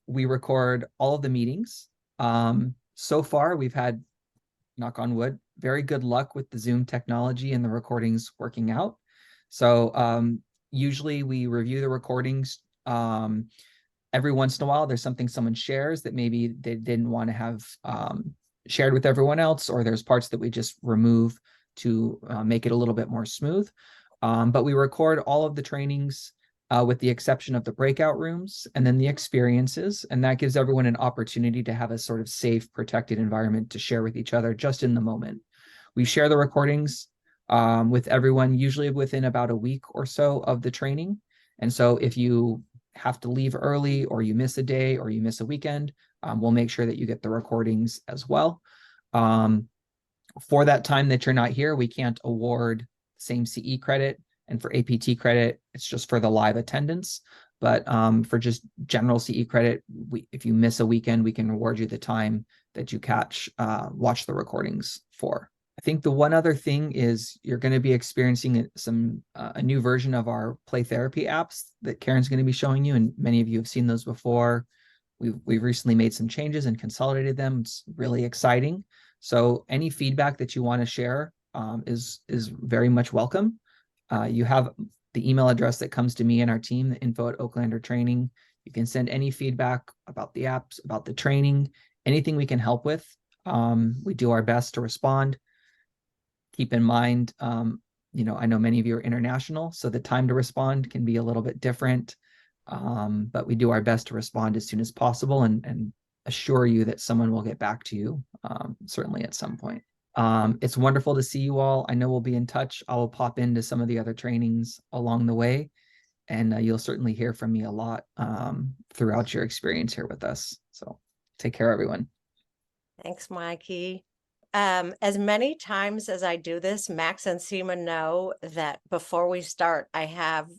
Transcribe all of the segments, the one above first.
we record all of the meetings. So far, we've had, knock on wood, very good luck with the Zoom technology and the recordings working out. So usually we review the recordings. Every once in a while, there's something someone shares that maybe they didn't want to have shared with everyone else, or there's parts that we just remove to make it a little bit more smooth. But we record all of the trainings with the exception of the breakout rooms and then the experiences. And that gives everyone an opportunity to have a sort of safe, protected environment to share with each other just in the moment. We share the recordings with everyone, usually within about a week or so of the training. And so if you have to leave early or you miss a day or you miss a weekend, we'll make sure that you get the recordings as well. For that time that you're not here, we can't award same CE credit. And for APT credit, it's just for the live attendance. But for just general CE credit, if you miss a weekend, we can reward you the time that you watch the recordings for. I think the one other thing is you're going to be experiencing a new version of our play therapy apps that Karen's going to be showing you, and many of you have seen those before. We've recently made some changes and consolidated them. It's really exciting. So any feedback that you want to share is very much welcome. You have the email address that comes to me and our team, the info@Oaklander Training. You can send any feedback about the apps, about the training, anything we can help with. We do our best to respond. Keep in mind, I know many of you are international, so the time to respond can be a little bit different, but we do our best to respond as soon as possible and assure you that someone will get back to you, certainly at some point. It's wonderful to see you all. I know we'll be in touch. I will pop into some of the other trainings along the way, and you'll certainly hear from me a lot throughout your experience here with us. So take care, everyone. Thanks, Mikey. As many times as I do this, Max and Seema know that before we start, I have,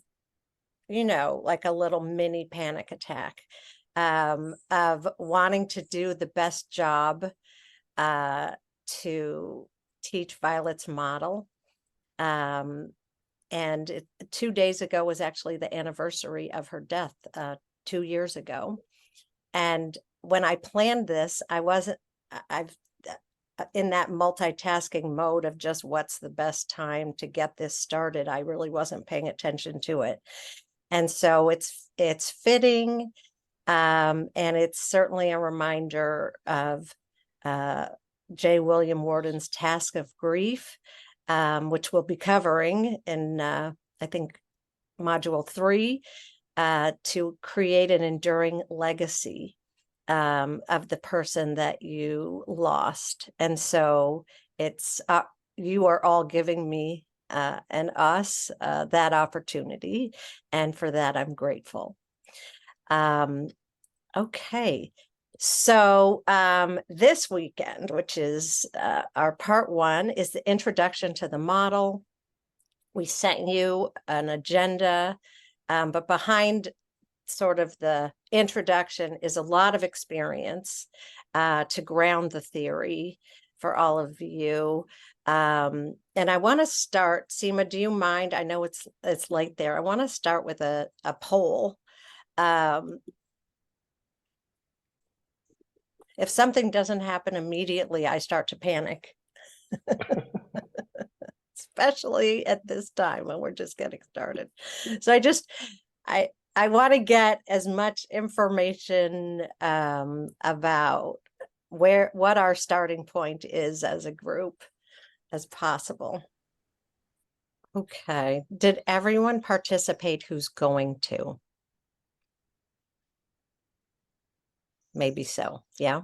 like a little mini panic attack of wanting to do the best job to teach Violet's model. And 2 days ago was actually the anniversary of her death, 2 years ago. And when I planned this, I've in that multitasking mode of just what's the best time to get this started. I really wasn't paying attention to it. And so it's fitting. And it's certainly a reminder of J. William Worden's Task of Grief, which we'll be covering in, I think, Module 3, to create an enduring legacy of the person that you lost. And so it's you are all giving me and us that opportunity, and for that I'm grateful. Okay, so this weekend, which is our part 1, is the introduction to the model. We sent you an agenda, but behind sort of the introduction is a lot of experience to ground the theory for all of you. And I want to start, Seema, do you mind? I know it's late there. I want to start with a poll. If something doesn't happen immediately, I start to panic. Especially at this time when we're just getting started. So I want to get as much information about what our starting point is as a group as possible. Okay. Did everyone participate who's going to? Maybe so. Yeah.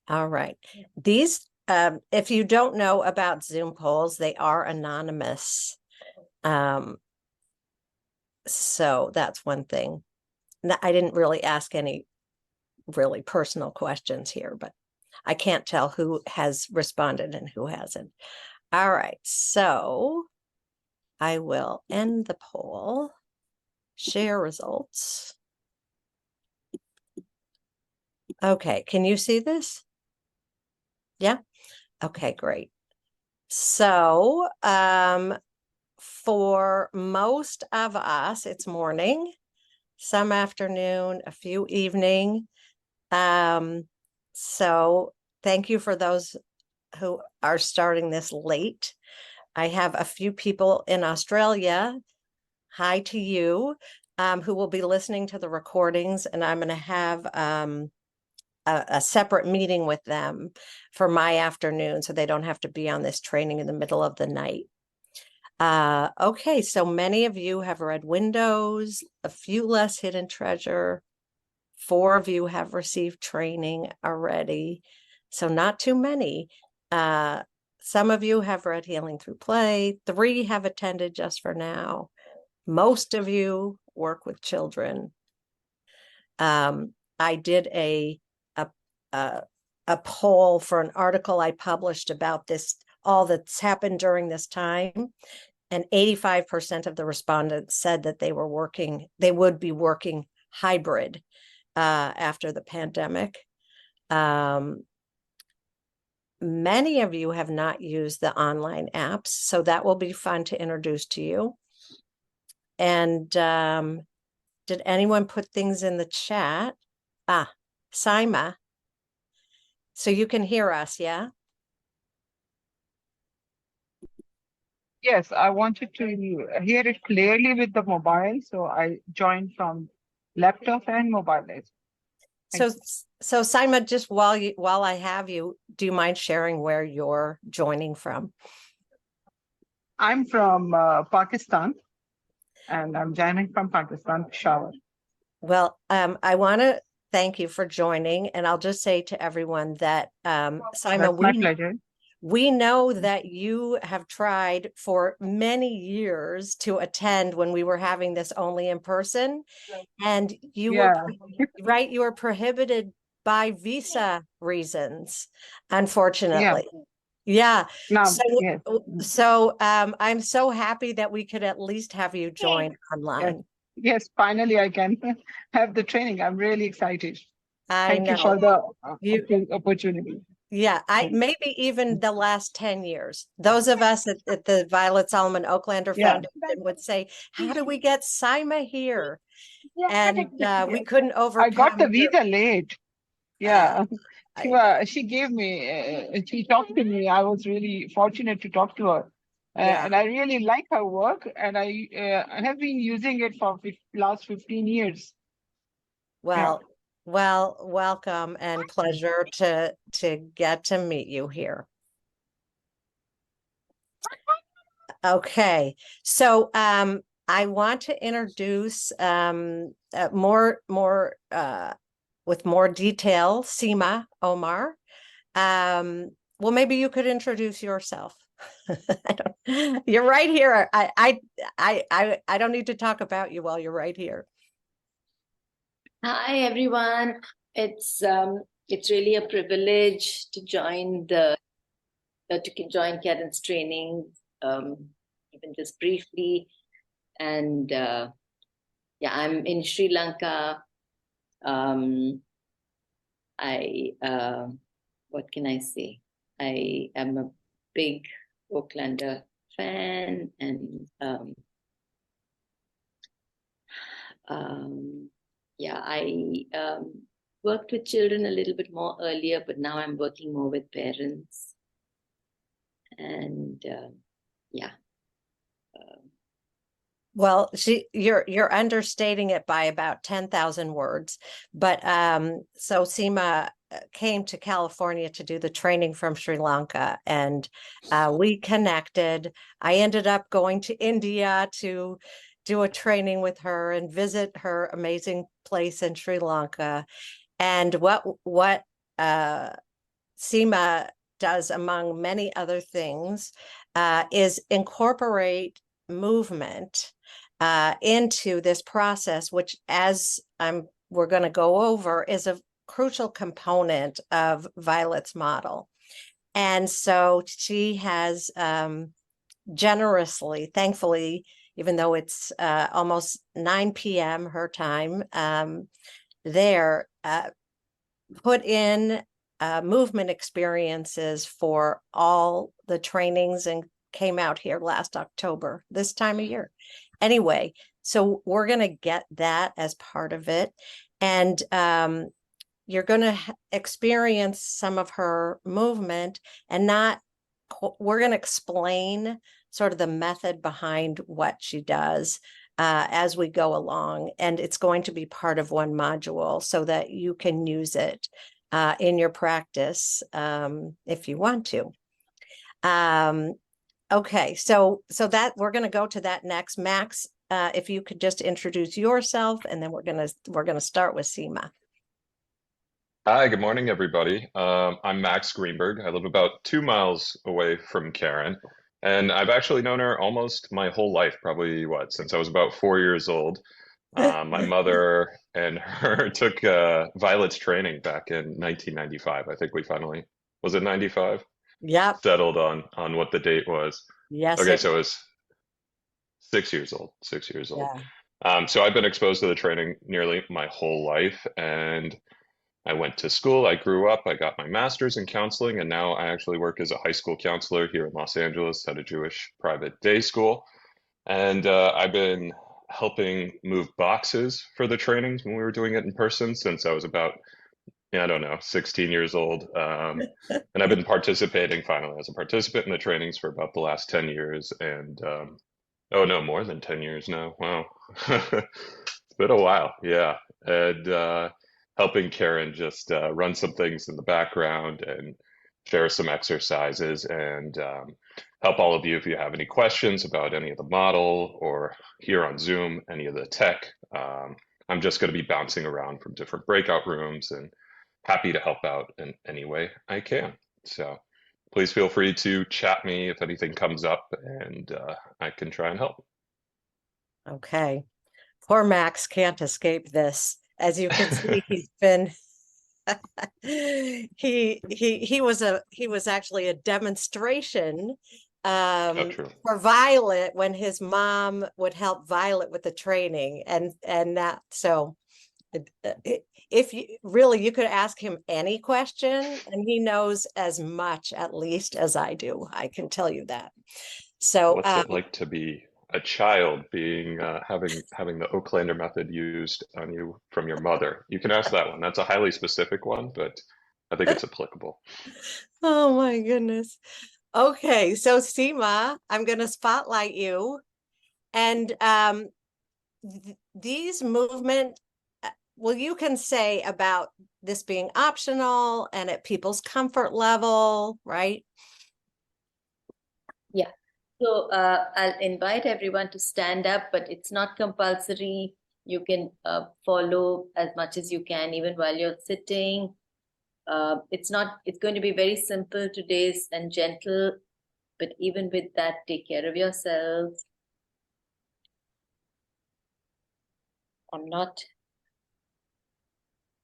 All right. These, if you don't know about Zoom polls, they are anonymous. So that's one thing. I didn't really ask any really personal questions here, but I can't tell who has responded and who hasn't. All right, so I will end the poll, share results. Okay, can you see this? Yeah? Okay, great. So, for most of us, it's morning. some afternoon, a few evening. So thank you for those who are starting this late. I have a few people in Australia. Hi to you, who will be listening to the recordings, and I'm going to have a separate meeting with them for my afternoon so they don't have to be on this training in the middle of the night. Okay, so many of you have read Windows, a few less Hidden Treasure. 4 of you have received training already, so not too many. Some of you have read Healing Through Play. 3 have attended just for now. Most of you work with children. I did a poll for an article I published about this, all that's happened during this time, and 85% of the respondents said that they would be working hybrid after the pandemic. Many of you have not used the online apps, so that will be fun to introduce to you. And did anyone put things in the chat? Saima. So you can hear us, yeah? Yes, I wanted to hear it clearly with the mobile, so I joined from laptop and mobile. So Saima, just while I have you, do you mind sharing where you're joining from? I'm from Pakistan, and I'm joining from Pakistan, Peshawar. Well, I want to thank you for joining, and I'll just say to everyone that Saima, That's my pleasure. We know that you have tried for many years to attend when we were having this only in person, and you were right. You were prohibited by visa reasons, unfortunately. Yeah. So I'm so happy that we could at least have you join online. Yes, finally I can have the training. I'm really excited. Thank you for the opportunity. Yeah, maybe even the last 10 years. Those of us at the Violet Solomon Oaklander Foundation would say, how do we get Saima here? And we couldn't overcome. I got the visa late. Yeah. She gave me, she talked to me. I was really fortunate to talk to her. And I really like her work, and I have been using it for last 15 years. Well, welcome and pleasure to get to meet you here. Okay, so I want to introduce more with more detail, Seema Omar. Well, maybe you could introduce yourself. You're right here. I don't need to talk about you while you're right here. Hi everyone. It's really a privilege to join Karen's training, even just briefly. And yeah, I'm in Sri Lanka. What can I say? I am a big Oaklander fan, and yeah, I worked with children a little bit more earlier, but now I'm working more with parents. And yeah. Well, you're understating it by about 10,000 words. But so Seema came to California to do the training from Sri Lanka, and we connected. I ended up going to India to do a training with her and visit her amazing place in Sri Lanka. And what Seema does, among many other things, is incorporate movement into this process, which, as we're going to go over, is a crucial component of Violet's model. And so she has generously, thankfully, even though it's almost 9 p.m. her time there, put in movement experiences for all the trainings, and came out here last October, this time of year. Anyway, So we're going to get that as part of it. And you're going to experience some of her movement and we're going to explain sort of the method behind what she does as we go along. And it's going to be part of one module so that you can use it in your practice if you want to. Okay, so that we're going to go to that next. Max, if you could just introduce yourself, and then we're gonna start with Seema. Hi, good morning, everybody. I'm Max Greenberg. I live about 2 miles away from Karen, and I've actually known her almost my whole life, probably since I was about 4 years old. My mother and her took Violet's training back in 1995. I think we finally, was it 95? Yep. Settled on what the date was. Yes. Okay, so it was 6 years old, 6 years old. Yeah. So I've been exposed to the training nearly my whole life, and I went to school, I grew up, I got my master's in counseling, and now I actually work as a high school counselor here in Los Angeles at a Jewish private day school. And I've been helping move boxes for the trainings when we were doing it in person since I was about, I don't know, 16 years old. And I've been participating finally as a participant in the trainings for about the last 10 years. And oh no, more than 10 years now. Wow. It's been a while. Yeah. And helping Karen just run some things in the background and share some exercises and help all of you if you have any questions about any of the model or here on Zoom, any of the tech. I'm just going to be bouncing around from different breakout rooms and happy to help out in any way I can. So please feel free to chat me if anything comes up, and I can try and help. Okay. Poor Max can't escape this. As you can see, he's been he was actually a demonstration for Violet when his mom would help Violet with the training, and that so if you really, you could ask him any question and he knows as much at least as I do. I can tell you that. So what's it like to be a child being having the Oaklander method used on you from your mother? You can ask that one. That's a highly specific one, but I think it's applicable. Oh my goodness. Okay, so Seema, I'm going to spotlight you, and these movement, well, you can say about this being optional and at people's comfort level, right? Yeah. So I'll invite everyone to stand up, but it's not compulsory. You can follow as much as you can, even while you're sitting. It's going to be very simple today and gentle, but even with that, take care of yourselves.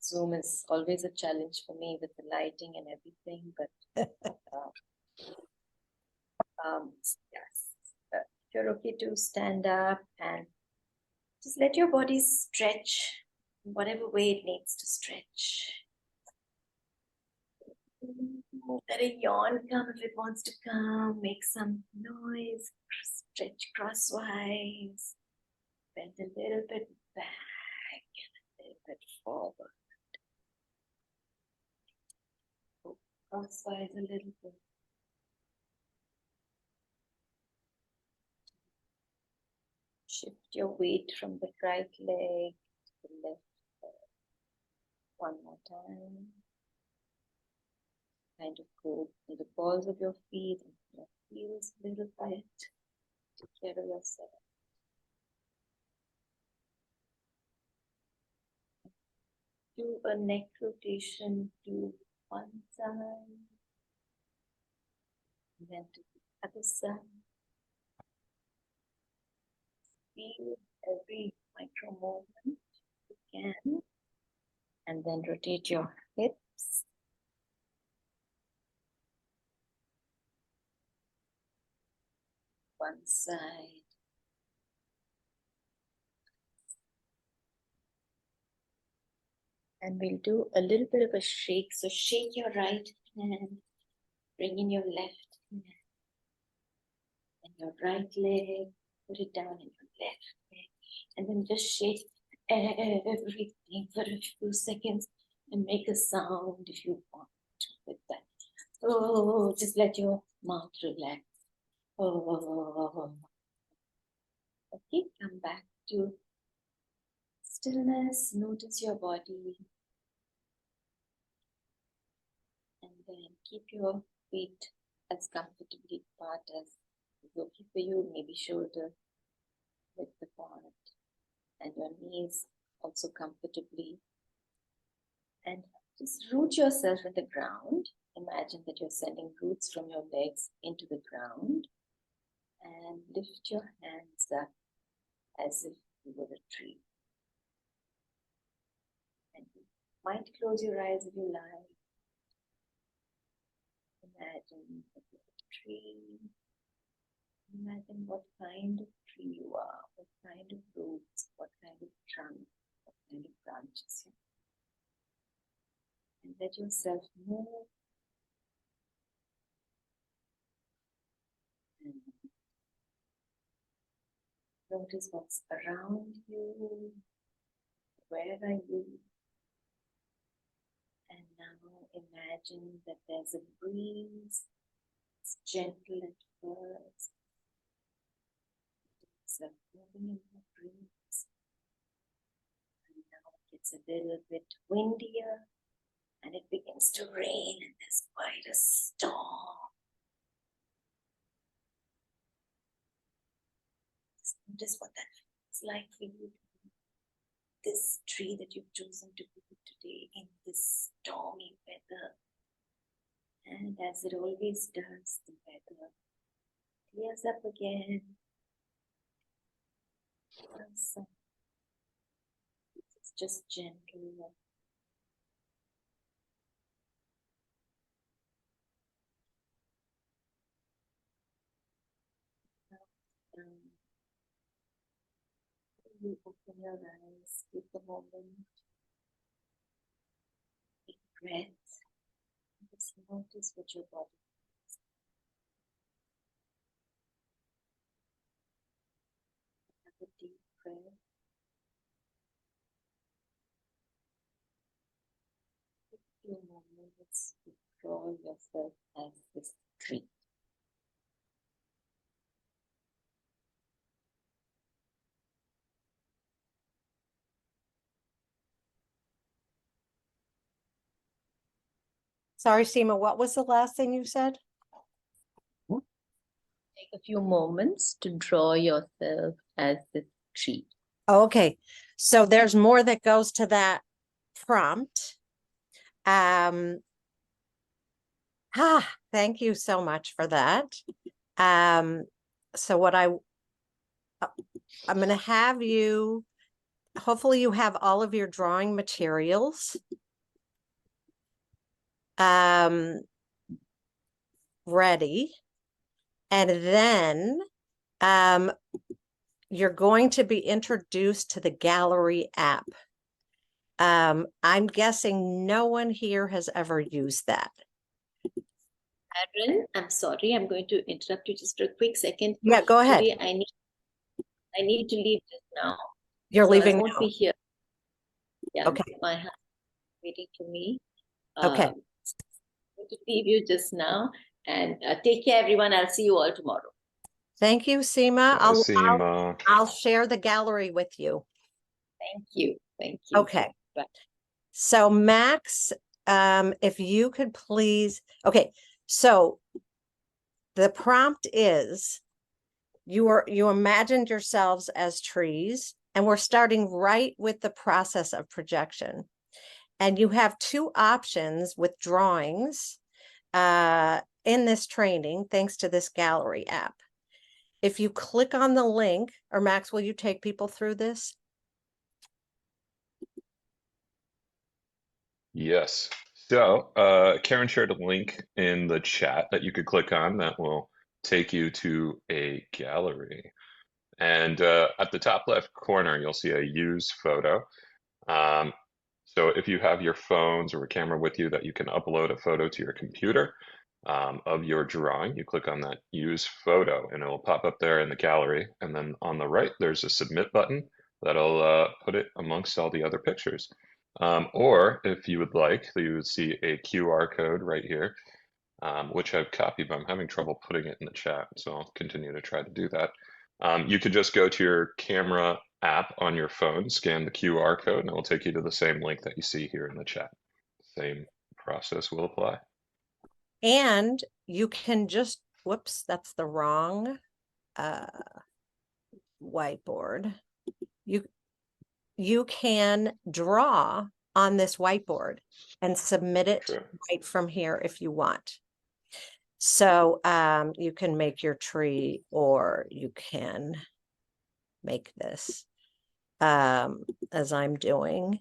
Zoom is always a challenge for me with the lighting and everything, but yes, if you're okay to stand up and just let your body stretch in whatever way it needs to stretch. Let a yawn come if it wants to come, make some noise, stretch crosswise, bend a little bit back and a little bit forward. Crosswise a little bit. Shift your weight from the right leg to the left leg. One more time. Kind of go to the balls of your feet and your heels a little bit. Take care of yourself. Do a neck rotation to one side, and then to the other side. Feel every micro movement you can, and then rotate your hips. One side. And we'll do a little bit of a shake. So shake your right hand, bring in your left hand, and your right leg, put it down in your left leg, And then just shake everything for a few seconds and make a sound if you want to with that. Oh, just let your mouth relax. Oh, okay, come back to stillness. Notice your body. And then keep your feet as comfortably apart as is okay for you. Maybe shoulder width apart. And your knees also comfortably. And just root yourself in the ground. Imagine that you're sending roots from your legs into the ground. And lift your hands up as if you were a tree. And you might close your eyes if you like. Imagine that you're a tree. Imagine what kind of tree you are, what kind of roots, what kind of trunk, what kind of branches you have. And let yourself move. And notice what's around you. Where are you? And now imagine that there's a breeze. It's gentle at first. It's moving in the breeze. And now it gets a little bit windier. And it begins to rain, and there's quite a storm. Just notice what that feels like for you. This tree that you've chosen to be today in this stormy weather. And as it always does, the weather clears up again. It's just gentle. You open your eyes, take a moment, take breath, and just notice what your body does. Have a deep breath. Take a few moments to draw yourself as this tree. Sorry, Seema, what was the last thing you said? Take a few moments to draw yourself as this tree. Okay, so there's more that goes to that prompt. Thank you so much for that. So what I'm going to have you, hopefully you have all of your drawing materials. Ready. And then you're going to be introduced to the gallery app. I'm guessing no one here has ever used that. Aaron, I'm sorry, I'm going to interrupt you just for a quick second. Yeah, go ahead. Today, I need to leave just now. You're So leaving I won't now. be here. Yeah, Okay. my husband is waiting for me. Okay. I'm going to leave you just now. And take care, everyone. I'll see you all tomorrow. Thank you, Seema. Bye, Seema. I'll share the gallery with you. Thank you. Thank you. Okay. Bye. So Max, if you could please, okay. So the prompt is you imagined yourselves as trees, and we're starting right with the process of projection. And you have two options with drawings in this training, thanks to this gallery app. If you click on the link, or Max, will you take people through this? Yes. So, Karen shared a link in the chat that you could click on that will take you to a gallery. And at the top left corner, you'll see a use photo. So if you have your phones or a camera with you that you can upload a photo to your computer of your drawing, you click on that use photo and it will pop up there in the gallery. And then on the right, there's a submit button. that'll put it amongst all the other pictures. Or if you would like, you would see a QR code right here, which I've copied, but I'm having trouble putting it in the chat, so I'll continue to try to do that. You could just go to your camera app on your phone, scan the QR code, and it will take you to the same link that you see here in the chat. Same process will apply. And you can just, whoops, that's the wrong whiteboard. You can draw on this whiteboard and submit it Sure. right from here if you want. So you can make your tree, or you can make this as I'm doing.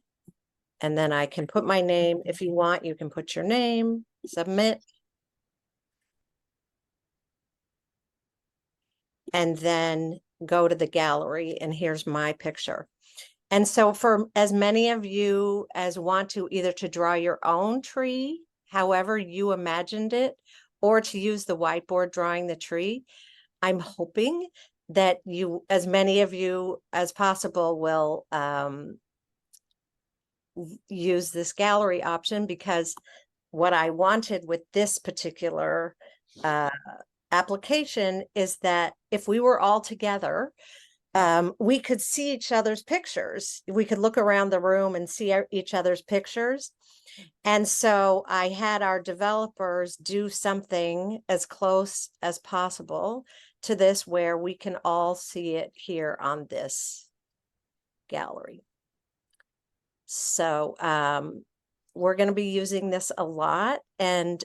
And then I can put my name. If you want, you can put your name, submit. And then go to the gallery, and here's my picture. And so for as many of you as want to either to draw your own tree, however you imagined it, or to use the whiteboard drawing the tree, I'm hoping that you, as many of you as possible, will use this gallery option, because what I wanted with this particular application is that if we were all together, we could see each other's pictures. We could look around the room and see each other's pictures. And so I had our developers do something as close as possible to this, where we can all see it here on this gallery. So we're going to be using this a lot, and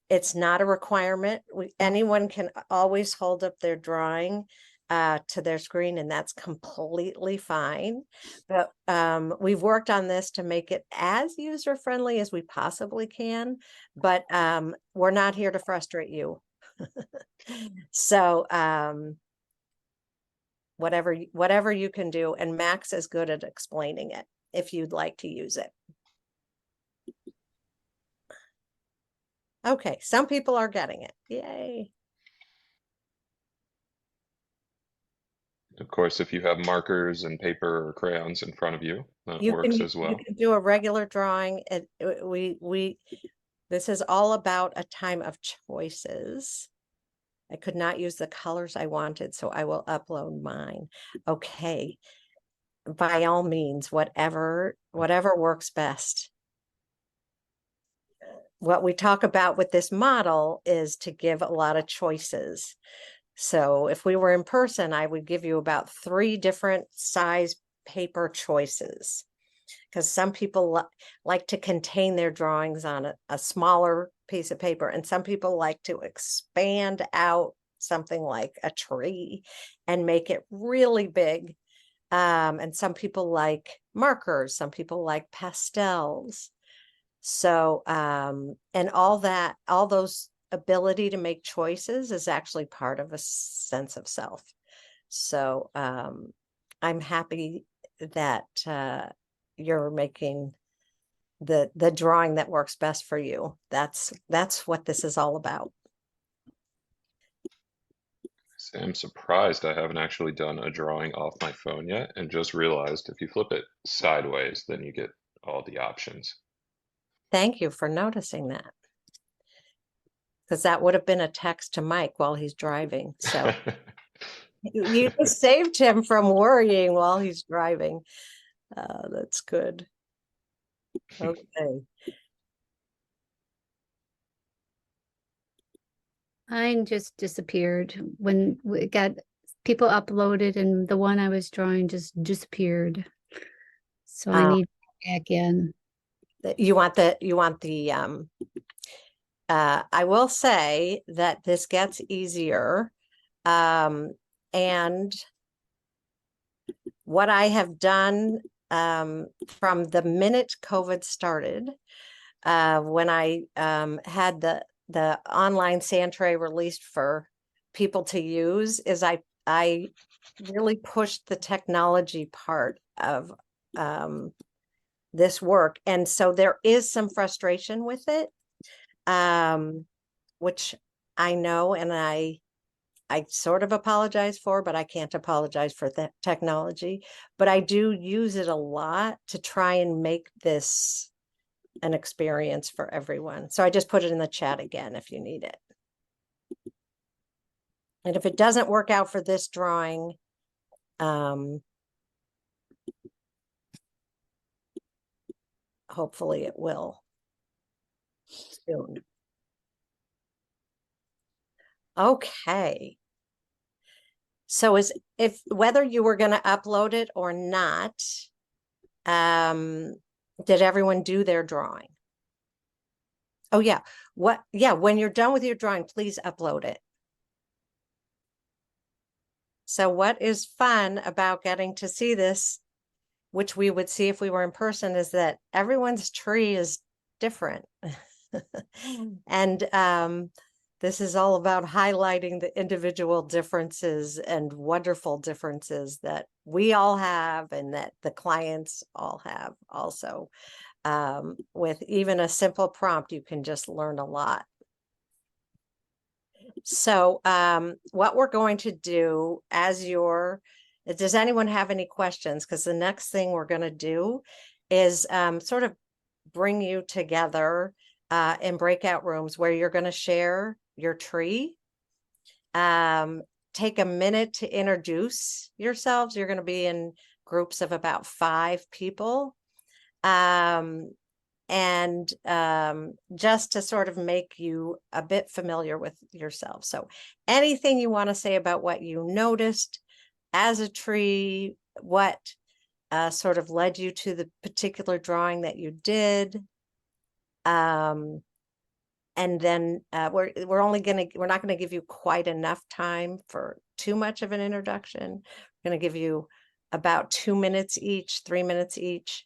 it's not a requirement. Anyone can always hold up their drawing to their screen, and that's completely fine. But we've worked on this to make it as user-friendly as we possibly can, but we're not here to frustrate you. So whatever you can do, and Max is good at explaining it if you'd like to use it. Okay, some people are getting it. Yay. Of course, if you have markers and paper or crayons in front of you, that works as well. You can do a regular drawing. This is all about a time of choices. I could not use the colors I wanted, so I will upload mine. Okay. By all means, whatever works best. What we talk about with this model is to give a lot of choices. So if we were in person, I would give you about 3 different size paper choices, because some people like to contain their drawings on a smaller piece of paper, and some people like to expand out something like a tree and make it really big. And some people like markers, some people like pastels. So, and all those ability to make choices is actually part of a sense of self. So, I'm happy that you're making the drawing that works best for you. That's what this is all about. I'm surprised I haven't actually done a drawing off my phone yet, and just realized if you flip it sideways, then you get all the options. Thank you for noticing that, because that would have been a text to Mike while he's driving. So you just saved him from worrying while he's driving. That's good. Okay. Mine just disappeared when we got people uploaded, and the one I was drawing just disappeared. So I need back in. You want the I will say that this gets easier. And what I have done from the minute COVID started, when I had the online Santray released for people to use, is I really pushed the technology part of this work. And so there is some frustration with it, which I know, and I I sort of apologize for, but I can't apologize for the technology. But I do use it a lot to try and make this an experience for everyone. So I just put it in the chat again if you need it. And if it doesn't work out for this drawing, hopefully it will soon. Okay. So if whether you were going to upload it or not, did everyone do their drawing? Oh yeah. When you're done with your drawing, please upload it. So what is fun about getting to see this, which we would see if we were in person, is that everyone's tree is different. And this is all about highlighting the individual differences and wonderful differences that we all have and that the clients all have also. With even a simple prompt, you can just learn a lot. So what we're going to do does anyone have any questions? Because the next thing we're going to do is sort of bring you together in breakout rooms where you're going to share your tree. Take a minute to introduce yourselves. You're going to be in groups of about 5 people. And just to sort of make you a bit familiar with yourself. So anything you want to say about what you noticed as a tree, what sort of led you to the particular drawing that you did. And then we're not going to give you quite enough time for too much of an introduction. We're going to give you about 2 minutes each, 3 minutes each.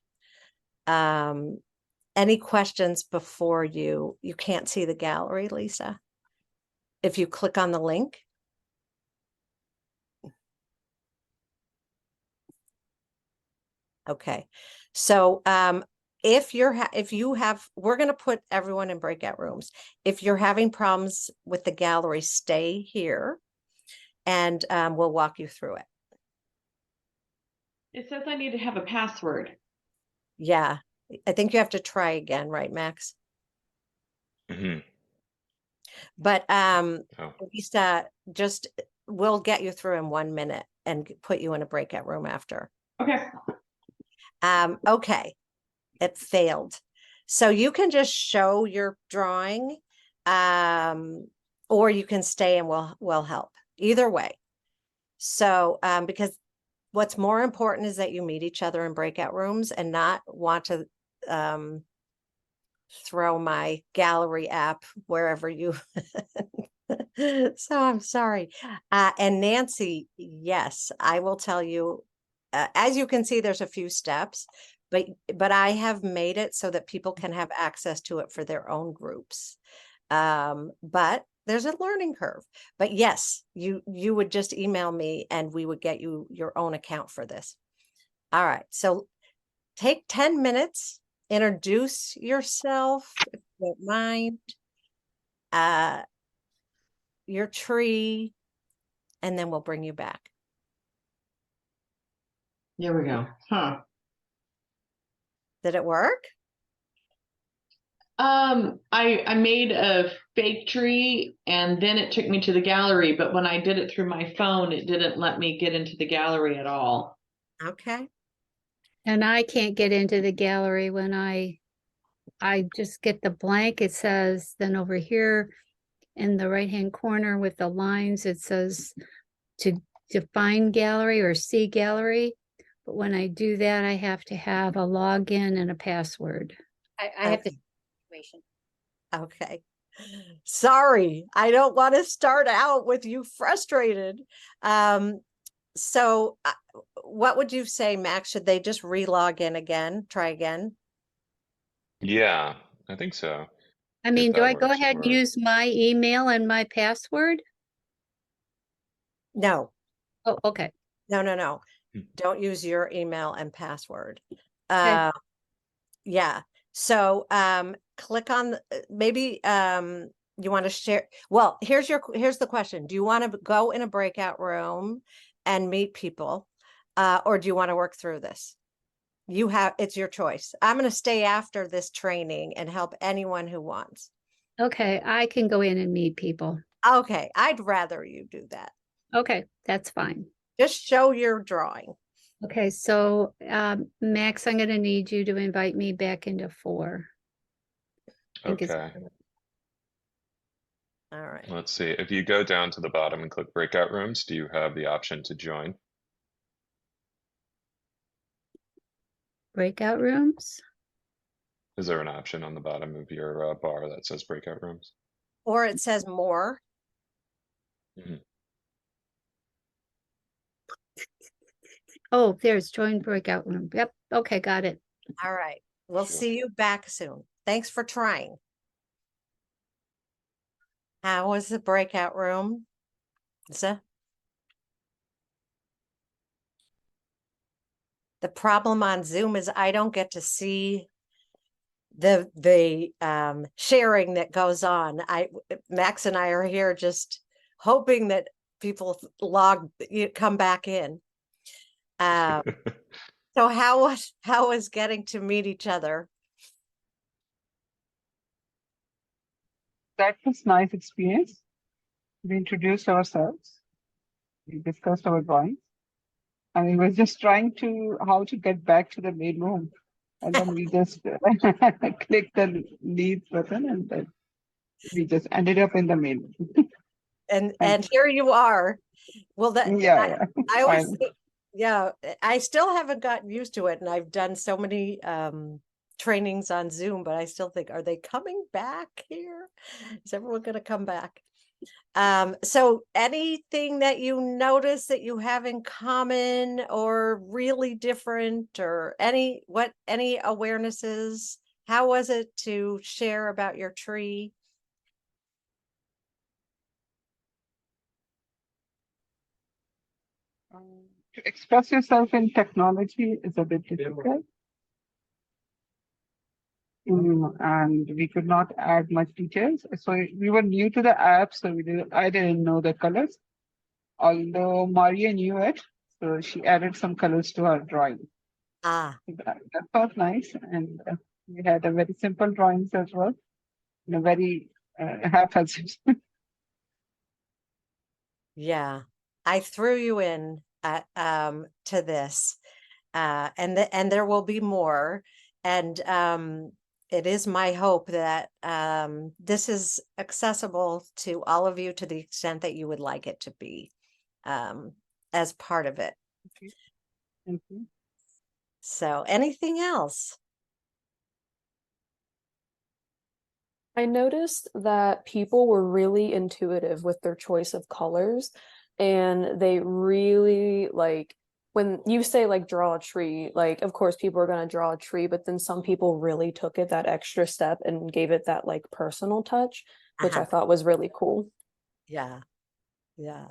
Any questions before you can't see the gallery, Lisa? If you click on the link. Okay. So we're going to put everyone in breakout rooms. If you're having problems with the gallery, stay here and we'll walk you through it. It says I need to have a password. Yeah, I think you have to try again, right, Max? Mm-hmm. But Oh. Lisa, we'll get you through in 1 minute and put you in a breakout room after. Okay. Okay. It failed. So you can just show your drawing, or you can stay and we'll help. Either way. So because what's more important is that you meet each other in breakout rooms and not want to throw my gallery app wherever you so I'm sorry. And Nancy, yes, I will tell you, as you can see, there's a few steps, but I have made it so that people can have access to it for their own groups. But there's a learning curve. But yes, you would just email me and we would get you your own account for this. All right. So take 10 minutes, introduce yourself, if you don't mind, your tree, and then we'll bring you back. There we go. Huh. Did it work? I made a fake tree and then it took me to the gallery, but when I did it through my phone, it didn't let me get into the gallery at all. Okay. And I can't get into the gallery when I just get the blank. It says, then over here in the right-hand corner with the lines, it says to find gallery or see gallery. But when I do that, I have to have a login and a password. I have the situation. Okay. Sorry, I don't want to start out with you frustrated. So what would you say, Max? Should they just re-log in again? Try again? Yeah, I think so. I mean, do that I go works ahead and for- use my email and my password? No, Oh, okay. no. Hmm. Don't use your email and password. Okay. Yeah. So click on maybe you want to share? Well, here's the question. Do you want to go in a breakout room and meet people? Or do you want to work through this? It's your choice. I'm going to stay after this training and help anyone who wants. Okay, I can go in and meet people. Okay, I'd rather you do that. Okay, that's fine. Just show your drawing. Okay, so Max, I'm going to need you to invite me back into 4. I think it's- Okay. All right. Let's see. If you go down to the bottom and click breakout rooms, do you have the option to join? Breakout rooms. Is there an option on the bottom of your bar that says breakout rooms? Or it says more. Mhm. Oh, there's join breakout room. Yep. Okay, got it. All right. We'll Sure. see you back soon. Thanks for trying. How was the breakout room? The problem on Zoom is I don't get to see the sharing that goes on. Max and I are here just hoping that people come back in. So how was getting to meet each other? That was nice experience. We introduced ourselves. We discussed our drawings. And we were just trying how to get back to the main room. And then we just clicked the leave button and then we just ended up in the main room. And here you are. Well, Yeah. I always Fine. think, yeah, I still haven't gotten used to it, and I've done so many trainings on Zoom, but I still think, are they coming back here? Is everyone going to come back? So anything that you notice that you have in common or really different, or any awarenesses? How was it to share about your tree? To express yourself in technology is a bit difficult. And we could not add much details. So we were new to the app, so I didn't know the colors. Although Maria knew it, so she added some colors to her drawing. That felt nice, and we had a very simple drawings as well, in a very haphazard. Yeah, I threw you in to this, and there will be more. And it is my hope that this is accessible to all of you to the extent that you would like it to be, as part of it. Thank you. So, anything else? I noticed that people were really intuitive with their choice of colors, and they really like when you say like draw a tree, like of course people are going to draw a tree, but then some people really took it that extra step and gave it that like personal touch, which I thought was really cool. Yeah. Yeah.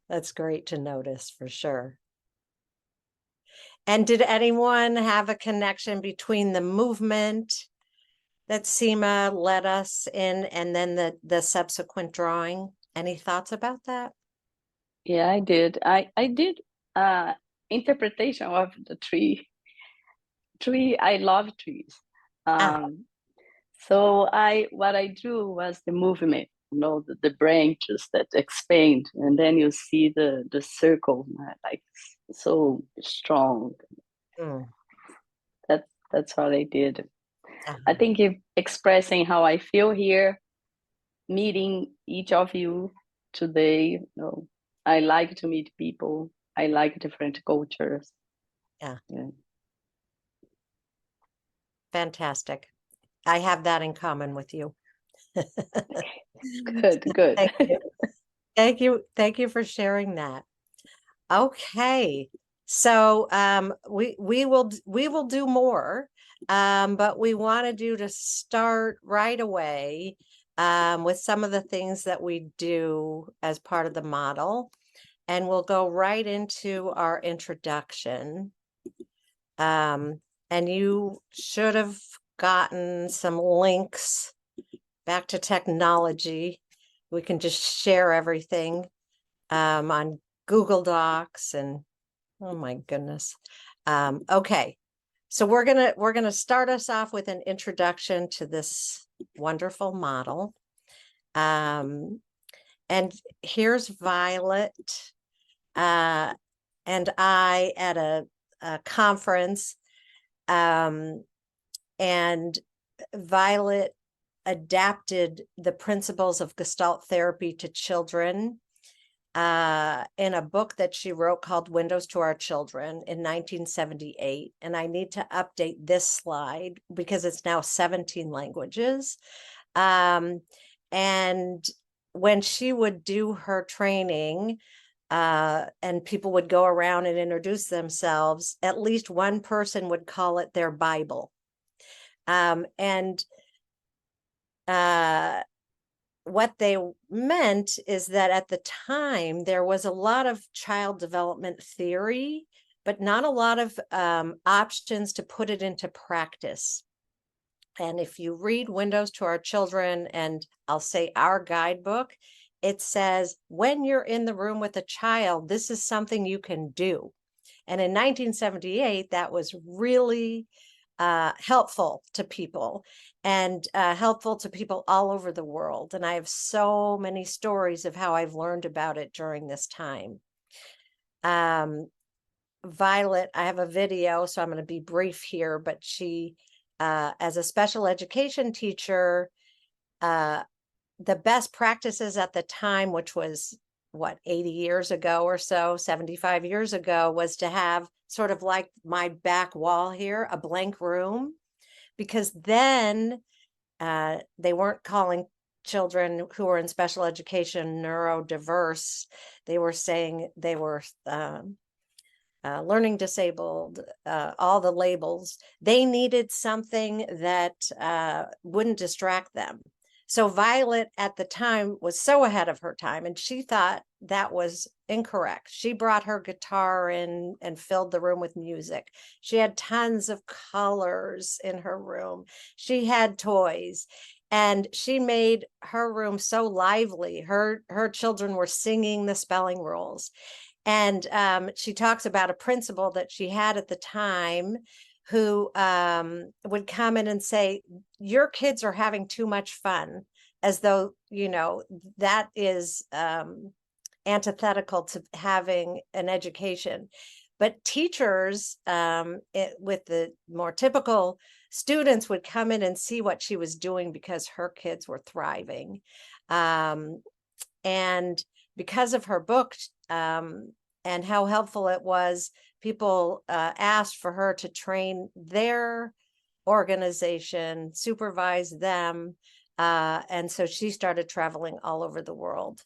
That's great to notice for sure. And did anyone have a connection between the movement that Seema led us in and then the subsequent drawing? Any thoughts about that? Yeah, I did. I did interpretation of the tree. I love trees. So what I drew was the movement, the branches that expand, and then you see the circle like so strong. That's what I did. I think if expressing how I feel here, meeting each of you today, I like to meet people. I like different cultures. Yeah. Fantastic. I have that in common with you. Good. Thank you. Thank you for sharing that. Okay. So we will do more, but we wanted you to start right away with some of the things that we do as part of the model, and we'll go right into our introduction. And you should have gotten some links back to technology. We can just share everything on Google Docs and oh my goodness. Okay, so we're gonna start us off with an introduction to this wonderful model. And here's Violet and I at a conference, and Violet adapted the principles of Gestalt therapy to children in a book that she wrote called Windows to Our Children in 1978. And I need to update this slide because it's now 17 languages. And when she would do her training, and people would go around and introduce themselves, at least one person would call it their Bible. What they meant is that at the time, there was a lot of child development theory, but not a lot of options to put it into practice. And if you read Windows to Our Children, and I'll say our guidebook, it says, when you're in the room with a child, this is something you can do. And in 1978, that was really helpful to people, and helpful to people all over the world. And I have so many stories of how I've learned about it during this time. Violet, I have a video, so I'm going to be brief here, but she, as a special education teacher, the best practices at the time, which was what, 80 years ago or so, 75 years ago, was to have sort of like my back wall here, a blank room, because then they weren't calling children who were in special education neurodiverse. They were saying they were learning disabled, all the labels. They needed something that wouldn't distract them. So Violet at the time was so ahead of her time, and she thought that was incorrect. She brought her guitar in and filled the room with music. She had tons of colors in her room. She had toys, and she made her room so lively. Her children were singing the spelling rules. And she talks about a principal that she had at the time who would come in and say, your kids are having too much fun, as though, you know, that is antithetical to having an education. But teachers with the more typical students would come in and see what she was doing because her kids were thriving. And because of her book and how helpful it was, people asked for her to train their organization, supervise them. And so she started traveling all over the world.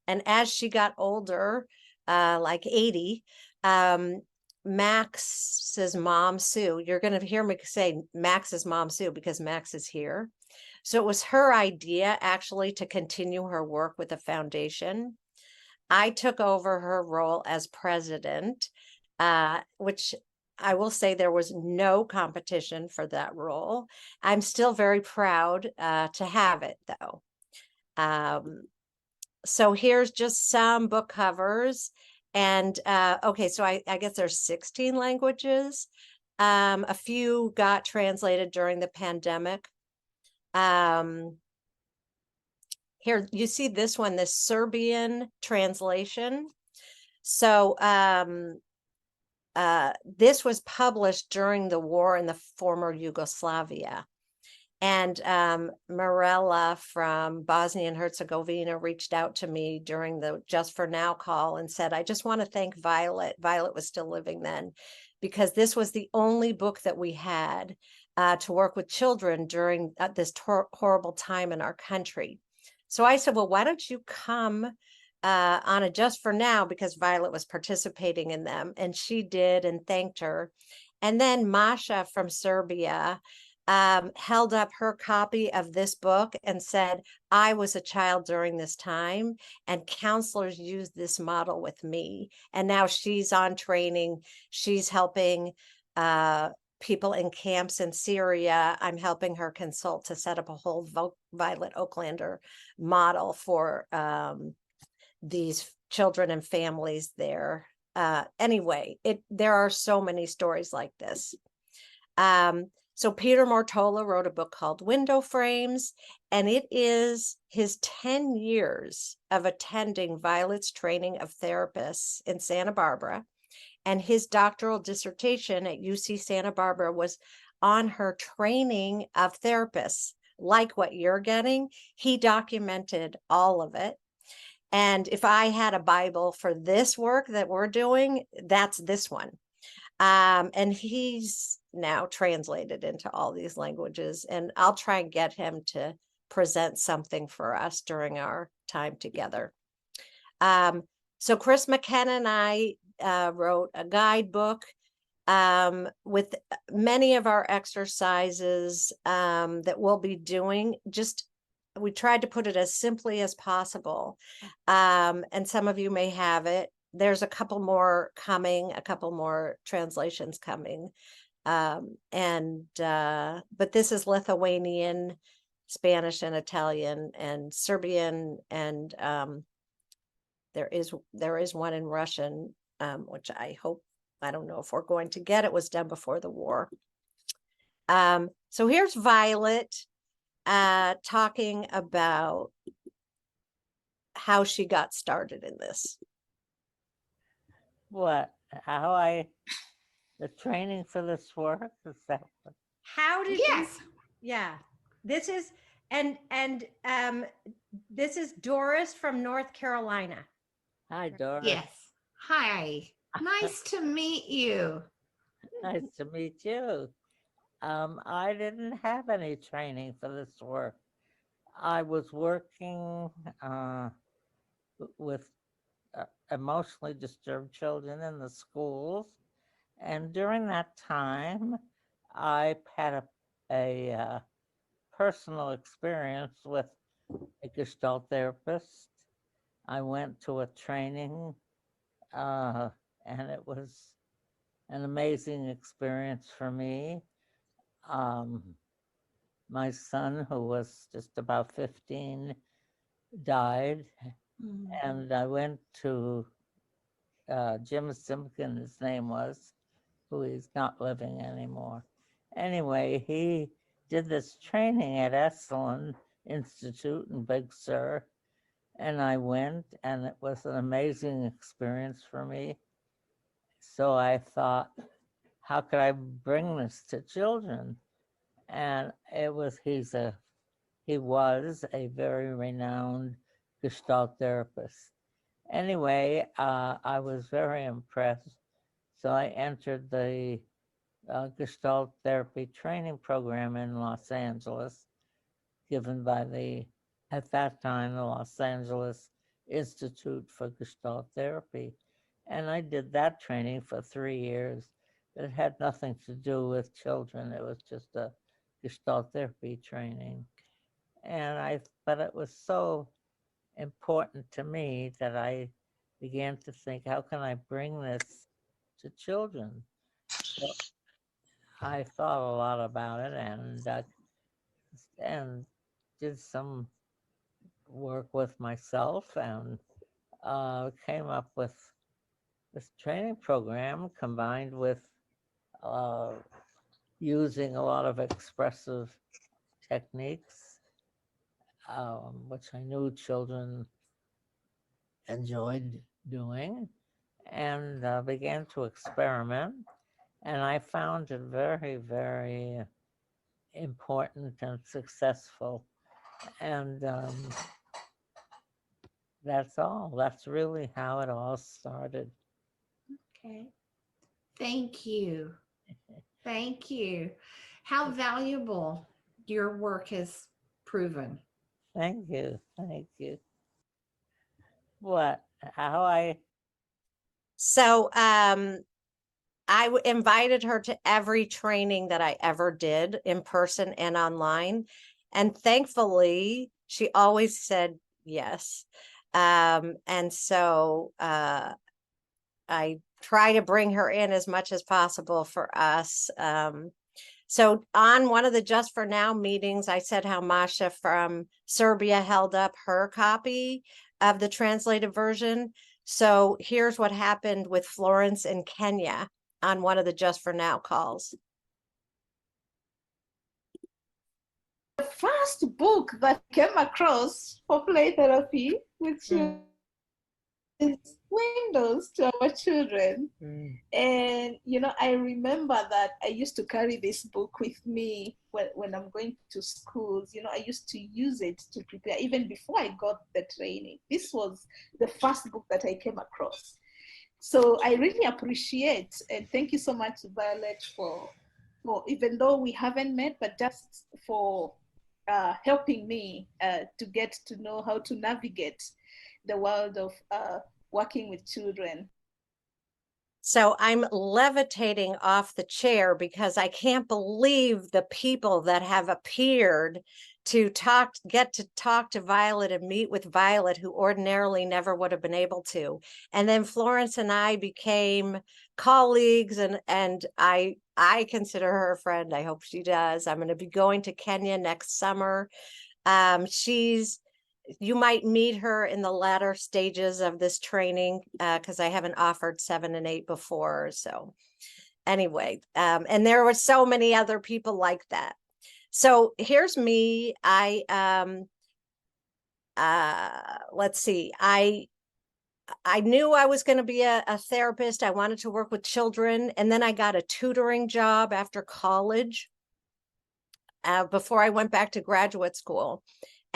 And as she got older, like 80, Max's mom, Sue, you're going to hear me say Max's mom, Sue, because Max is here. So it was her idea actually to continue her work with the foundation. I took over her role as president, which I will say there was no competition for that role. I'm still very proud to have it, though. So here's just some book covers. And okay, so I guess there's 16 languages. A few got translated during the pandemic. Here, you see this one, this Serbian translation. So this was published during the war in the former Yugoslavia. And Mirella from Bosnia and Herzegovina reached out to me during the Just for Now call and said, I just want to thank Violet. Violet was still living then, because this was the only book that we had to work with children during this horrible time in our country. So I said, well, why don't you come on a Just for Now, because Violet was participating in them, and she did, and thanked her. And then Masha from Serbia held up her copy of this book and said, I was a child during this time, and counselors used this model with me. And now she's on training. She's helping people in camps in Syria. I'm helping her consult to set up a whole Violet Oaklander model for these children and families there. Anyway, there are so many stories like this. So Peter Mortola wrote a book called Window Frames, and it is his 10 years of attending Violet's training of therapists in Santa Barbara. And his doctoral dissertation at UC Santa Barbara was on her training of therapists, like what you're getting. He documented all of it. And if I had a Bible for this work that we're doing, that's this one. And he's now translated into all these languages, and I'll try and get him to present something for us during our time together. So Chris McKenna and I wrote a guidebook with many of our exercises that we'll be doing. We tried to put it as simply as possible. And some of you may have it. There's a couple more coming, a couple more translations coming. But this is Lithuanian, Spanish and Italian and Serbian, and there is one in Russian, which I don't know if we're going to get. It was done before the war. So here's Violet talking about how she got started in this. The training for this work, is that what? How did Yes. Yeah, this is this is Doris from North Carolina. Hi, Doris. Yes. Hi. Nice to meet you. Nice to meet you. I didn't have any training for this work. I was working with emotionally disturbed children in the schools. And during that time, I had a personal experience with a Gestalt therapist. I went to a training, and it was an amazing experience for me. My son, who was just about 15, died, and I went to Jim Simpkin, his name was, who is not living anymore. Anyway, he did this training at Esalen Institute in Big Sur, and I went, and it was an amazing experience for me. So I thought, how could I bring this to children? And he was a very renowned Gestalt therapist. Anyway, I was very impressed. So I entered the Gestalt therapy training program in Los Angeles, given by at that time, the Los Angeles Institute for Gestalt Therapy. And I did that training for 3 years. It had nothing to do with children. It was just a Gestalt therapy training. But it was so important to me that I began to think, how can I bring this to children? So I thought a lot about it and did some work with myself and came up with this training program combined with using a lot of expressive techniques, which I knew children enjoyed doing, and began to experiment. And I found it very, very important and successful. And that's all. That's really how it all started. Okay. Thank you. Thank you. How valuable your work has proven. Thank you. Thank you. So invited her to every training that I ever did in person and online. And thankfully, she always said yes. And so I try to bring her in as much as possible for us. So on one of the Just for Now meetings, I said how Masha from Serbia held up her copy of the translated version. So here's what happened with Florence in Kenya on one of the Just for Now calls. The first book that came across for play therapy, which is windows to our children. And I remember that I used to carry this book with me when I'm going to schools. I used to use it to prepare even before I got the training. This was the first book that I came across. So I really appreciate, and thank you so much, Violet, for even though we haven't met, but just for helping me to get to know how to navigate the world of working with children. So I'm levitating off the chair because I can't believe the people that have appeared to get to talk to Violet and meet with Violet, who ordinarily never would have been able to. And then Florence and I became colleagues, and I consider her a friend. I hope she does. I'm going to be going to Kenya next summer. You might meet her in the latter stages of this training because I haven't offered 7 and 8 before. So anyway, and there were so many other people like that. So here's me. Let's see. I knew I was going to be a therapist. I wanted to work with children. And then I got a tutoring job after college before I went back to graduate school.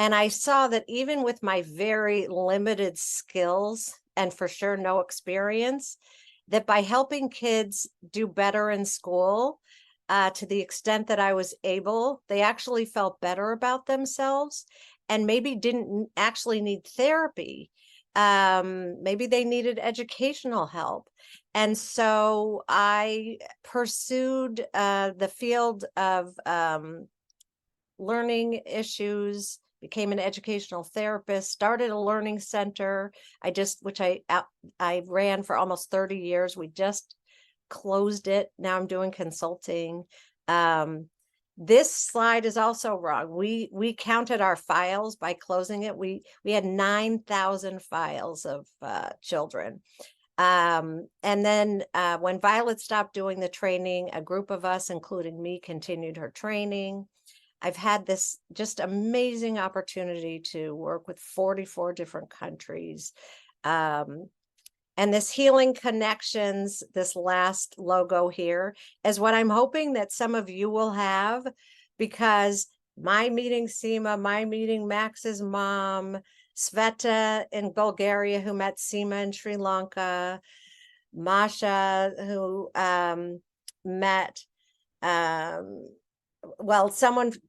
And I saw that even with my very limited skills and for sure no experience, that by helping kids do better in school, to the extent that I was able, they actually felt better about themselves and maybe didn't actually need therapy. Maybe they needed educational help. And so I pursued the field of learning issues, became an educational therapist, started a learning center. Which I ran for almost 30 years. We just closed it. Now I'm doing consulting. This slide is also wrong. We counted our files by closing it. We had 9,000 files of children. And then when Violet stopped doing the training, a group of us, including me, continued her training. I've had this just amazing opportunity to work with 44 different countries. And this Healing Connections, this last logo here, is what I'm hoping that some of you will have, because my meeting Seema, my meeting Max's mom, Sveta in Bulgaria, who met Seema in Sri Lanka, Masha, who met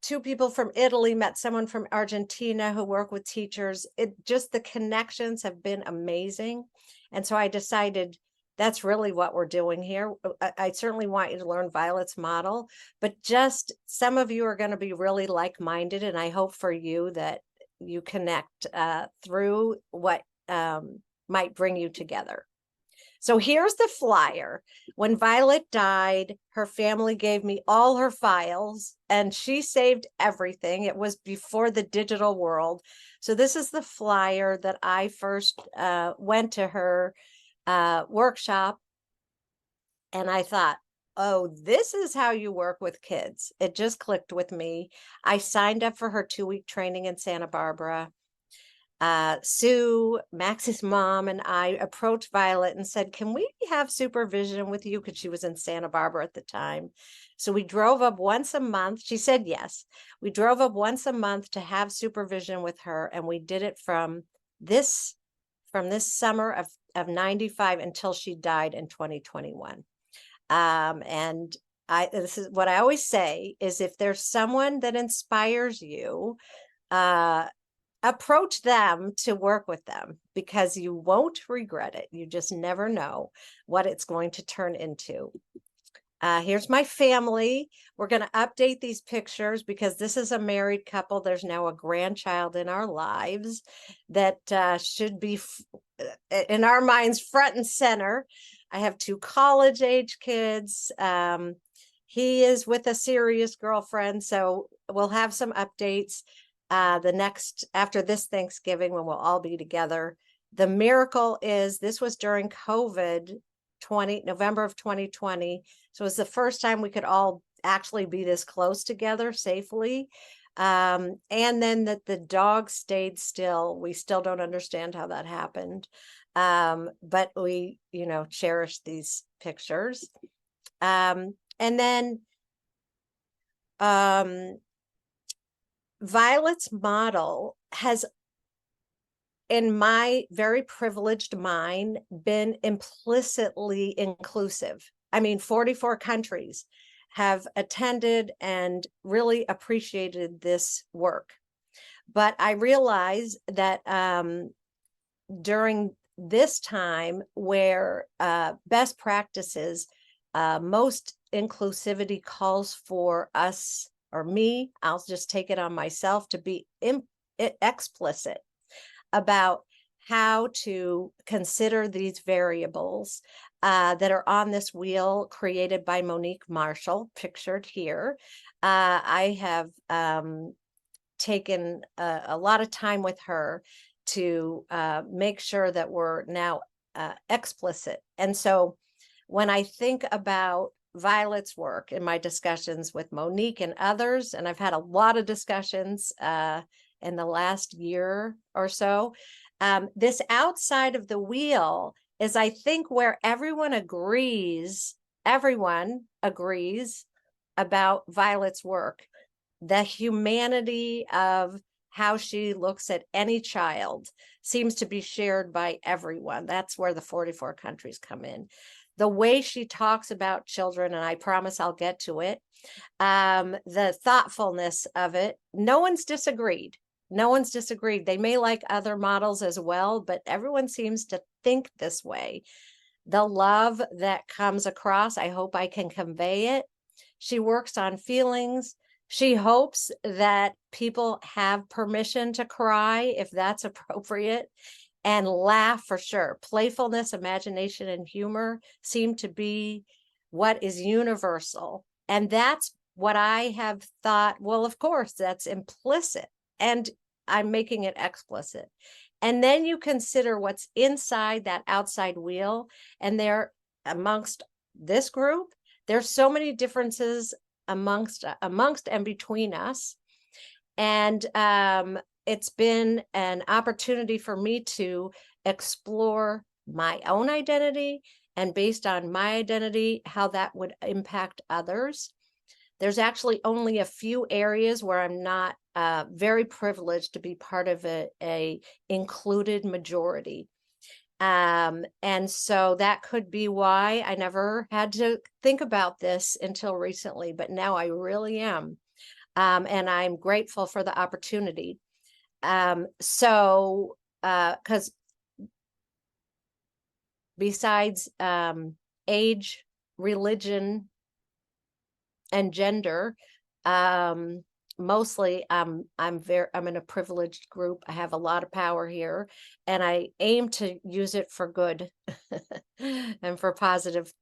two people from Italy met someone from Argentina who work with teachers. The connections have been amazing. And so I decided that's really what we're doing here. I certainly want you to learn Violet's model, but just some of you are going to be really like-minded. And I hope for you that you connect through what might bring you together. So here's the flyer. When Violet died, her family gave me all her files and she saved everything. It was before the digital world. So this is the flyer that I first went to her workshop. And I thought, oh, this is how you work with kids. It just clicked with me. I signed up for her 2-week training in Santa Barbara. Sue, Max's mom, and I approached Violet and said, can we have supervision with you? Because she was in Santa Barbara at the time. So we drove up once a month. She said yes. We drove up once a month to have supervision with her. And we did it from this summer of 95 until she died in 2021. And this is what I always say is, if there's someone that inspires you, approach them to work with them, because you won't regret it. You just never know what it's going to turn into. Here's my family. We're going to update these pictures because this is a married couple. There's now a grandchild in our lives that should be, in our minds, front and center. I have 2 college age kids. He is with a serious girlfriend, so we'll have some updates after this Thanksgiving when we'll all be together. The miracle is this was during COVID, November of 2020. So it was the first time we could all actually be this close together safely. And then that the dog stayed still. We still don't understand how that happened. But we, cherish these pictures. And then Violet's model has, in my very privileged mind, been implicitly inclusive. I mean, 44 countries have attended and really appreciated this work. But I realize that during this time where best practices, most inclusivity calls for us or me, I'll just take it on myself to be explicit about how to consider these variables that are on this wheel created by Monique Marshall, pictured here. I have taken a lot of time with her to make sure that we're now explicit. And so when I think about Violet's work in my discussions with Monique and others, and I've had a lot of discussions in the last year or so, this outside of the wheel is, I think, where everyone agrees about Violet's work, the humanity of how she looks at any child seems to be shared by everyone. That's where the 44 countries come in. The way she talks about children, and I promise I'll get to it, the thoughtfulness of it, no one's disagreed. They may like other models as well, but everyone seems to think this way. The love that comes across, I hope I can convey it. She works on feelings. She hopes that people have permission to cry if that's appropriate, and laugh for sure. Playfulness, imagination, and humor seem to be what is universal. And that's what I have thought, well, of course, that's implicit. And I'm making it explicit. And then you consider what's inside that outside wheel. And there, amongst this group, there's so many differences amongst and between us. And it's been an opportunity for me to explore my own identity, and based on my identity, how that would impact others. There's actually only a few areas where I'm not very privileged to be part of a included majority. And so that could be why I never had to think about this until recently, but now I really am. And I'm grateful for the opportunity. Because besides age, religion, and gender, mostly I'm in a privileged group. I have a lot of power here, and I aim to use it for good and for positive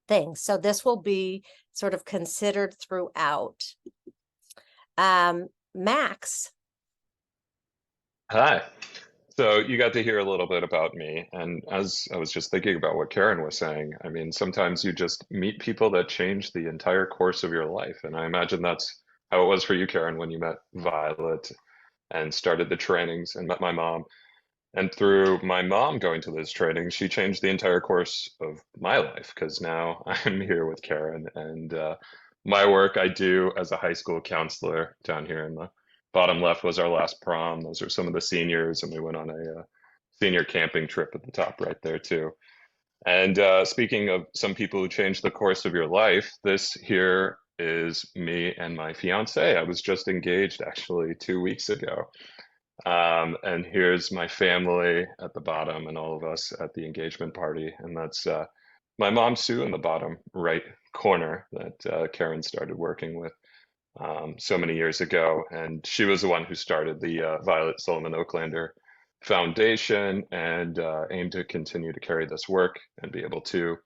things. So this will be sort of considered throughout. Max. Hi. So you got to hear a little bit about me. And as I was just thinking about what Karen was saying, I mean, sometimes you just meet people that change the entire course of your life. And I imagine that's how it was for you, Karen, when you met Violet and started the trainings and met my mom. And through my mom going to those trainings, she changed the entire course of my life, because now I'm here with Karen, and my work I do as a high school counselor. Down here in the bottom left was our last prom. Those are some of the seniors, and we went on a senior camping trip at the top right there too. And speaking of some people who change the course of your life, this here is me and my fiance. I was just engaged actually 2 weeks ago. And here's my family at the bottom and all of us at the engagement party. And that's my mom, Sue, in the bottom right corner that Karen started working with so many years ago. And she was the one who started the Violet Solomon Oaklander foundation and aim to continue to carry this work and be able to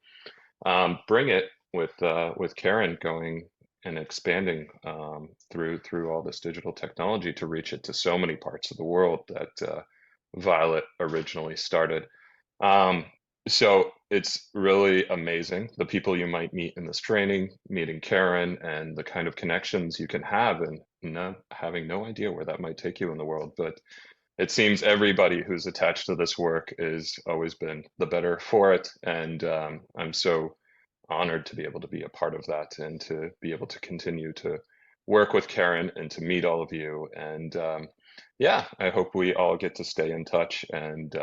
bring it with Karen going and expanding through all this digital technology to reach it to so many parts of the world that Violet originally started. So it's really amazing the people you might meet in this training, meeting Karen, and the kind of connections you can have, and having no idea where that might take you in the world. But it seems everybody who's attached to this work has always been the better for it, and I'm so honored to be able to be a part of that and to be able to continue to work with Karen and to meet all of you. And yeah, I hope we all get to stay in touch. And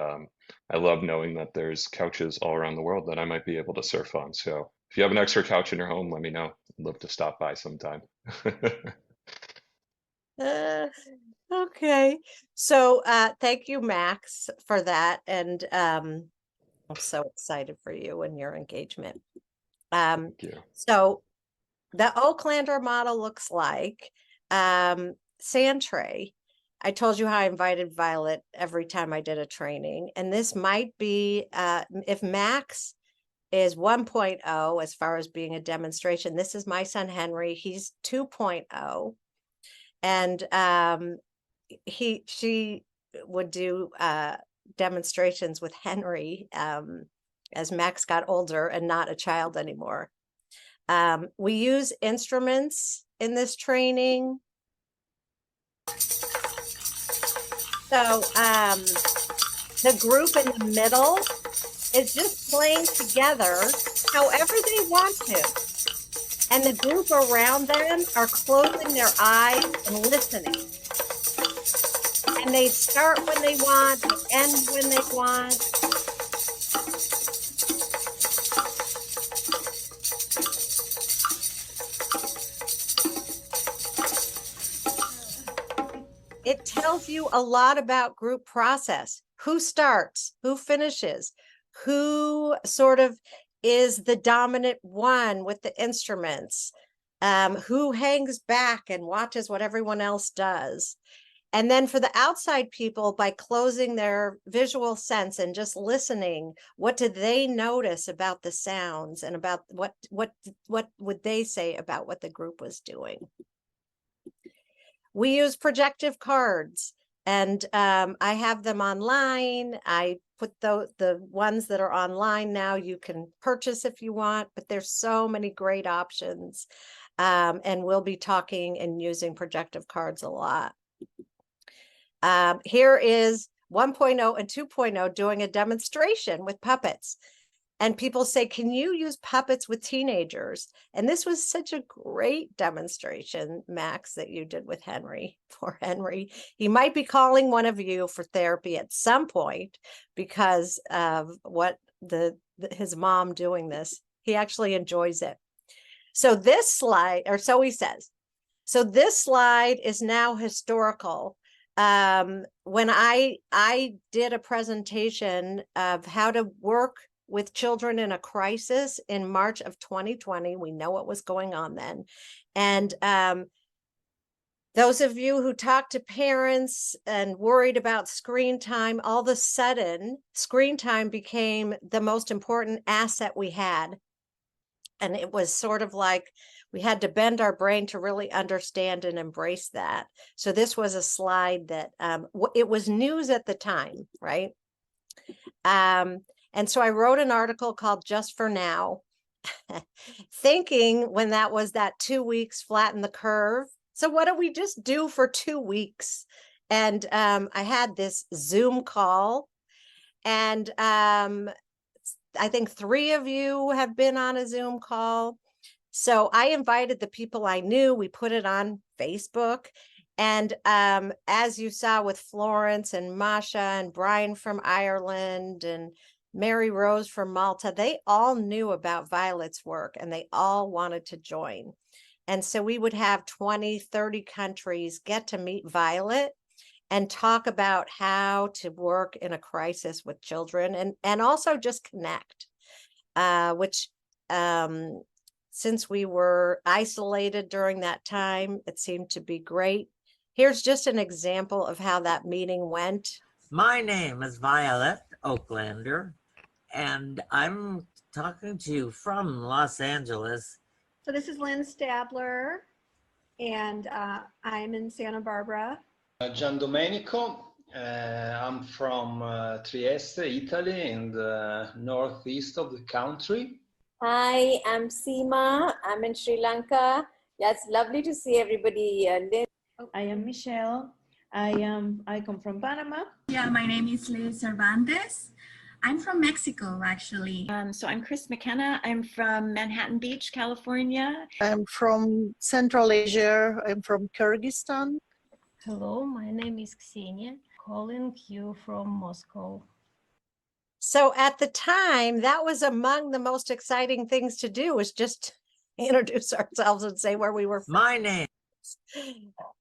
I love knowing that there's couches all around the world that I might be able to surf on. So if you have an extra couch in your home, let me know. I'd love to stop by sometime. Okay. So thank you, Max, for that. And I'm so excited for you and your engagement. Thank you. So the Oaklander model looks like sand tray. I told you how I invited Violet every time I did a training. And this might be, if Max is 1.0 as far as being a demonstration, this is my son, Henry. He's 2.0. And she would do demonstrations with Henry as Max got older and not a child anymore. We use instruments in this training. So the group in the middle is just playing together however they want to. And the group around them are closing their eyes and listening. And they start when they want, they end when they want. It tells you a lot about group process. Who starts, who finishes, who sort of is the dominant one with the instruments, who hangs back and watches what everyone else does. And then for the outside people, by closing their visual sense and just listening, what did they notice about the sounds and about what would they say about what the group was doing? We use projective cards, and I have them online. I put the ones that are online now, you can purchase if you want, but there's so many great options. And we'll be talking and using projective cards a lot. Here is 1.0 and 2.0 doing a demonstration with puppets. And people say, can you use puppets with teenagers? And this was such a great demonstration, Max, that you did with Henry. Poor Henry. He might be calling one of you for therapy at some point because of what his mom doing this. He actually enjoys it. So this slide, or so he says. So this slide is now historical. When I did a presentation of how to work with children in a crisis in March of 2020, we know what was going on then. And those of you who talked to parents and worried about screen time, all of a sudden, screen time became the most important asset we had. And it was sort of like we had to bend our brain to really understand and embrace that. So this was a slide that it was news at the time, right? And so I wrote an article called Just for Now, thinking when that was that 2 weeks flatten the curve. So what do we just do for 2 weeks? And I had this Zoom call, and I think 3 of you have been on a Zoom call. So I invited the people I knew. We put it on Facebook. And as you saw with Florence and Masha and Brian from Ireland and Mary Rose from Malta, they all knew about Violet's work and they all wanted to join. And so we would have 20, 30 countries get to meet Violet and talk about how to work in a crisis with children and also just connect, which since we were isolated during that time, it seemed to be great. Here's just an example of how that meeting went. My name is Violet Oaklander, and I'm talking to you from Los Angeles. So this is Lynn Stabler, and I'm in Santa Barbara. Gian Domenico. I'm from Trieste, Italy, in the northeast of the country. Hi, I'm Seema. I'm in Sri Lanka. Yeah, it's lovely to see everybody. I am Michelle. I come from Panama. Yeah, my name is Liz Cervantes. I'm from Mexico, actually. So I'm Chris McKenna. I'm from Manhattan Beach, California. I'm from Central Asia. I'm from Kyrgyzstan. Hello, my name is Ksenia, calling you from Moscow. So at the time, that was among the most exciting things to do, was just introduce ourselves and say where we were from. My name.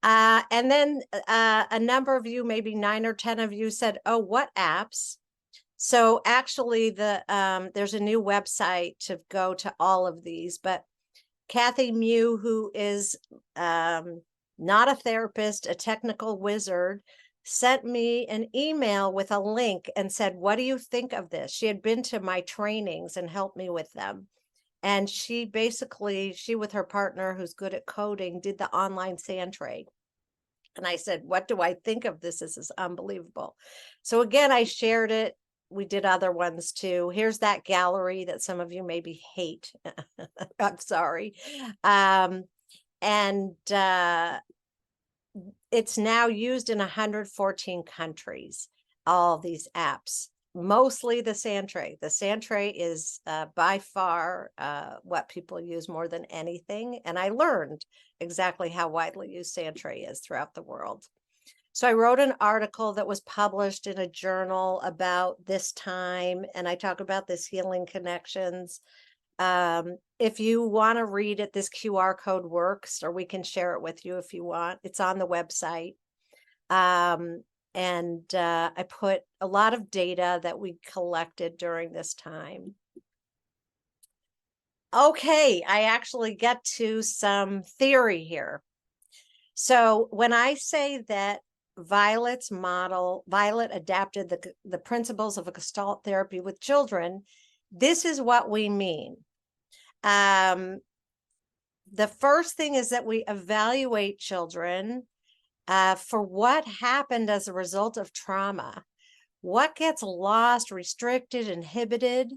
And then a number of you, maybe 9 or 10 of you said, oh, what apps? So actually there's a new website to go to all of these, but Kathy Mew, who is not a therapist, a technical wizard, sent me an email with a link and said, what do you think of this? She had been to my trainings and helped me with them. And she with her partner who's good at coding, did the online sand trade. And I said, what do I think of this? This is unbelievable. So again, I shared it. We did other ones too. Here's that gallery that some of you maybe hate. I'm sorry. It's now used in 114 countries, all these apps, mostly the sand tray. The sand tray is by far what people use more than anything. And I learned exactly how widely used sand tray is throughout the world. So I wrote an article that was published in a journal about this time, and I talk about this healing connections. If you want to read it, this QR code works, or we can share it with you if you want. It's on the website. I put a lot of data that we collected during this time. Okay, I actually get to some theory here. So when I say that Violet adapted the principles of a Gestalt therapy with children, this is what we mean. The first thing is that we evaluate children for what happened as a result of trauma. What gets lost, restricted, inhibited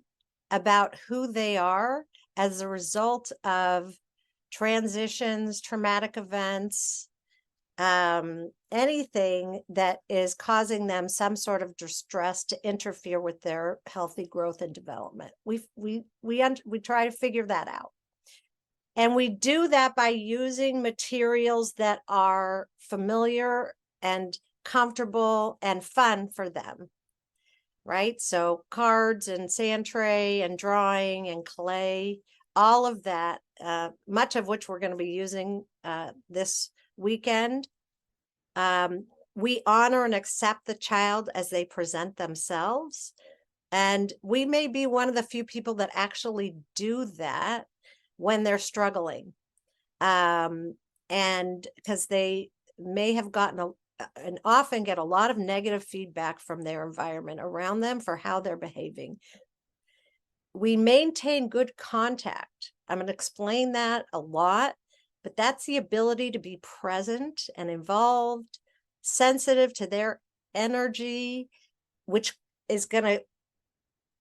about who they are as a result of transitions, traumatic events, anything that is causing them some sort of distress to interfere with their healthy growth and development. We try to figure that out. And we do that by using materials that are familiar and comfortable and fun for them, right? So cards and sand tray and drawing and clay, all of that, much of which we're going to be using this weekend. We honor and accept the child as they present themselves. And we may be one of the few people that actually do that when they're struggling. And because they may have gotten and often get a lot of negative feedback from their environment around them for how they're behaving. We maintain good contact. I'm going to explain that a lot, but that's the ability to be present and involved, sensitive to their energy, which is going to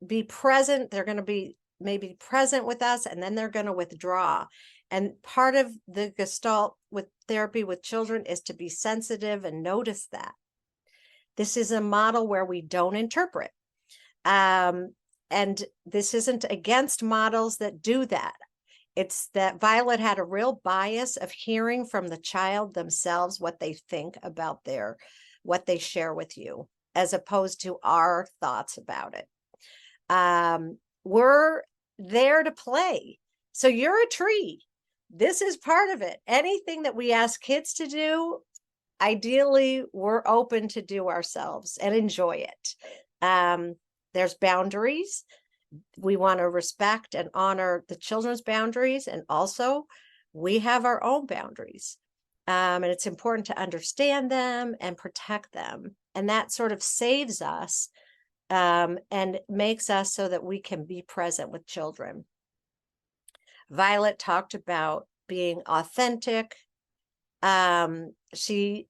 be present. They're going to be maybe present with us, and then they're going to withdraw. And part of the Gestalt with therapy with children is to be sensitive and notice that. This is a model where we don't interpret. And this isn't against models that do that. It's that Violet had a real bias of hearing from the child themselves what they think about what they share with you, as opposed to our thoughts about it. We're there to play. So you're a tree. This is part of it. Anything that we ask kids to do, ideally, we're open to do ourselves and enjoy it. There's boundaries. We want to respect and honor the children's boundaries. And also, we have our own boundaries. And it's important to understand them and protect them. And that sort of saves us and makes us so that we can be present with children. Violet talked about being authentic. She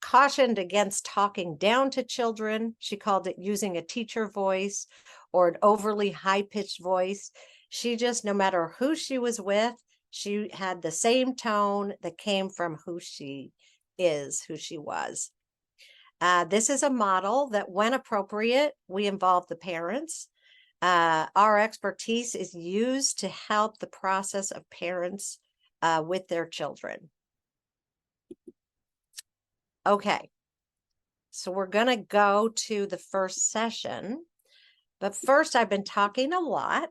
cautioned against talking down to children. She called it using a teacher voice or an overly high-pitched voice. She just, no matter who she was with, she had the same tone that came from who she is, who she was. This is a model that, when appropriate, we involve the parents. Our expertise is used to help the process of parents with their children. Okay, so we're going to go to the first session, but first I've been talking a lot,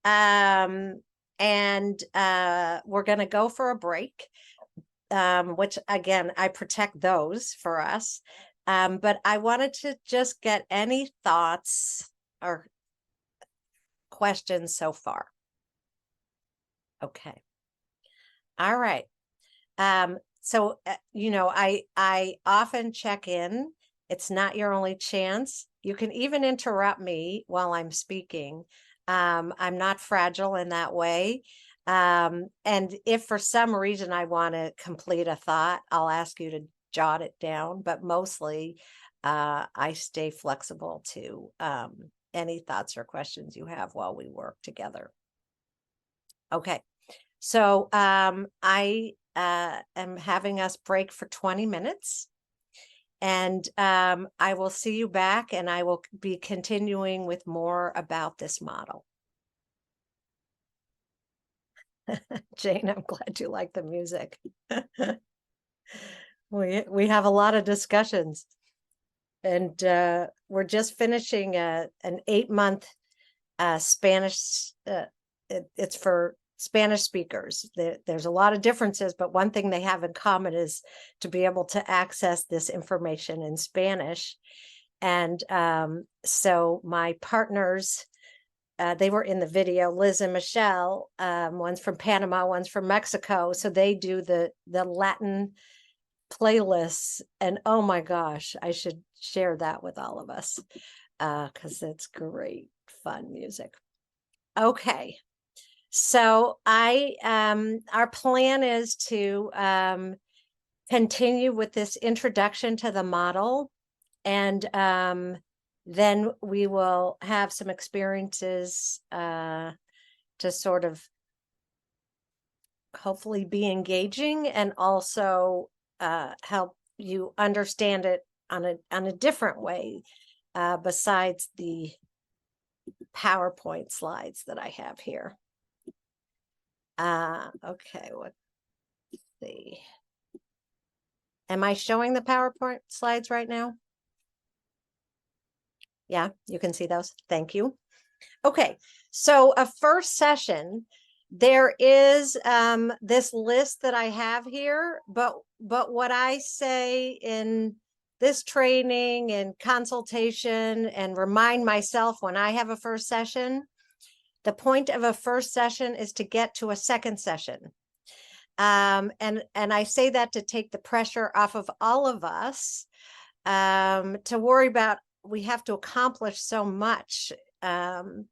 and we're going to go for a break, which again, I protect those for us, but I wanted to just get any thoughts or questions so far. Okay. All right. So, you know, I often check in. It's not your only chance. You can even interrupt me while I'm speaking. I'm not fragile in that way. And if for some reason I want to complete a thought, I'll ask you to jot it down. But mostly, I stay flexible to any thoughts or questions you have while we work together. Okay. So I am having us break for 20 minutes, and I will see you back, and I will be continuing with more about this model. Jane, I'm glad you like the music. We have a lot of discussions, and we're just finishing an 8-month Spanish. It's for Spanish speakers. There's a lot of differences, but one thing they have in common is to be able to access this information in Spanish. And so my partners, they were in the video, Liz and Michelle, one's from Panama, one's from Mexico. So they do the Latin playlists. And oh my gosh, I should share that with all of us because it's great, fun music. Okay. So our plan is to continue with this introduction to the model, and then we will have some experiences to sort of hopefully be engaging and also help you understand it on a different way besides the PowerPoint slides that I have here. Okay, let's see. Am I showing the PowerPoint slides right now? Yeah, you can see those. Thank you. Okay, so a first session, there is this list that I have here, but what I say in this training and consultation and remind myself when I have a first session, the point of a first session is to get to a second session. And I say that to take the pressure off of all of us to worry about, we have to accomplish so much. And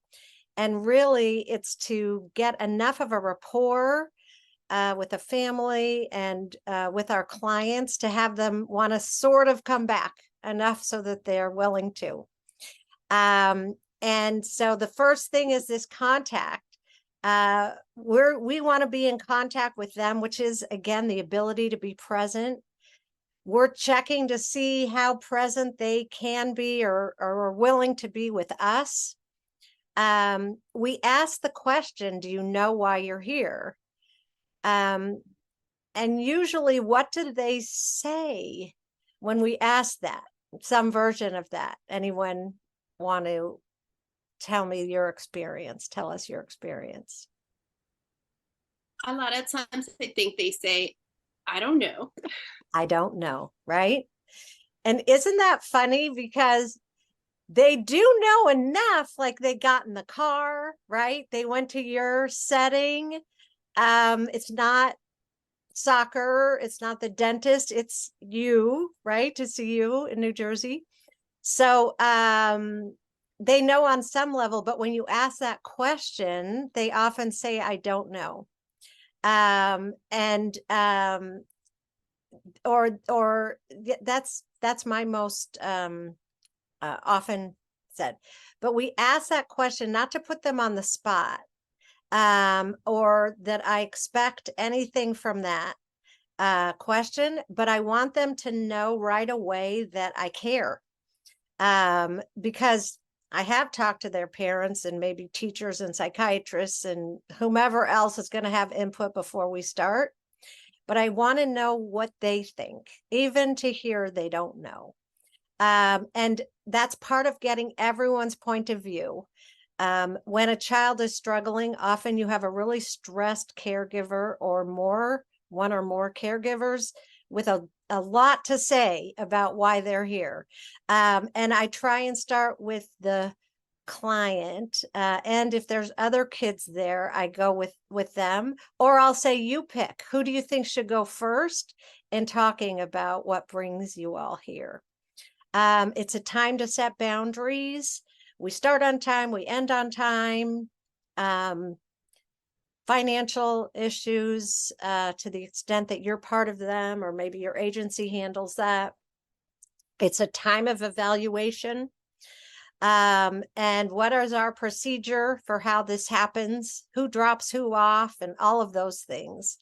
really it's to get enough of a rapport with the family and with our clients to have them want to sort of come back enough so that they're willing to. And so the first thing is this contact. We want to be in contact with them, which is, again, the ability to be present. We're checking to see how present they can be or are willing to be with us. We ask the question, do you know why you're here? And usually, what do they say when we ask that? Some version of that. Anyone want to tell me your experience? Tell us your experience. A lot of times I think they say, I don't know. I don't know, right? And isn't that funny? Because they do know enough, like they got in the car, right? They went to your setting. It's not soccer, it's not the dentist, it's you, right? To see you in New Jersey. So they know on some level, but when you ask that question, they often say, I don't know. That's my most often said. But we ask that question not to put them on the spot, or that I expect anything from that question, but I want them to know right away that I care. Because I have talked to their parents and maybe teachers and psychiatrists and whomever else is going to have input before we start. But I want to know what they think, even to hear they don't know. And that's part of getting everyone's point of view. When a child is struggling, often you have a really stressed caregiver or one or more caregivers with a lot to say about why they're here. And I try and start with the client, and if there's other kids there, I go with them, or I'll say, you pick, who do you think should go first in talking about what brings you all here. It's a time to set boundaries. We start on time, we end on time. Financial issues, to the extent that you're part of them, or maybe your agency handles that. It's a time of evaluation. And what is our procedure for how this happens? Who drops who off, and all of those things.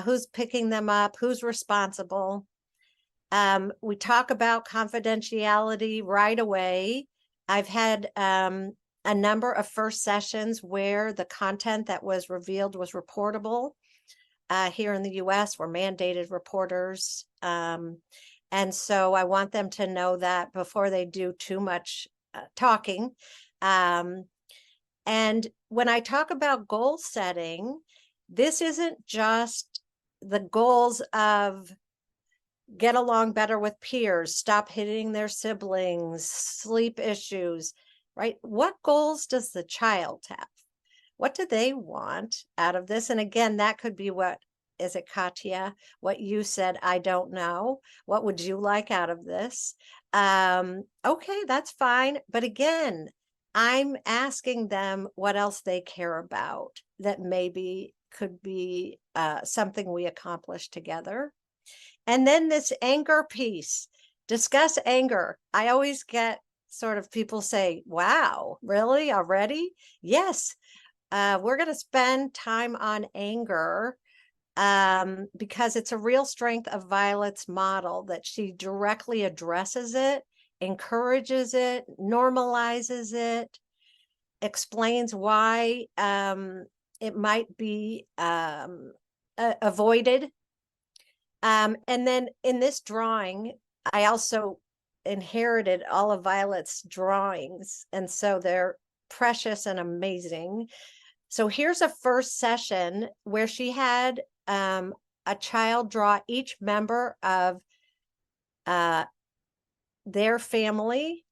Who's picking them up? Who's responsible? We talk about confidentiality right away. I've had a number of first sessions where the content that was revealed was reportable. Here in the US, we're mandated reporters. And so I want them to know that before they do too much talking. And when I talk about goal setting, this isn't just the goals of get along better with peers, stop hitting their siblings, sleep issues, right? What goals does the child have? What do they want out of this? And again, that could be is it Katya? What you said, I don't know. What would you like out of this? Okay, that's fine. But again, I'm asking them what else they care about that maybe could be something we accomplish together. And then this anger piece, discuss anger. I always get sort of people say, wow, really already? Yes, we're going to spend time on anger because it's a real strength of Violet's model that she directly addresses it, encourages it, normalizes it, explains why it might be avoided. And then in this drawing, I also inherited all of Violet's drawings. And so they're precious and amazing. So here's a first session where she had a child draw each member of their family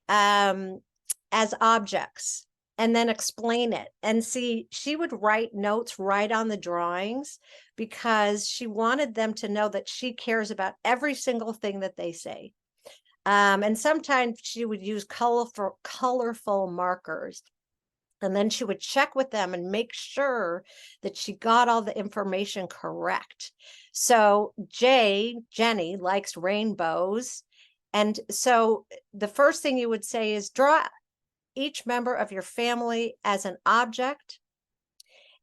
as objects, and then explain it. And see, she would write notes right on the drawings because she wanted them to know that she cares about every single thing that they say. And sometimes she would use colorful markers. And then she would check with them and make sure that she got all the information correct. So Jenny likes rainbows. And so the first thing you would say is draw each member of your family as an object,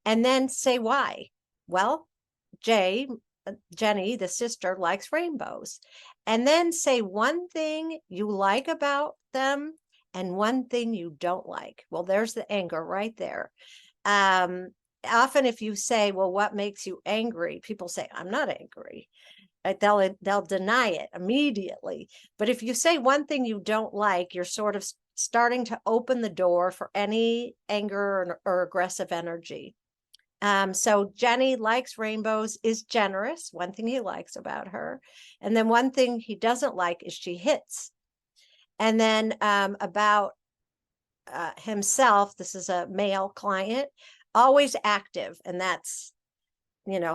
and then say why. Well, Jenny, the sister, likes rainbows. And then say one thing you like about them and one thing you don't like. Well, there's the anger right there. Often if you say, well, what makes you angry? People say, I'm not angry. They'll deny it immediately. But if you say one thing you don't like, you're sort of starting to open the door for any anger or aggressive energy. So Jenny likes rainbows, is generous, one thing he likes about her. And then one thing he doesn't like is she hits. And then about himself, this is a male client, always active. And that's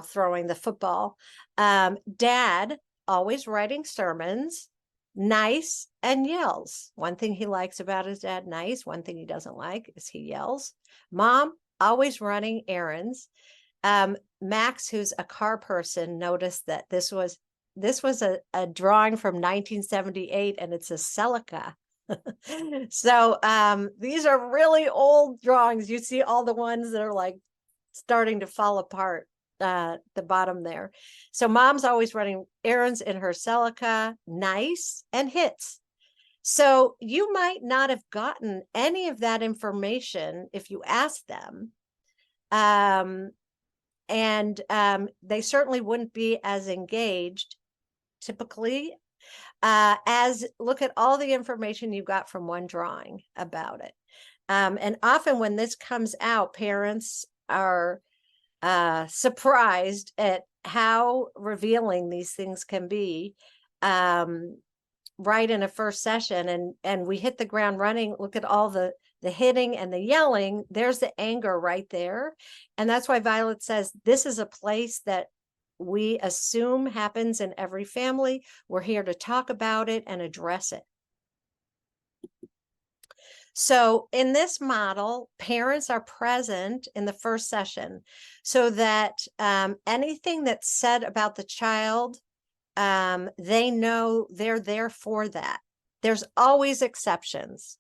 throwing the football. Dad always writing sermons, nice, and yells. One thing he likes about his dad, nice. One thing he doesn't like is he yells. Mom always running errands. Max, who's a car person, noticed that this was a drawing from 1978, and it's a Celica. So these are really old drawings. You see all the ones that are like starting to fall apart, the bottom there. So mom's always running errands in her Celica, nice, and hits. So you might not have gotten any of that information if you asked them. And they certainly wouldn't be as engaged typically as look at all the information you got from one drawing about it. And often when this comes out, parents are surprised at how revealing these things can be right in a first session. And we hit the ground running. Look at all the hitting and the yelling. There's the anger right there. And that's why Violet says this is a place that we assume happens in every family. We're here to talk about it and address it. So in this model, parents are present in the first session so that anything that's said about the child, they know they're there for that. There's always exceptions.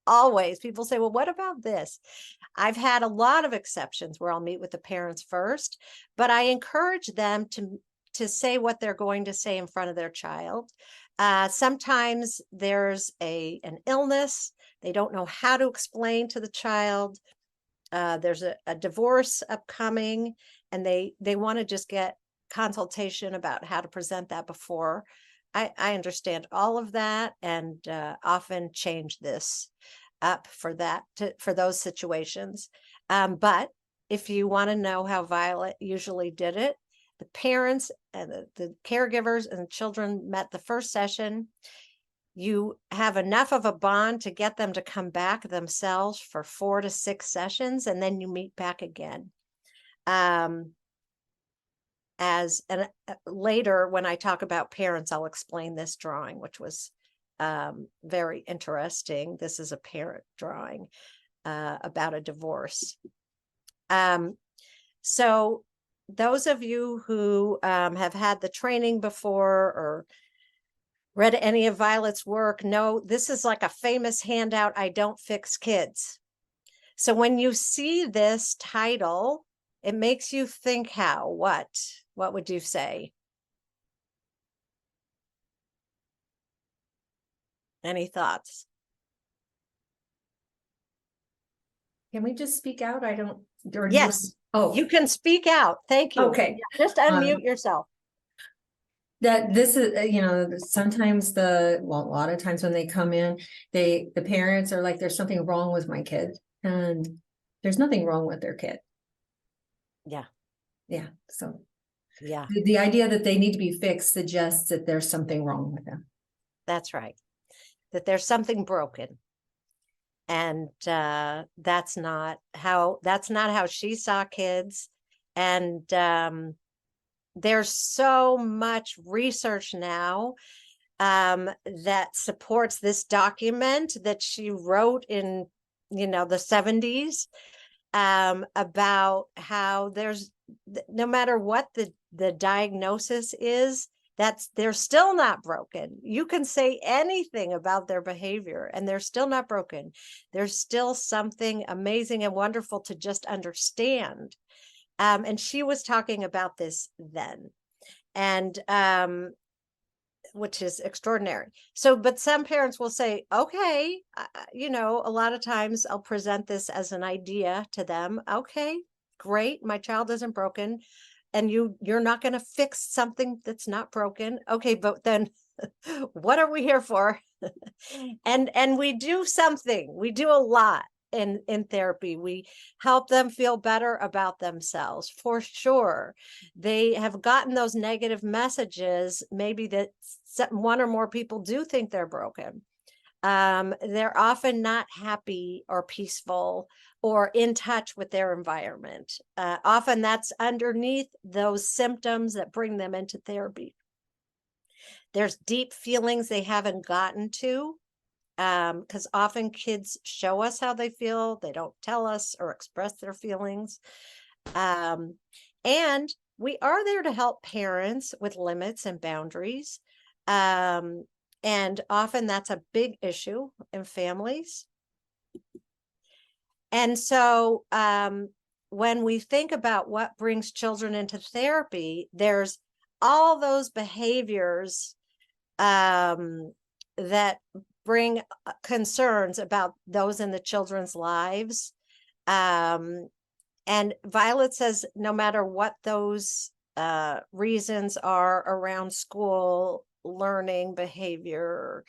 Always. People say, well, what about this? I've had a lot of exceptions where I'll meet with the parents first, but I encourage them to say what they're going to say in front of their child. Sometimes there's an illness. They don't know how to explain to the child. There's a divorce upcoming, and they want to just get consultation about how to present that before. I understand all of that, and often change this up for those situations. But if you want to know how Violet usually did it, the parents and the caregivers and the children met the first session. You have enough of a bond to get them to come back themselves for 4 to 6 sessions, and then you meet back again. Later, when I talk about parents, I'll explain this drawing, which was very interesting. This is a parent drawing about a divorce. So those of you who have had the training before or read any of Violet's work know this is like a famous handout, I Don't Fix Kids. So when you see this title, it makes you think how, what would you say? Any thoughts? Can we just speak out? I don't. Yes. Oh, you can speak out. Thank you. Okay. Just unmute yourself. That this is, sometimes a lot of times when they come in, the parents are like, there's something wrong with my kid, and there's nothing wrong with their kid. Yeah. Yeah. So yeah, the idea that they need to be fixed suggests that there's something wrong with them. That's right. That there's something broken. And that's not how she saw kids. And there's so much research now that supports this document that she wrote in the 70s about how there's, no matter what the diagnosis is, they're still not broken. You can say anything about their behavior and they're still not broken. There's still something amazing and wonderful to just understand. And she was talking about this then, and which is extraordinary. So, but some parents will say, okay, a lot of times I'll present this as an idea to them. Okay, great. My child isn't broken. And you're not going to fix something that's not broken. Okay, but then what are we here for? and we do something. We do a lot in therapy. We help them feel better about themselves, for sure. They have gotten those negative messages, maybe that one or more people do think they're broken. they're often not happy or peaceful or in touch with their environment. Often that's underneath those symptoms that bring them into therapy. There's deep feelings they haven't gotten to, because often kids show us how they feel. They don't tell us or express their feelings. And we are there to help parents with limits and boundaries. And often that's a big issue in families. And so when we think about what brings children into therapy, there's all those behaviors that bring concerns about those in the children's lives. And Violet says no matter what those reasons are around school, learning, behavior,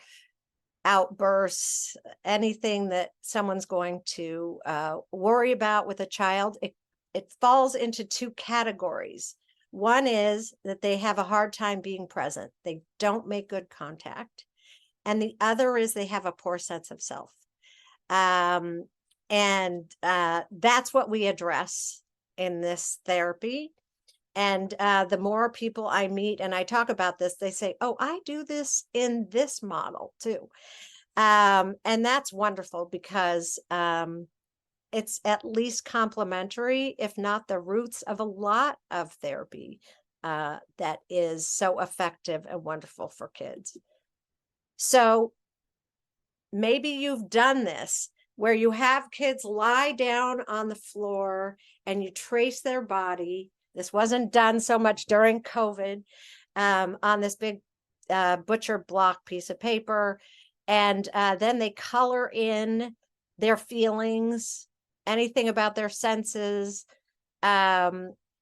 outbursts, anything that someone's going to worry about with a child, it falls into two categories. One is that they have a hard time being present. They don't make good contact. And the other is they have a poor sense of self. And that's what we address in this therapy. And the more people I meet and I talk about this, they say, oh, I do this in this model too. And that's wonderful because it's at least complementary, if not the roots of a lot of therapy that is so effective and wonderful for kids. So maybe you've done this where you have kids lie down on the floor and you trace their body. This wasn't done so much during COVID, on this big butcher block piece of paper. And then they color in their feelings, anything about their senses,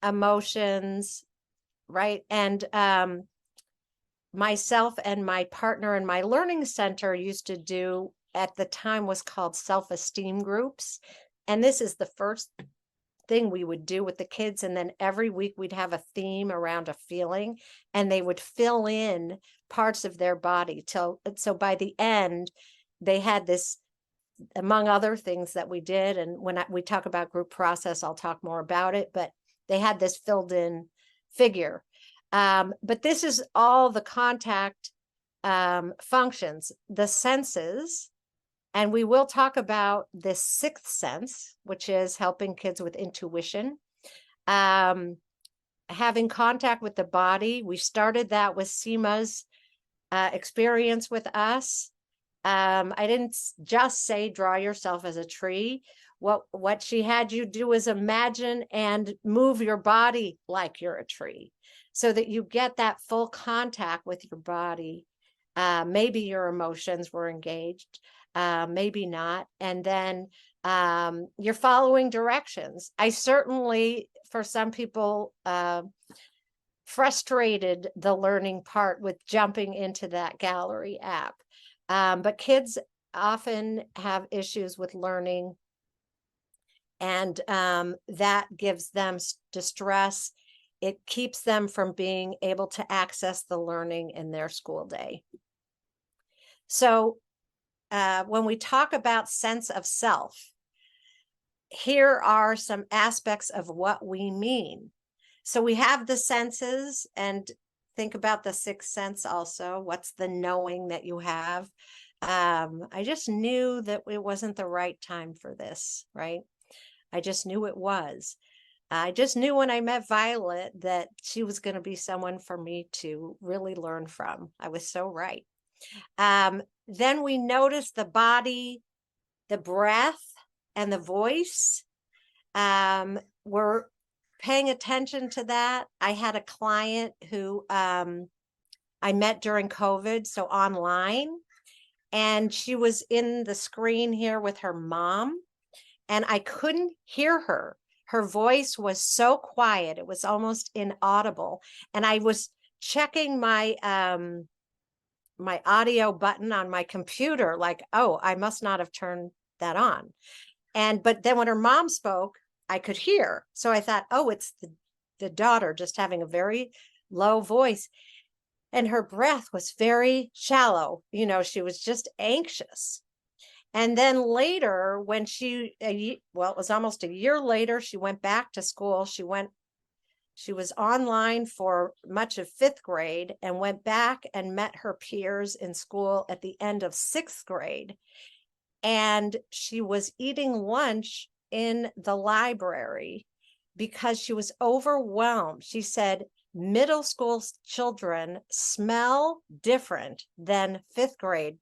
emotions, right? And myself and my partner in my learning center used to do, at the time was called self-esteem groups. And this is the first thing we would do with the kids. And then every week we'd have a theme around a feeling and they would fill in parts of their body so by the end they had this, among other things that we did. And when we talk about group process, I'll talk more about it, but they had this filled in figure. But this is all the contact functions, the senses. And we will talk about this sixth sense, which is helping kids with intuition. Having contact with the body. We started that with Seema's experience with us. I didn't just say draw yourself as a tree. What she had you do is imagine and move your body like you're a tree so that you get that full contact with your body. Maybe your emotions were engaged. Maybe not. And then you're following directions. I certainly, for some people, frustrated the learning part with jumping into that gallery app. But kids often have issues with learning, and that gives them distress. It keeps them from being able to access the learning in their school day. So when we talk about sense of self, here are some aspects of what we mean. So we have the senses, and think about the sixth sense also. What's the knowing that you have? I just knew that it wasn't the right time for this, right? I just knew it was. I just knew when I met Violet that she was going to be someone for me to really learn from. I was so right. Then we noticed the body, the breath, and the voice. We're paying attention to that. I had a client who I met during COVID, so online, and she was in the screen here with her mom, and I couldn't hear her. Her voice was so quiet, it was almost inaudible. And I was checking my my audio button on my computer, like, oh, I must not have turned that on. But then when her mom spoke, I could hear. So I thought, oh, it's the daughter just having a very low voice. and her breath was very shallow. You know, she was just anxious. And then later, when well, it was almost a year later, she went back to school. She was online for much of 5th grade and went back and met her peers in school at the end of 6th grade. And she was eating lunch in the library because she was overwhelmed. She said middle school children smell different than 5th grade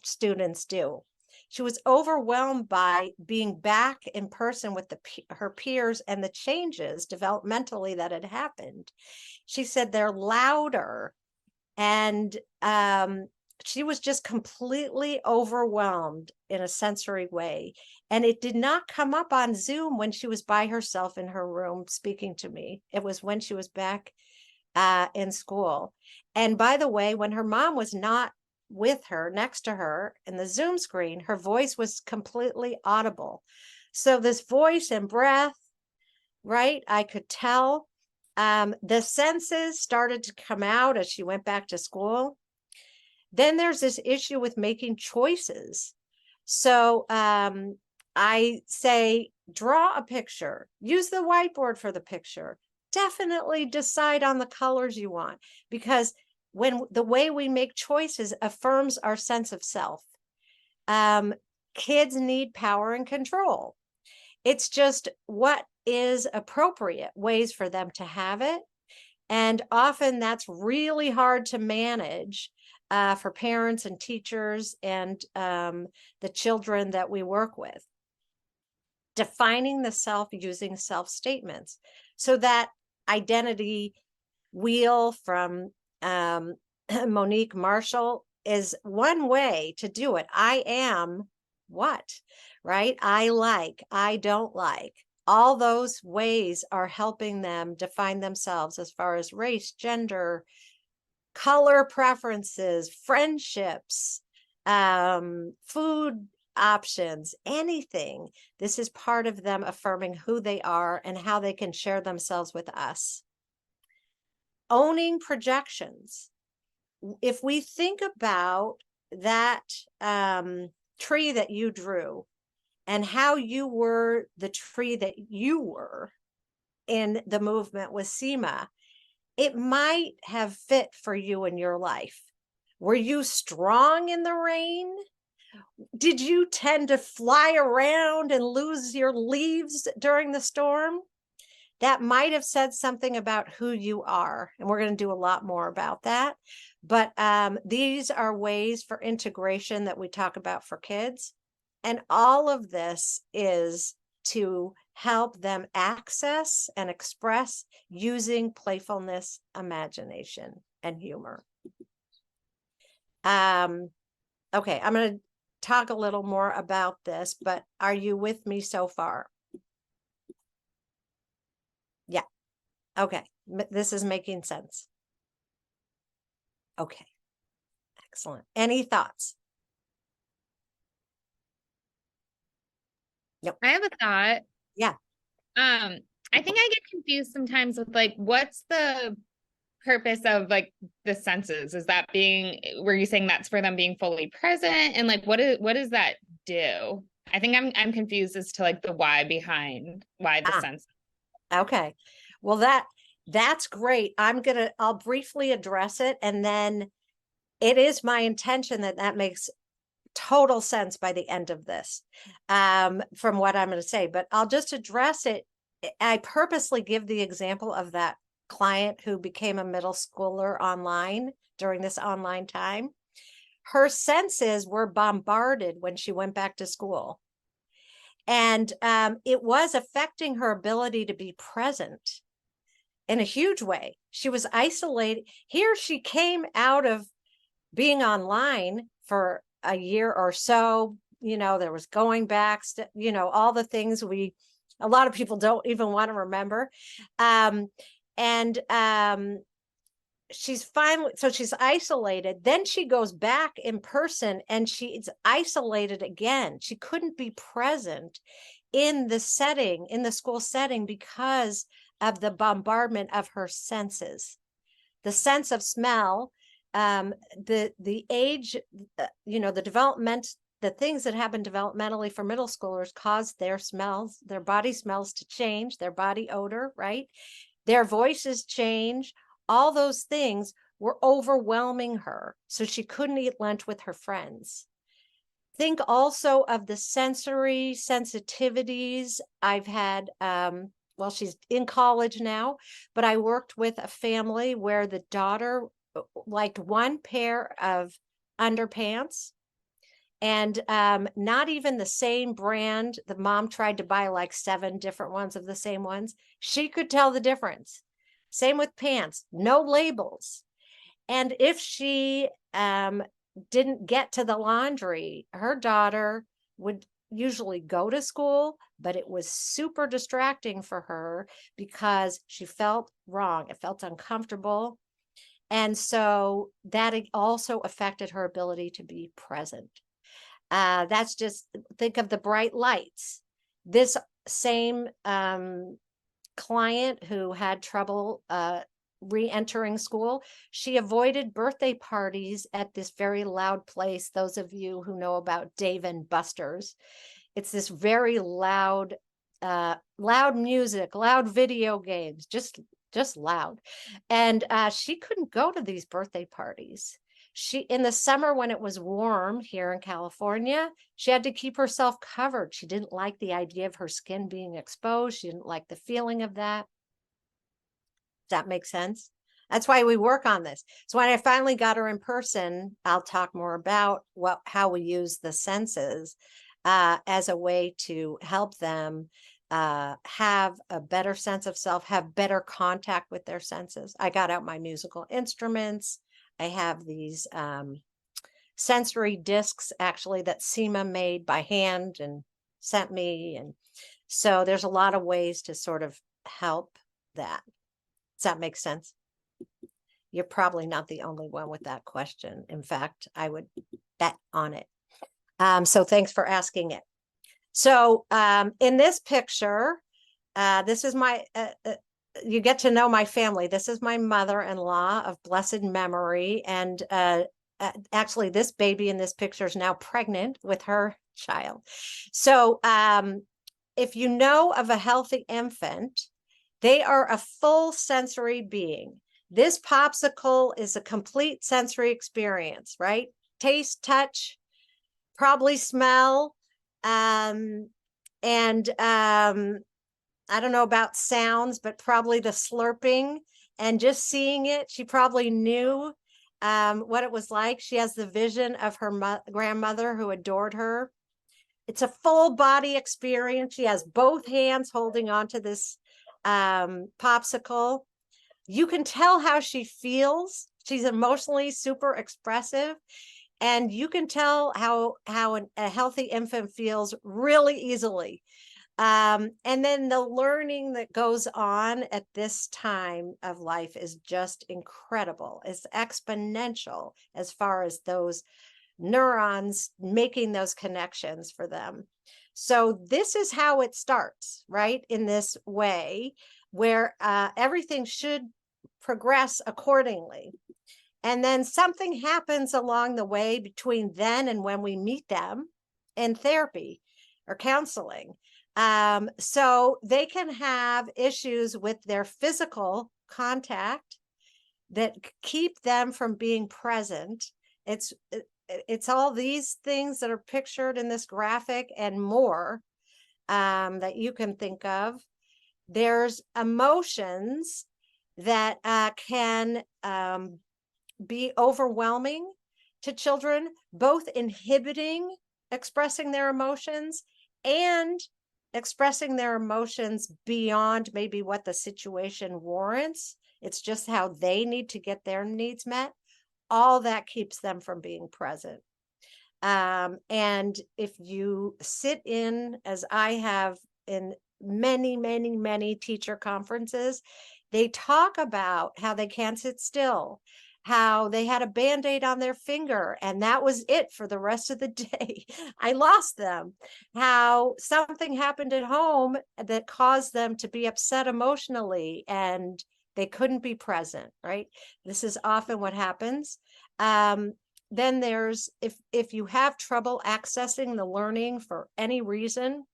students do. She was overwhelmed by being back in person with her peers and the changes developmentally that had happened. She said they're louder, and she was just completely overwhelmed in a sensory way. And it did not come up on Zoom when she was by herself in her room speaking to me. It was when she was back in school. And by the way, when her mom was not with her, next to her in the Zoom screen, her voice was completely audible. So this voice and breath, right? I could tell. The senses started to come out as she went back to school. Then there's this issue with making choices. So I say, draw a picture, use the whiteboard for the picture. Definitely decide on the colors you want, because when the way we make choices affirms our sense of self. Kids need power and control. It's just what is appropriate ways for them to have it. And often that's really hard to manage for parents and teachers and the children that we work with. Defining the self using self-statements. So that identity wheel from Monique Marshall is one way to do it. I am what, right? I like, I don't like. All those ways are helping them define themselves as far as race, gender, color preferences, friendships, food options, anything. This is part of them affirming who they are and how they can share themselves with us. Owning projections. If we think about that tree that you drew and how you were the tree that you were in the movement with Seema, it might have fit for you in your life. Were you strong in the rain? Did you tend to fly around and lose your leaves during the storm? That might have said something about who you are. And we're going to do a lot more about that. But these are ways for integration that we talk about for kids. And all of this is to help them access and express using playfulness, imagination, and humor. Okay, I'm going to talk a little more about this, but are you with me so far? Yeah. Okay, this is making sense. Okay, excellent. Any thoughts? Nope. I have a thought. Yeah. I think I get confused sometimes with like, what's the purpose of like the senses? Is that being, were you saying that's for them being fully present? And like, what does that do? I think I'm confused as to like the why behind why the sense. Okay. Well, that's great. I'll briefly address it, and then it is my intention that makes total sense by the end of this, from what I'm going to say, but I'll just address it. I purposely give the example of that client who became a middle schooler online during this online time. Her senses were bombarded when she went back to school. And it was affecting her ability to be present in a huge way. She was isolated. Here she came out of being online for a year or so. You know, there was going back, you know, all the things a lot of people don't even want to remember. She's isolated. Then she goes back in person and she's isolated again. She couldn't be present in the school setting because of the bombardment of her senses. the sense of smell, the age, the development, the things that happen developmentally for middle schoolers cause their smells, their body smells to change, their body odor, right? Their voices change. All those things were overwhelming her, so she couldn't eat lunch with her friends. Think also of the sensory sensitivities. I've had, well, she's in college now, but I worked with a family where the daughter liked one pair of underpants, and not even the same brand. The mom tried to buy like 7 different ones of the same ones. She could tell the difference. Same with pants, no labels. And if she didn't get to the laundry, her daughter would usually go to school, but it was super distracting for her because she felt wrong. It felt uncomfortable. And so that also affected her ability to be present. That's just, think of the bright lights. This same client who had trouble re-entering school, she avoided birthday parties at this very loud place. Those of you who know about Dave and Buster's, it's this very loud music, loud video games, just loud. And she couldn't go to these birthday parties. She, in the summer when it was warm here in California, she had to keep herself covered. She didn't like the idea of her skin being exposed. She didn't like the feeling of that. Does that make sense? That's why we work on this. So when I finally got her in person, I'll talk more about how we use the senses as a way to help them have a better sense of self, have better contact with their senses. I got out my musical instruments. I have these sensory discs actually that Seema made by hand and sent me. And so there's a lot of ways to sort of help that. Does that make sense? You're probably not the only one with that question. In fact, I would bet on it. So thanks for asking it. So in this picture, this is my, you get to know my family. This is my mother-in-law of blessed memory. And actually this baby in this picture is now pregnant with her child. So if you know of a healthy infant, they are a full sensory being. This popsicle is a complete sensory experience, right? Taste, touch, probably smell, and I don't know about sounds, but probably the slurping and just seeing it. She probably knew what it was like. She has the vision of her grandmother who adored her. It's a full body experience. She has both hands holding onto this popsicle. You can tell how she feels. She's emotionally super expressive. And you can tell how a healthy infant feels really easily. And then the learning that goes on at this time of life is just incredible. It's exponential as far as those neurons making those connections for them. So this is how it starts, right? In this way where everything should progress accordingly. And then something happens along the way between then and when we meet them in therapy or counseling. So they can have issues with their physical contact that keep them from being present. It's all these things that are pictured in this graphic and more that you can think of. There's emotions that can be overwhelming to children, both inhibiting expressing their emotions and expressing their emotions beyond maybe what the situation warrants. It's just how they need to get their needs met. All that keeps them from being present. And if you sit in, as I have in many, many, many teacher conferences, they talk about how they can't sit still, how they had a Band-Aid on their finger and that was it for the rest of the day. I lost them. How something happened at home that caused them to be upset emotionally and They couldn't be present, right? This is often what happens. Then there's, if you have trouble accessing the learning for any reason,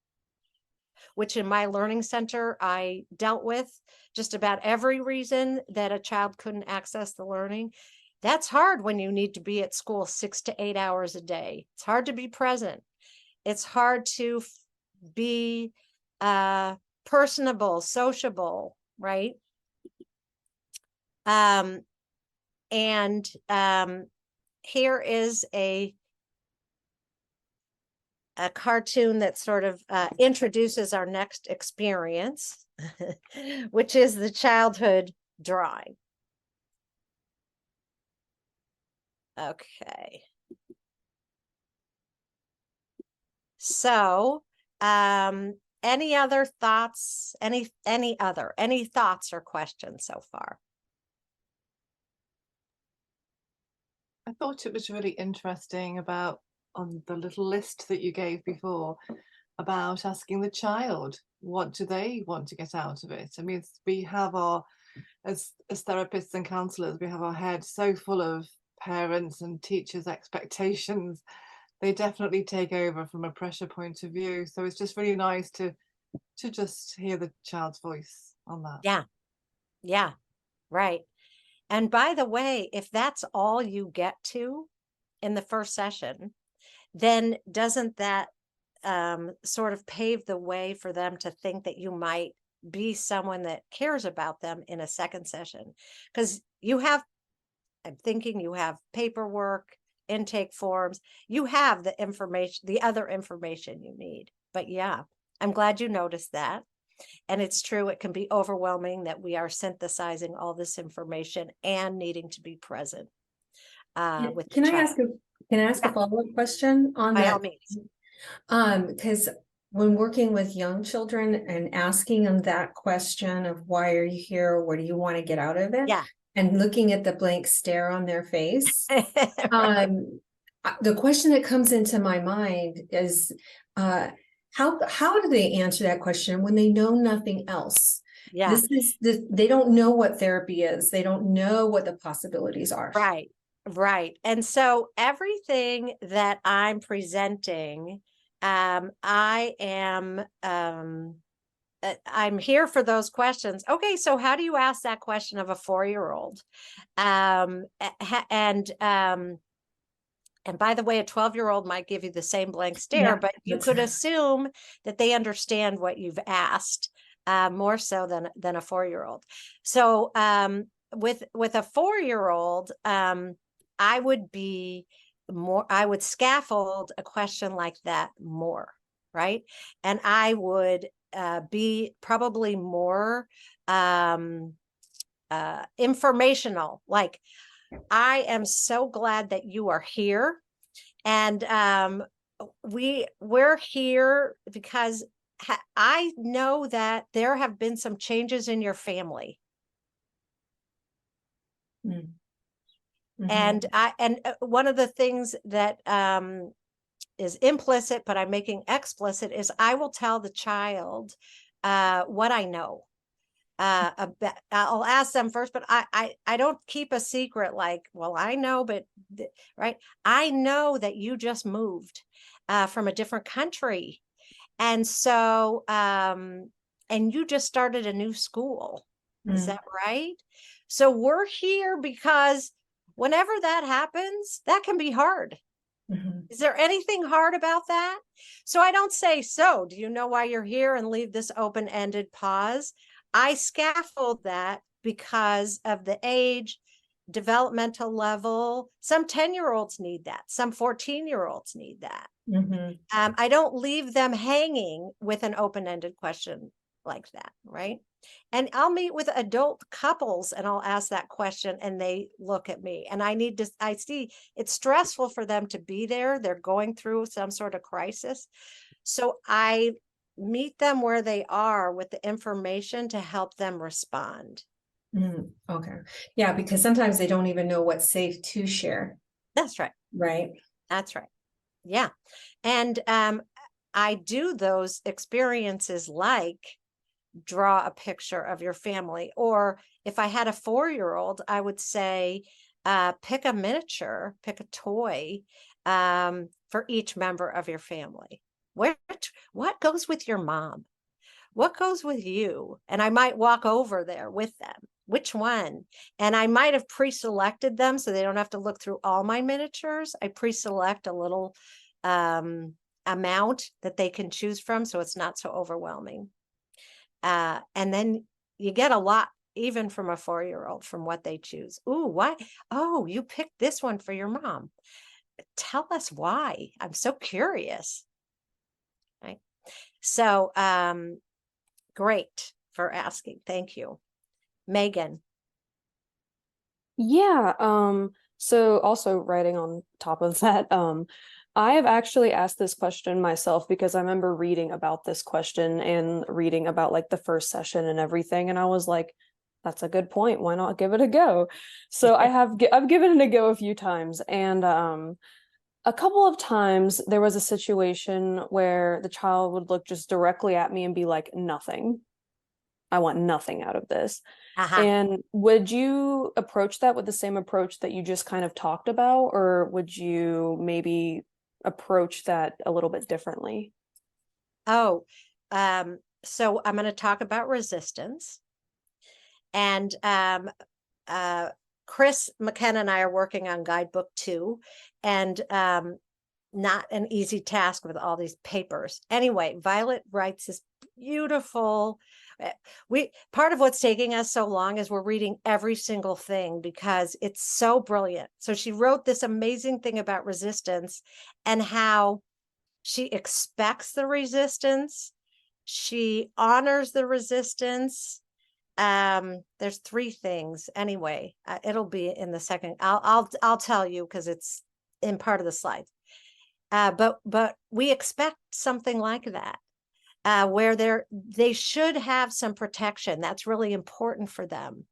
which in my learning center, I dealt with just about every reason that a child couldn't access the learning. That's hard when you need to be at school 6 to 8 hours a day. It's hard to be present. It's hard to be personable, sociable, right? Here is a cartoon that sort of introduces our next experience, which is the childhood drawing. Okay. So, any other thoughts? Any thoughts or questions so far? I thought it was really interesting about on the little list that you gave before about asking the child, what do they want to get out of it? I mean, we have as therapists and counselors, we have our head so full of parents and teachers' expectations. They definitely take over from a pressure point of view. So it's just really nice to just hear the child's voice on that. Yeah, right. And by the way, if that's all you get to in the first session, then doesn't that sort of pave the way for them to think that you might be someone that cares about them in a second session? Because I'm thinking you have paperwork, intake forms, you have the information, the other information you need. But yeah, I'm glad you noticed that. And it's true, it can be overwhelming that we are synthesizing all this information and needing to be present with the child. Can I ask a follow-up question on By that? all means. Because when working with young children and asking them that question of why are you here, what do you want to get out of it? Yeah. And looking at the blank stare on their face, the question that comes into my mind is, how do they answer that question when they know nothing else? Yeah. They don't know what therapy is. They don't know what the possibilities are. Right. And so everything that I'm presenting, I'm here for those questions. Okay, so how do you ask that question of a 4-year-old? And by the way, a 12-year-old might give you the same blank stare, but you could assume that they understand what you've asked more so than a 4-year-old. So with a 4-year-old, I would scaffold a question like that more, right? And I would be probably more informational, like, I am so glad that you are here. And we're here because I know that there have been some changes in your family. Mm-hmm. And one of the things that is implicit, but I'm making explicit, is I will tell the child what I know. I'll ask them first, but I don't keep a secret like, well, I know, but right. I know that you just moved from a different country. And so, and you just started a new school. Is that right? So we're here because whenever that happens, that can be hard. Mm-hmm. Is there anything hard about that? So I don't say, so do you know why you're here, and leave this open-ended pause. I scaffold that because of the age, developmental level. Some 10-year-olds need that. Some 14-year-olds need that. Mm-hmm. I don't leave them hanging with an open-ended question like that, right? And I'll meet with adult couples and I'll ask that question and they look at me, and I see it's stressful for them to be there. They're going through some sort of crisis. So I meet them where they are with the information to help them respond. Okay. Yeah, because sometimes they don't even know what's safe to share. That's right. Right. That's right. Yeah. And I do those experiences like draw a picture of your family. Or if I had a 4-year-old, I would say, pick a miniature, pick a toy for each member of your family. What goes with your mom? What goes with you? And I might walk over there with them. Which one? And I might have pre-selected them so they don't have to look through all my miniatures. I pre-select a little amount that they can choose from, so it's not so overwhelming. And then you get a lot, even from a 4-year-old, from what they choose. Ooh, why? Oh, you picked this one for your mom. Tell us why. I'm so curious. Right. So, great for asking. Thank you. Megan. Yeah, so also writing on top of that, I have actually asked this question myself because I remember reading about this question and reading about like the first session and everything, and I was like, that's a good point. Why not give it a go? So I've given it a go a few times, and a couple of times there was a situation where the child would look just directly at me and be like, nothing. I want nothing out of this. And would you approach that with the same approach that you just kind of talked about, or would you maybe approach that a little bit differently? Oh, so I'm going to talk about resistance. And Chris McKenna and I are working on guidebook 2, and not an easy task with all these papers. Anyway, Violet writes this beautiful, part of what's taking us so long is we're reading every single thing because it's so brilliant. So she wrote this amazing thing about resistance and how she expects the resistance. She honors the resistance. There's 3 things anyway. It'll be in the second. I'll tell you because it's in part of the slides. But we expect something like that, where they should have some protection. That's really important for them.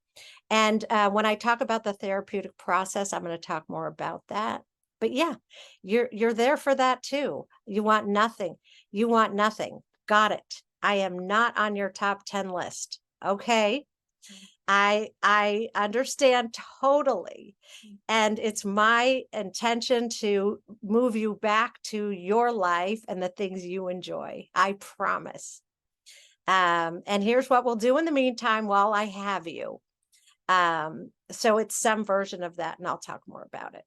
And when I talk about the therapeutic process, I'm going to talk more about that. But yeah, you're there for that too. You want nothing. You want nothing. Got it. I am not on your top 10 list. Okay. I understand totally. And it's my intention to move you back to your life and the things you enjoy. I promise. And here's what we'll do in the meantime while I have you. So it's some version of that, and I'll talk more about it.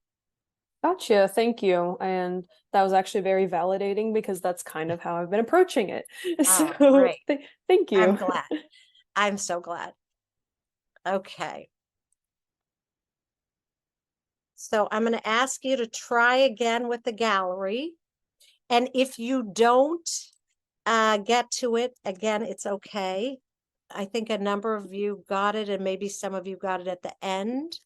Gotcha. Thank you. And that was actually very validating because that's kind of how I've been approaching it. So great. Thank you. I'm glad. I'm so glad. Okay. So I'm going to ask you to try again with the gallery. And if you don't get to it, again, it's okay. I think a number of you got it, and maybe some of you got it at the end.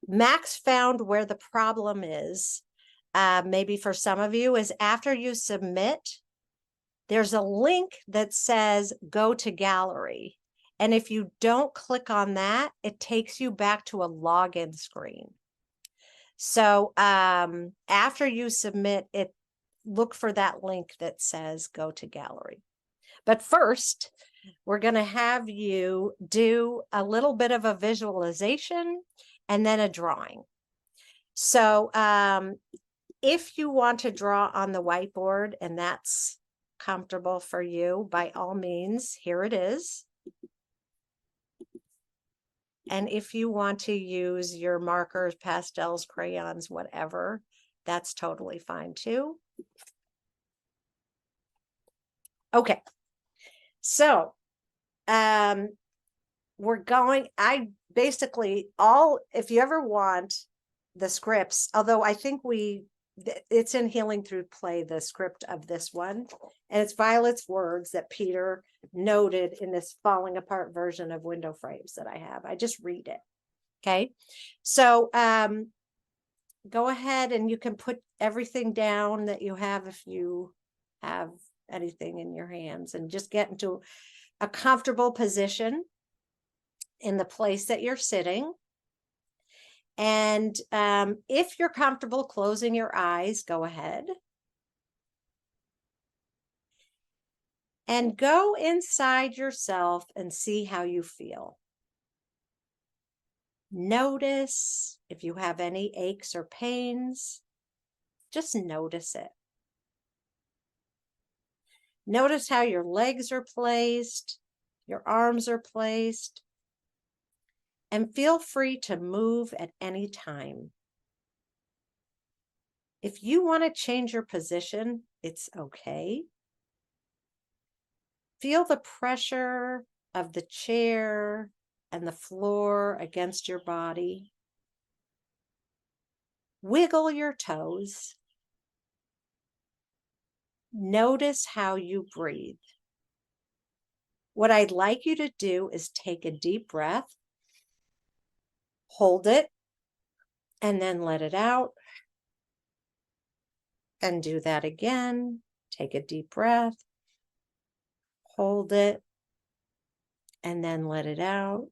Max found where the problem is, maybe for some of you, is after you submit, there's a link that says go to gallery. And if you don't click on that, it takes you back to a login screen. So after you submit it, look for that link that says go to gallery. But first, we're going to have you do a little bit of a visualization and then a drawing. So if you want to draw on the whiteboard and that's comfortable for you, by all means, here it is. And if you want to use your markers, pastels, crayons, whatever, that's totally fine too. Okay. So, we're going, if you ever want the scripts, although I think it's in Healing Through Play, the script of this one, and it's Violet's words that Peter noted in this falling apart version of window frames that I have. I just read it. Okay. So, go ahead and you can put everything down that you have if you have anything in your hands, and just get into a comfortable position in the place that you're sitting. And if you're comfortable closing your eyes, go ahead. And go inside yourself and see how you feel. Notice if you have any aches or pains. Just notice it. Notice how your legs are placed, your arms are placed, and feel free to move at any time. If you want to change your position, it's okay. Feel the pressure of the chair and the floor against your body. Wiggle your toes. Notice how you breathe. What I'd like you to do is take a deep breath, hold it, and then let it out. And do that again. Take a deep breath, hold it, and then let it out.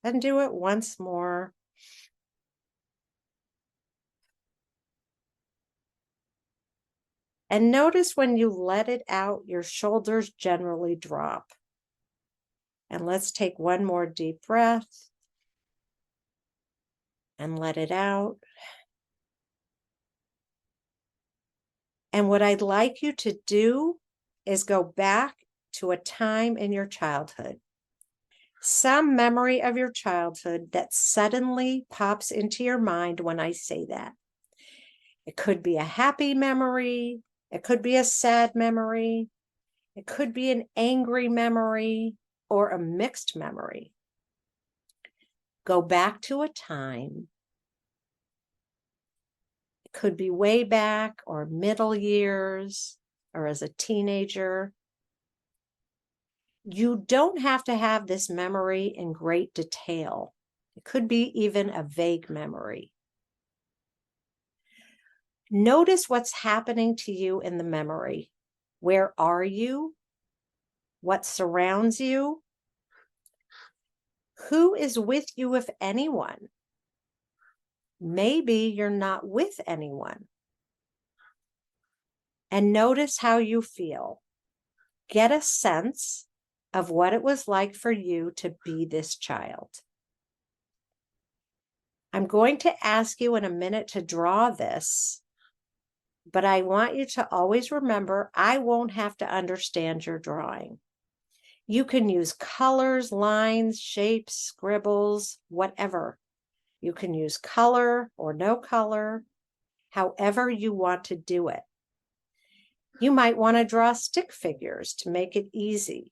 And do it once more. And notice when you let it out, your shoulders generally drop. And let's take one more deep breath and let it out. And what I'd like you to do is go back to a time in your childhood. Some memory of your childhood that suddenly pops into your mind when I say that. It could be a happy memory. It could be a sad memory. It could be an angry memory or a mixed memory. Go back to a time. It could be way back or middle years or as a teenager. You don't have to have this memory in great detail. It could be even a vague memory. Notice what's happening to you in the memory. Where are you? What surrounds you? Who is with you, if anyone? Maybe you're not with anyone. And notice how you feel. Get a sense of what it was like for you to be this child. I'm going to ask you in a minute to draw this, but I want you to always remember, I won't have to understand your drawing. You can use colors, lines, shapes, scribbles, whatever. You can use color or no color, however you want to do it. You might want to draw stick figures to make it easy.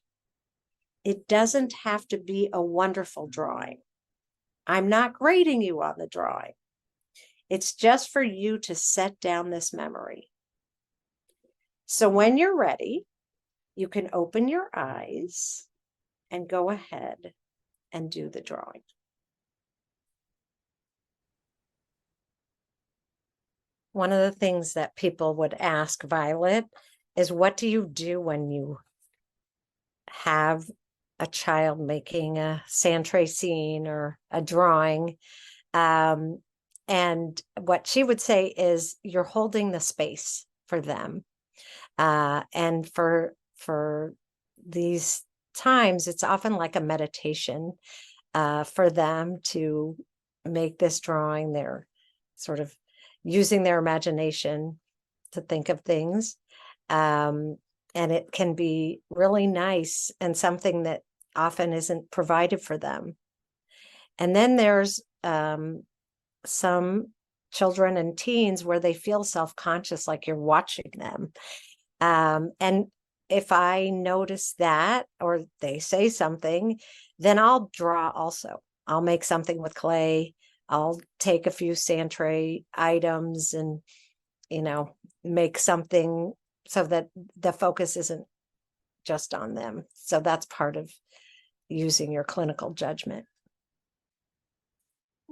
It doesn't have to be a wonderful drawing. I'm not grading you on the drawing. It's just for you to set down this memory. So when you're ready, you can open your eyes and go ahead and do the drawing. One of the things that people would ask Violet is, what do you do when you have a child making a sand tray scene or a drawing? And what she would say is, you're holding the space for them. And for these times, it's often like a meditation for them to make this drawing. They're sort of using their imagination to think of things. And it can be really nice and something that often isn't provided for them. And then there's some children and teens where they feel self-conscious, like you're watching them. And if I notice that, or they say something, then I'll draw also. I'll make something with clay. I'll take a few sand tray items and, make something so that the focus isn't just on them. So that's part of using your clinical judgment.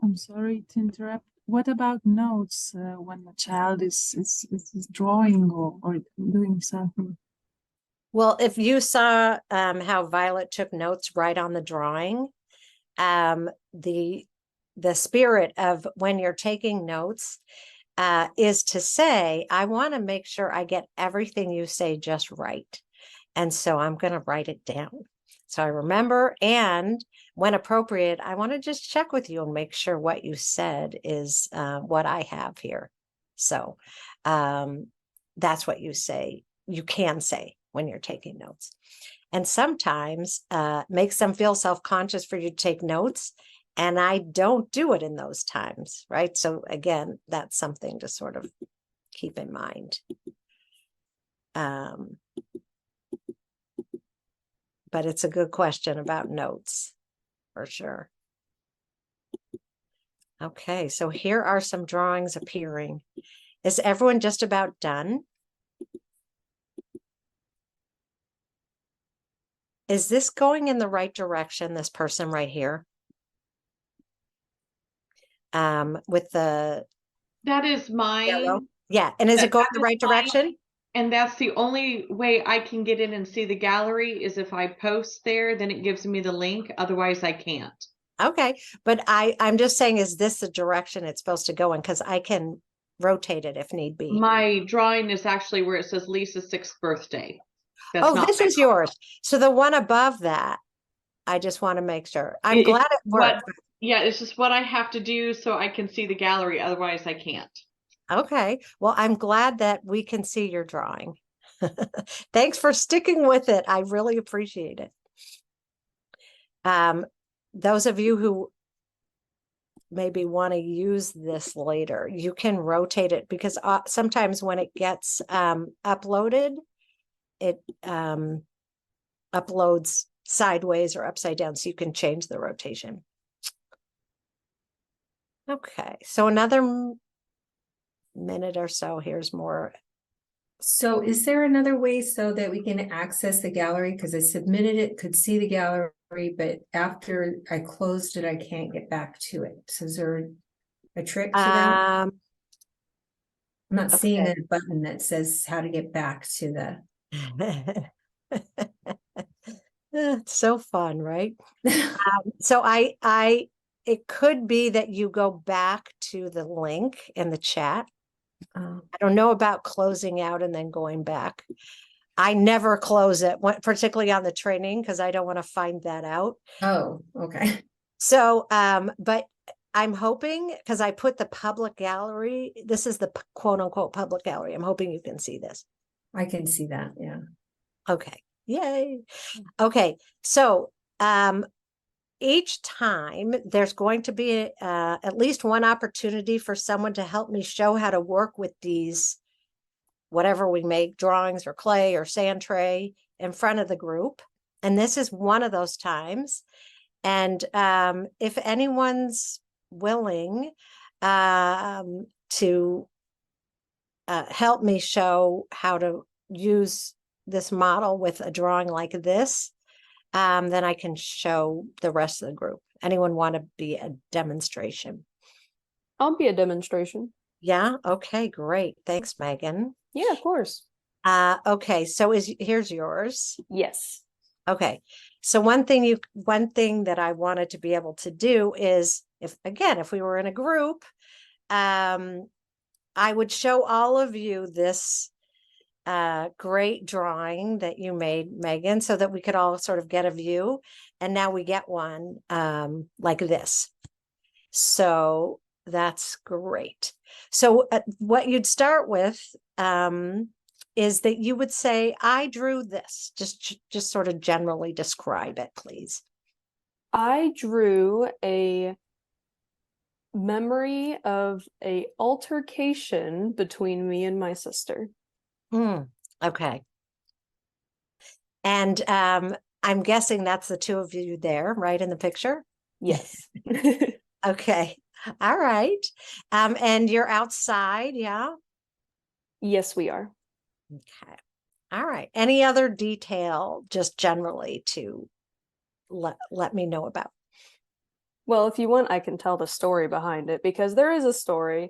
I'm sorry to interrupt. What about notes when the child is drawing or doing something? Well, if you saw how Violet took notes right on the drawing, the spirit of when you're taking notes is to say, I want to make sure I get everything you say just right. And so I'm going to write it down. So I remember, and when appropriate, I want to just check with you and make sure what you said is what I have here. So that's what you say. You can say when you're taking notes. And sometimes makes them feel self-conscious for you to take notes. And I don't do it in those times, right? So again, that's something to sort of keep in mind. But it's a good question about notes, for sure. Okay, so here are some drawings appearing. Is everyone just about done? Is this going in the right direction, this person right here? With the That is mine. yellow? Yeah, and is it going the right direction? And that's the only way I can get in and see the gallery is if I post there, then it gives me the link. Otherwise, I can't. Okay, but I'm just saying, is this the direction it's supposed to go in? Because I can rotate it if need be. My drawing is actually where it says Lisa's 6th birthday. That's Oh, this is yours. So the one above that, I just want to make sure. I'm glad it worked. Yeah, it's just what I have to do so I can see the gallery. Otherwise, I can't. Okay, well, I'm glad that we can see your drawing. Thanks for sticking with it. I really appreciate it. Those of you who maybe want to use this later, you can rotate it because sometimes when it gets uploaded, it uploads sideways or upside down, so you can change the rotation. Okay, so another minute or so. Here's more. So is there another way so that we can access the gallery? Because I submitted it, could see the gallery, but after I closed it, I can't get back to it. So is there a trick to that? I'm not seeing a button that says how to get back to the. It's so fun, right? So it could be that you go back to the link in the chat. I don't know about closing out and then going back. I never close it, particularly on the training, because I don't want to find that out. Oh, okay. So, but I'm hoping, because I put the public gallery, this is the quote unquote public gallery. I'm hoping you can see this. I can see that, yeah. Okay, yay. Okay, so each time there's going to be at least one opportunity for someone to help me show how to work with these, whatever we make, drawings or clay or sand tray, in front of the group. And this is one of those times. And if anyone's willing to help me show how to use this model with a drawing like this, then I can show the rest of the group. Anyone want to be a demonstration? I'll be a demonstration. Yeah. Okay, great. Thanks, Megan. Yeah, of course. Okay, so here's yours. Yes. Okay. So one thing that I wanted to be able to do is, if we were in a group, I would show all of you this great drawing that you made, Megan, so that we could all sort of get a view. And now we get one like this. So that's great. So what you'd start with is that you would say, I drew this. Just sort of generally describe it, please. I drew a memory of a altercation between me and my sister. Okay. And I'm guessing that's the two of you there, right, in the picture? Yes. Okay. All right. And you're outside, yeah? Yes, we are. Okay. All right. Any other detail, just generally, to let me know about? Well, if you want, I can tell the story behind it, because there is a story.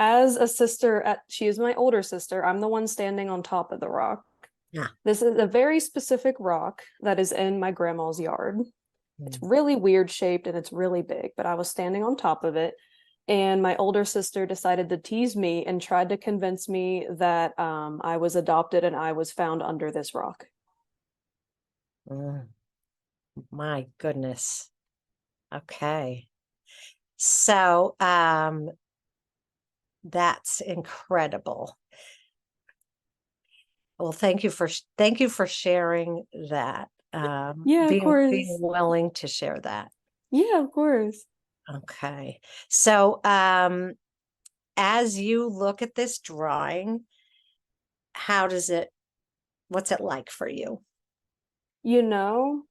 As a sister, she is my older sister. I'm the one standing on top of the rock. Yeah. This is a very specific rock that is in my grandma's yard. It's really weird shaped and it's really big, but I was standing on top of it. And my older sister decided to tease me and tried to convince me that I was adopted and I was found under this rock. My goodness. Okay. So, that's incredible. Well, thank you for sharing that. Yeah, of being course. willing to share that. Yeah, of course. Okay. So, as you look at this drawing, what's it like for you? You know,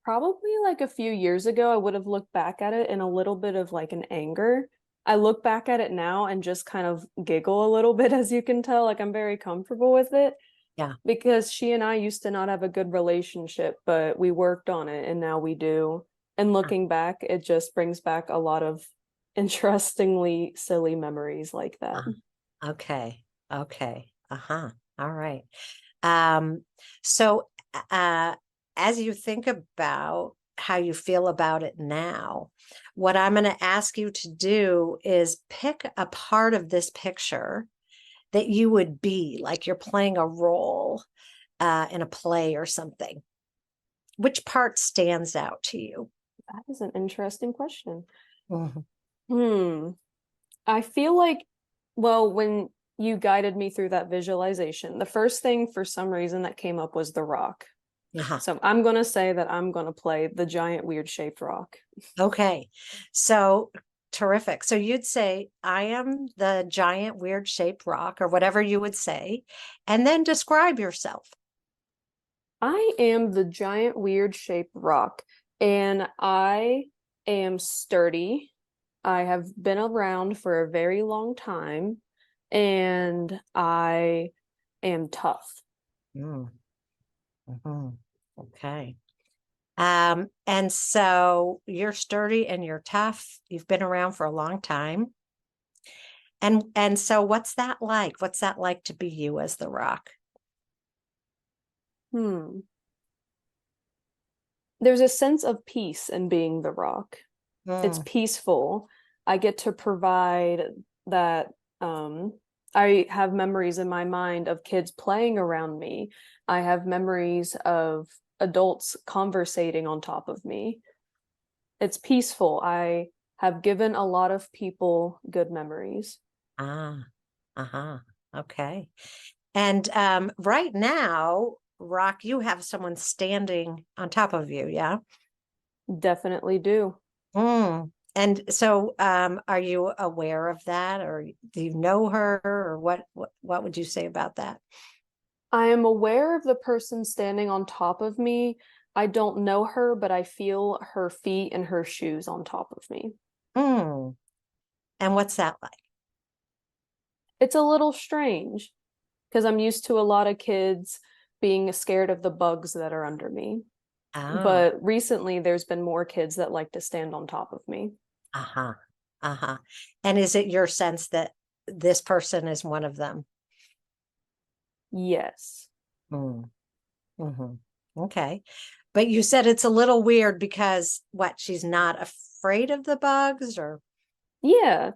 probably like a few years ago, I would have looked back at it in a little bit of like an anger. I look back at it now and just kind of giggle a little bit, as you can tell. Like I'm very comfortable with it. Yeah. Because she and I used to not have a good relationship, but we worked on it and now we do. And looking back, it just brings back a lot of interestingly silly memories like that. Okay. Okay. Uh-huh. All right. So, as you think about how you feel about it now, what I'm going to ask you to do is pick a part of this picture that you would be, like you're playing a role in a play or something. Which part stands out to you? That is an interesting question. Mm-hmm. I feel like, well, when you guided me through that visualization, the first thing for some reason that came up was the rock. So I'm going to say that I'm going to play the giant weird shaped rock. Okay. So terrific. So you'd say, I am the giant weird shaped rock, or whatever you would say, and then describe yourself. I am the giant weird shaped rock, and I am sturdy. I have been around for a very long time, and I am tough. Okay. And so you're sturdy and you're tough. You've been around for a long time. And so what's that like? What's that like to be you as the rock? There's a sense of peace in being the rock. It's peaceful. I get to provide that. I have memories in my mind of kids playing around me. I have memories of adults conversating on top of me. It's peaceful. I have given a lot of people good memories. Okay. And right now, Rock, you have someone standing on top of you, yeah? Definitely do. And so are you aware of that, or do you know her, or what would you say about that? I am aware of the person standing on top of me. I don't know her, but I feel her feet and her shoes on top of me. And what's that like? It's a little strange because I'm used to a lot of kids being scared of the bugs that are under me. But recently there's been more kids that like to stand on top of me. And is it your sense that this person is one of them? Yes. Okay. But you said it's a little weird because she's not afraid of the bugs, or? Yeah,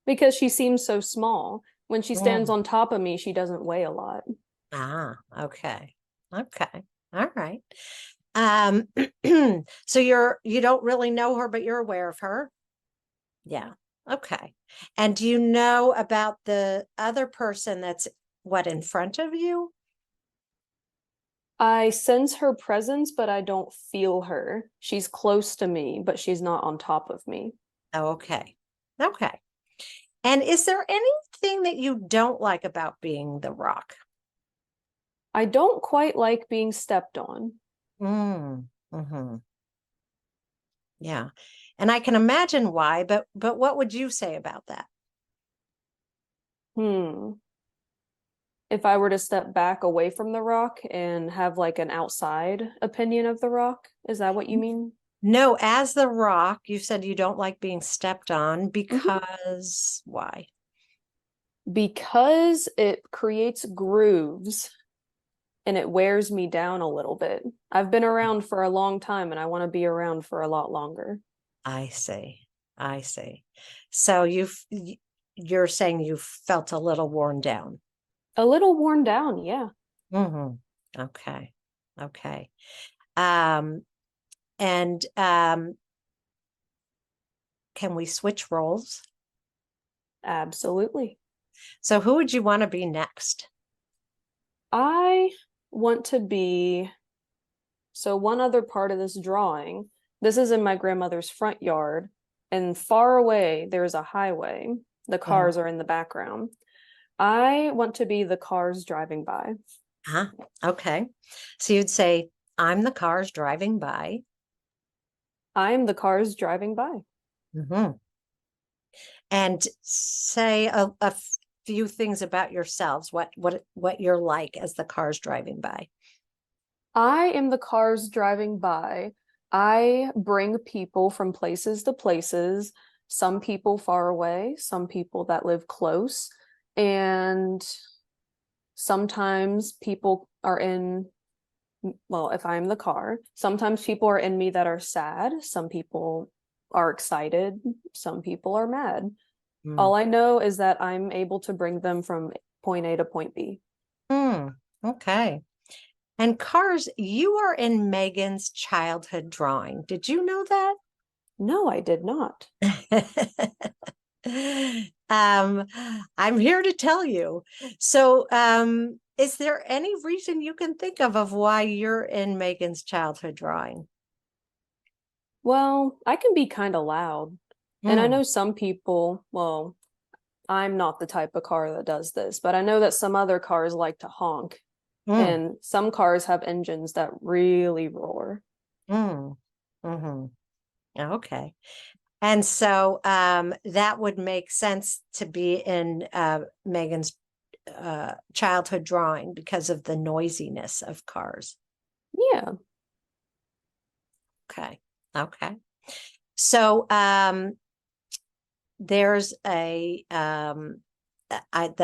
because she seems so small. When she stands on top of me, she doesn't weigh a lot. Okay. Okay. All right. So you don't really know her, but you're aware of her. Yeah. Okay. And do you know about the other person that's in front of you? I sense her presence, but I don't feel her. She's close to me, but she's not on top of me. Okay. Okay. And is there anything that you don't like about being the rock? I don't quite like being stepped on. Yeah. And I can imagine why, but what would you say about that? If I were to step back away from the rock and have like an outside opinion of the rock, is that what you mean? No, as the rock, you said you don't like being stepped on because why? Because it creates grooves and it wears me down a little bit. I've been around for a long time and I want to be around for a lot longer. I see. I see. So you're saying you felt a little worn down. A little worn down, yeah. Okay. Okay. And can we switch roles? Absolutely. So who would you want to be next? I want to be, so one other part of this drawing, this is in my grandmother's front yard, and far away there's a highway. The cars are in the background. I want to be the cars driving by. Huh? Okay. So you'd say, I'm the cars driving by. I'm the cars driving by. And say a few things about yourselves, what you're like as the cars driving by. I am the cars driving by. I bring people from places to places, some people far away, some people that live close, and sometimes people are in, well, if I'm the car, sometimes people are in me that are sad, some people are excited, some people are mad. All I know is that I'm able to bring them from point A to point B. Okay. And cars, you are in Megan's childhood drawing. Did you know that? No, I did not. I'm here to tell you. So, is there any reason you can think of why you're in Megan's childhood drawing? Well, I can be kind of loud. And I know some people, well, I'm not the type of car that does this, but I know that some other cars like to honk. And some cars have engines that really roar. Okay. And so that would make sense to be in Megan's childhood drawing because of the noisiness of cars. Yeah. Okay. Okay. So there's the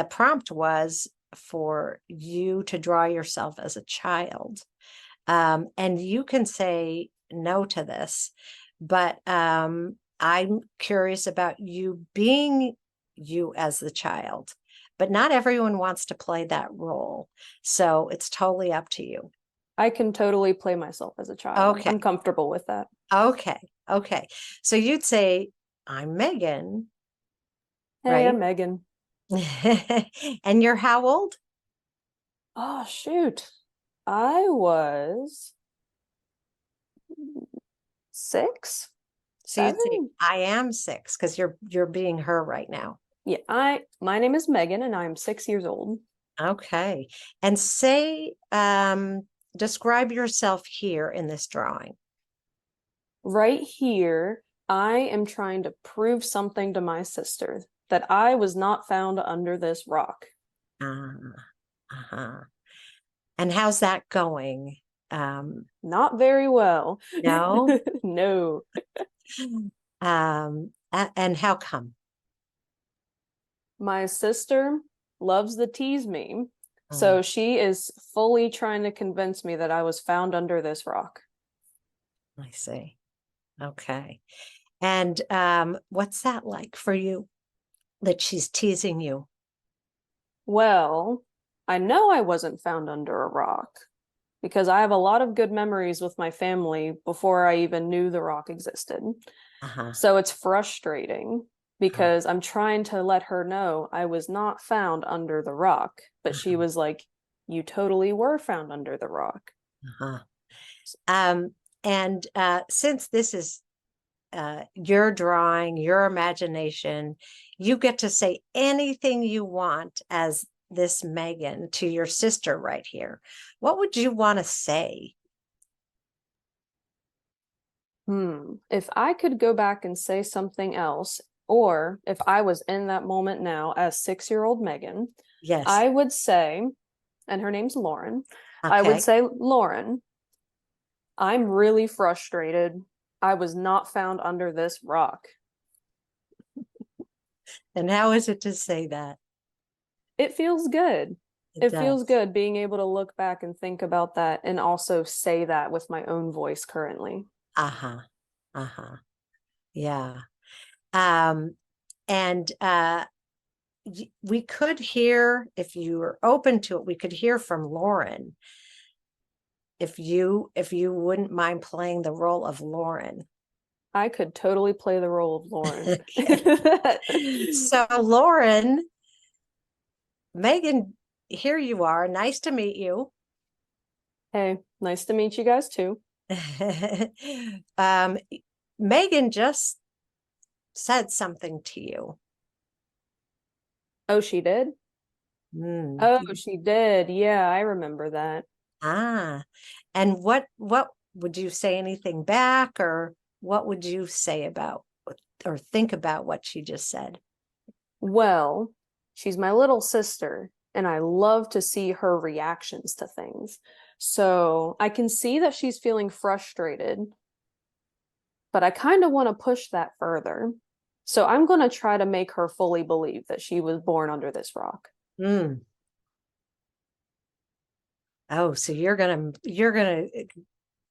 prompt was for you to draw yourself as a child. And you can say no to this, but I'm curious about you being you as the child, but not everyone wants to play that role. So it's totally up to you. I can totally play myself as a child. Okay. I'm comfortable with that. Okay. Okay. So you'd say, I'm Megan. Hey, right? I'm Megan. And you're how old? Oh, shoot. I was 6, So you'd 7. say, I am 6 because you're being her right now. Yeah, my name is Megan and I'm 6 years old. Okay. And say, describe yourself here in this drawing. Right here, I am trying to prove something to my sister, that I was not found under this rock. And how's that going? Not very well. No? No. And how come? My sister loves to tease me, so she is fully trying to convince me that I was found under this rock. I see. Okay. And what's that like for you, that she's teasing you? Well, I know I wasn't found under a rock because I have a lot of good memories with my family before I even knew the rock existed. So it's frustrating because I'm trying to let her know I was not found under the rock, but she was like, you totally were found under the rock. And since this is your drawing, your imagination, you get to say anything you want as this Megan to your sister right here. What would you want to say? If I could go back and say something else, or if I was in that moment now as 6-year-old Megan, yes, I would say, and her name's Lauren, I would say, Lauren, I'm really frustrated. I was not found under this rock. And how is it to say that? It feels good. It feels does. good being able to look back and think about that and also say that with my own voice currently. Yeah. And we could hear, if you were open to it, we could hear from Lauren. If you wouldn't mind playing the role of Lauren. I could totally play the role of Lauren. So Lauren, Megan, here you are. Nice to meet you. Hey, nice to meet you guys too. Megan just said something to you. Oh, she did? Oh, she did. Yeah, I remember that. And what would you say anything back, or what would you say about or think about what she just said? Well, she's my little sister, and I love to see her reactions to things. So I can see that she's feeling frustrated, but I kind of want to push that further. So I'm going to try to make her fully believe that she was born under this rock. Oh, so you're gonna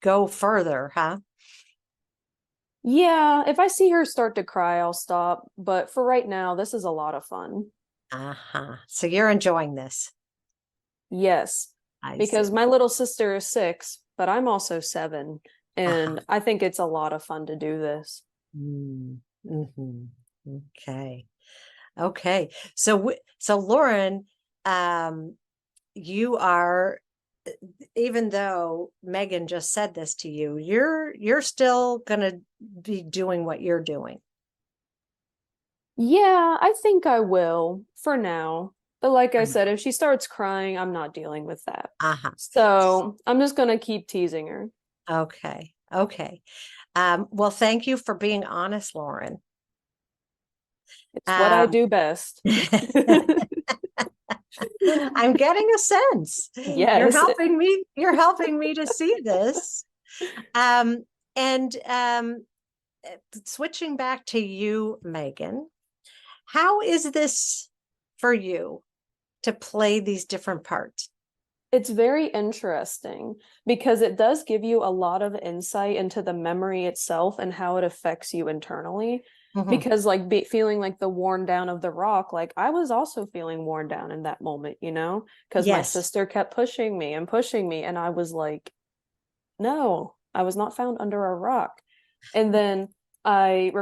go further, huh? Yeah, if I see her start to cry, I'll stop. But for right now, this is a lot of fun. So you're enjoying this? Yes, because my little sister is 6, but I'm also 7, and I think it's a lot of fun to do this. Okay. So Lauren, you are, even though Megan just said this to you, you're still gonna be doing what you're doing. Yeah, I think I will for now. But like I said, if she starts crying, I'm not dealing with that. So I'm just gonna keep teasing her. Okay. Well, thank you for being honest, Lauren. It's what I do best. I'm getting a sense. Yes. You're helping me to see this. And switching back to you, Megan, how is this for you to play these different parts? It's very interesting because it does give you a lot of insight into the memory itself and how it affects you internally. Because like feeling like the worn down of the rock, like I was also feeling worn down in that moment, because my sister kept pushing me, and I was like, no, I was not found under a rock. And then I do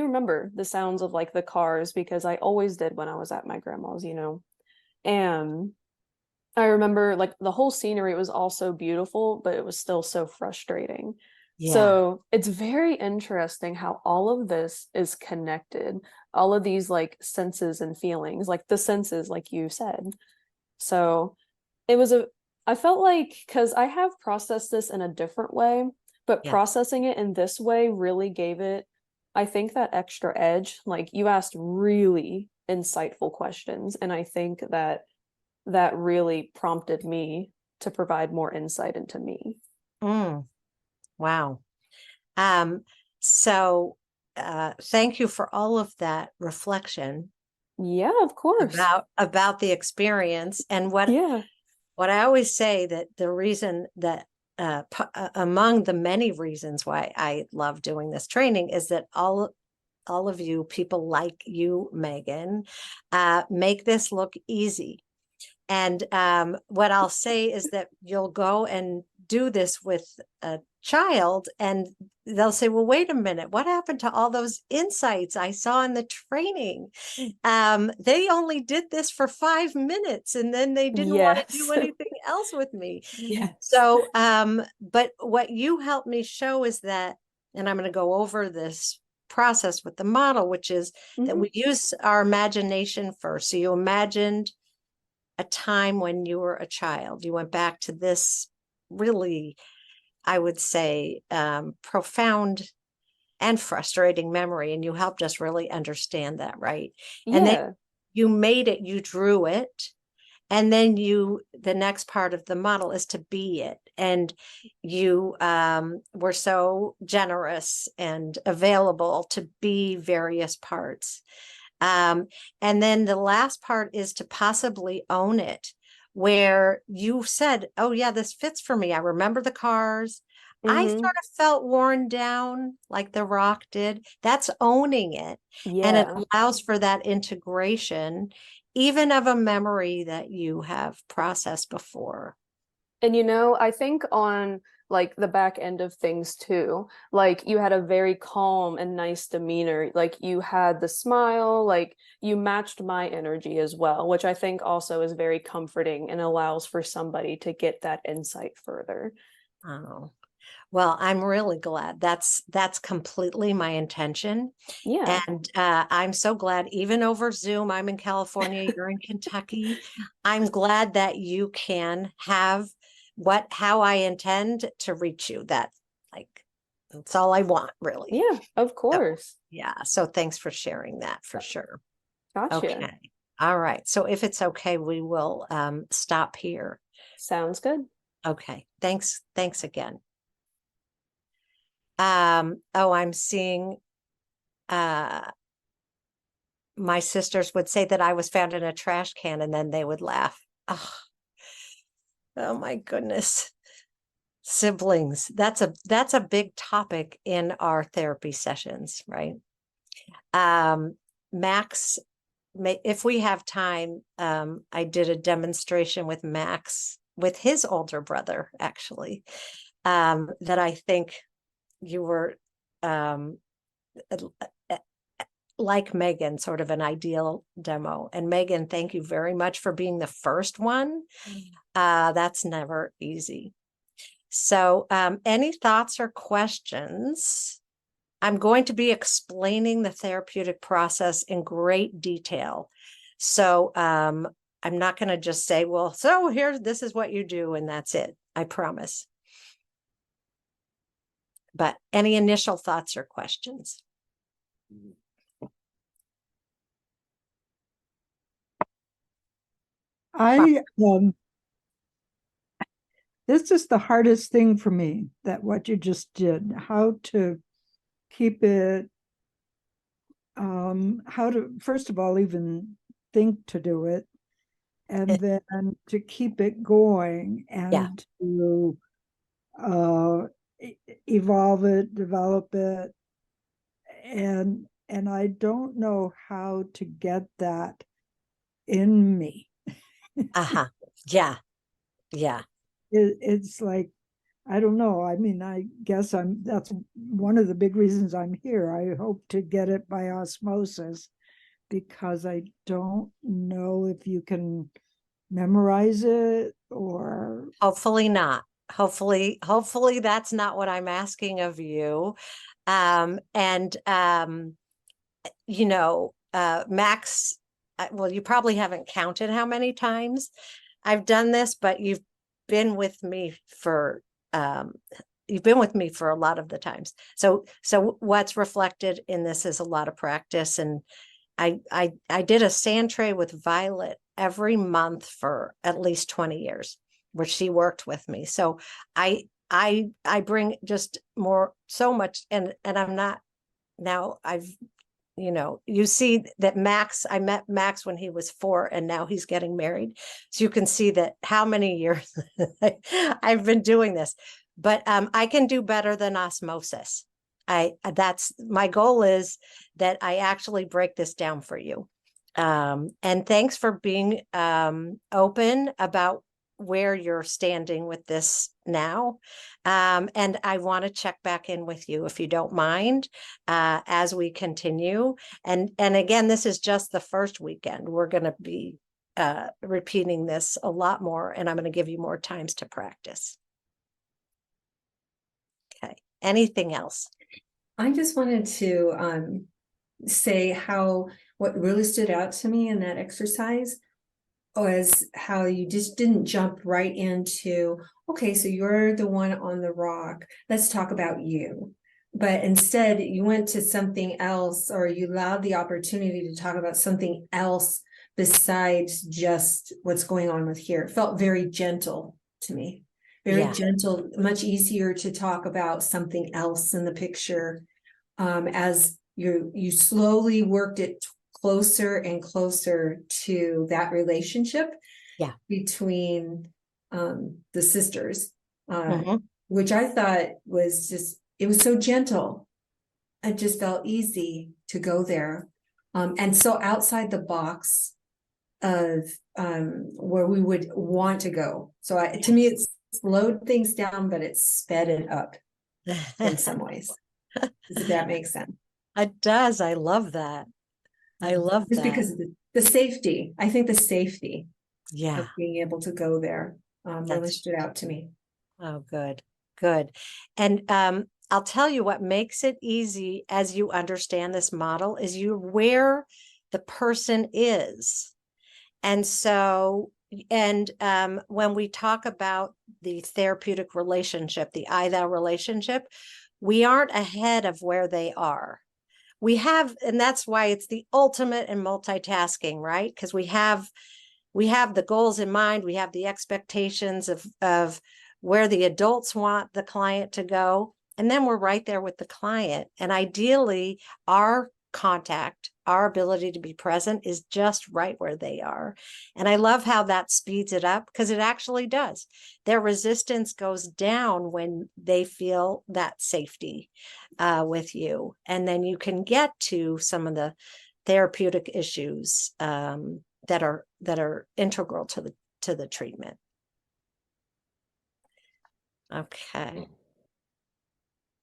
remember the sounds of like the cars, because I always did when I was at my grandma's, and I remember like the whole scenery was also beautiful, but it was still so frustrating. So it's very interesting how all of this is connected, all of these like senses and feelings, like the senses, like you said. So I felt like, because I have processed this in a different way, but processing it in this way really gave it, I think, that extra edge. Like you asked really insightful questions, and I think that really prompted me to provide more insight into me. Wow. So thank you for all of that reflection. Yeah, of course. About the experience. And what I always say, that the reason that among the many reasons why I love doing this training is that all of you, people like you, Megan, make this look easy. And what I'll say is that you'll go and do this with a child, and they'll say, well, wait a minute, what happened to all those insights I saw in the training? They only did this for 5 minutes, and then they didn't want to do anything else with me. So, but what you helped me show is that, and I'm going to go over this process with the model, which is that we use our imagination first. So you imagined a time when you were a child. You went back to this really, I would say, profound and frustrating memory, and you helped us really understand that, right? And then you made it, you drew it, and then the next part of the model is to be it. And you were so generous and available to be various parts. And then the last part is to possibly own it, where you said, oh yeah, this fits for me. I remember the cars. I Mhm. sort of felt worn down like The Rock did. That's owning it. And it Yeah. allows for that integration, even of a memory that you have processed before. And I think on like the back end of things too, like you had a very calm and nice demeanor. Like you had the smile, like you matched my energy as well, which I think also is very comforting and allows for somebody to get that insight further. Oh, well, I'm really glad. That's completely my intention. Yeah. And I'm so glad, even over Zoom, I'm in California, you're in Kentucky. I'm glad that you can have how I intend to reach you. That's all I want, really. Yeah, of So, course. yeah. So thanks for sharing that for sure. Gotcha. Okay. All right. So if it's okay, we will stop here. Sounds good. Okay. Thanks. Thanks again. Oh, I'm seeing my sisters would say that I was found in a trash can and then they would laugh. Oh my goodness. Siblings. That's a big topic in our therapy sessions, right? Max, if we have time, I did a demonstration with Max, with his older brother, actually, that I think you were like Megan, sort of an ideal demo. And Megan, thank you very much for being the first one. That's never easy. So any thoughts or questions? I'm going to be explaining the therapeutic process in great detail. So I'm not going to just say, well, so this is what you do, and that's it. I promise. But any initial thoughts or questions? This is the hardest thing for me, that what you just did, how to keep it, how to, first of all, even think to do it, and then to keep it going and to evolve it, develop it. And I don't know how to get that in me. Yeah. Yeah. It's like, I don't know. I mean, I guess that's one of the big reasons I'm here. I hope to get it by osmosis, because I don't know if you can memorize it or. Hopefully not. Hopefully that's not what I'm asking of you. Max, well, you probably haven't counted how many times I've done this, but you've been with me for a lot of the times. So what's reflected in this is a lot of practice. And I did a sand tray with Violet every month for at least 20 years, where she worked with me. So I bring just so much, and I'm not now. You see that I met Max when he was 4, and now he's getting married. So you can see that how many years I've been doing this, but I can do better than osmosis. That's my goal, is that I actually break this down for you. And thanks for being open about where you're standing with this now. And I want to check back in with you, if you don't mind, as we continue. And again, this is just the first weekend. We're going to be repeating this a lot more, and I'm going to give you more times to practice. Okay. Anything else? I just wanted to say what really stood out to me in that exercise was how you just didn't jump right into, okay, so you're the one on the rock, let's talk about you. But instead you went to something else, or you allowed the opportunity to talk about something else besides just what's going on with here. It felt very gentle to me, very gentle, much easier to talk about something else in the picture, as you slowly worked it closer and closer to that relationship. between the sisters, Mhm. which I thought was just, it was so gentle. It just felt easy to go there. And so outside the box of where we would want to go. So to me, it's slowed things down, but it's sped it up in some ways. Does that make sense? It does. I love that. I love Just that. because of the safety. I think the safety Yeah. of being able to go there really That's- stood out to me. Oh, good, good. And I'll tell you what makes it easy as you understand this model is you're where the person is. And so, and when we talk about the therapeutic relationship, the I-thou relationship, we aren't ahead of where they are. We have, and that's why it's the ultimate in multitasking, right? Because we have the goals in mind, we have the expectations of where the adults want the client to go, and then we're right there with the client. And ideally, our contact, our ability to be present is just right where they are. And I love how that speeds it up because it actually does. Their resistance goes down when they feel that safety with you. And then you can get to some of the therapeutic issues that are integral to the treatment. Okay.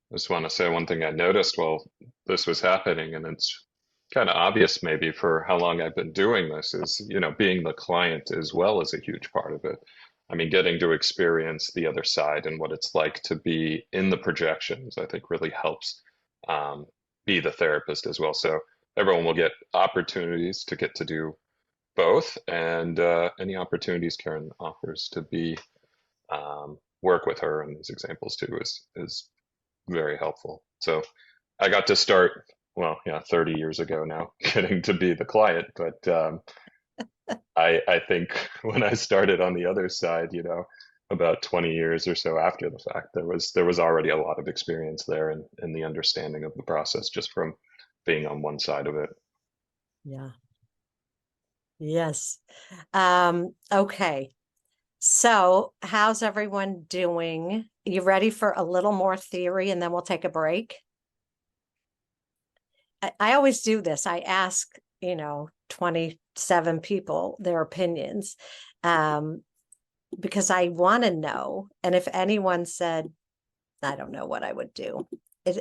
I just want to say one thing I noticed while this was happening, and it's kind of obvious maybe for how long I've been doing this, is, you know, being the client as well is a huge part of it. I mean, getting to experience the other side and what it's like to be in the projections, I think really helps be the therapist as well. So everyone will get opportunities to get to do both, and any opportunities Karen offers to be work with her in these examples too is very helpful. So I got to start, well, yeah, 30 years ago now, getting to be the client. But I think when I started on the other side, you know, about 20 years or so after the fact, there was already a lot of experience there and the understanding of the process just from being on one side of it. Yeah. Yes. Okay. So how's everyone doing? You ready for a little more theory and then we'll take a break? I always do this. I ask, 27 people their opinions because I want to know. And if anyone said, I don't know what I would do,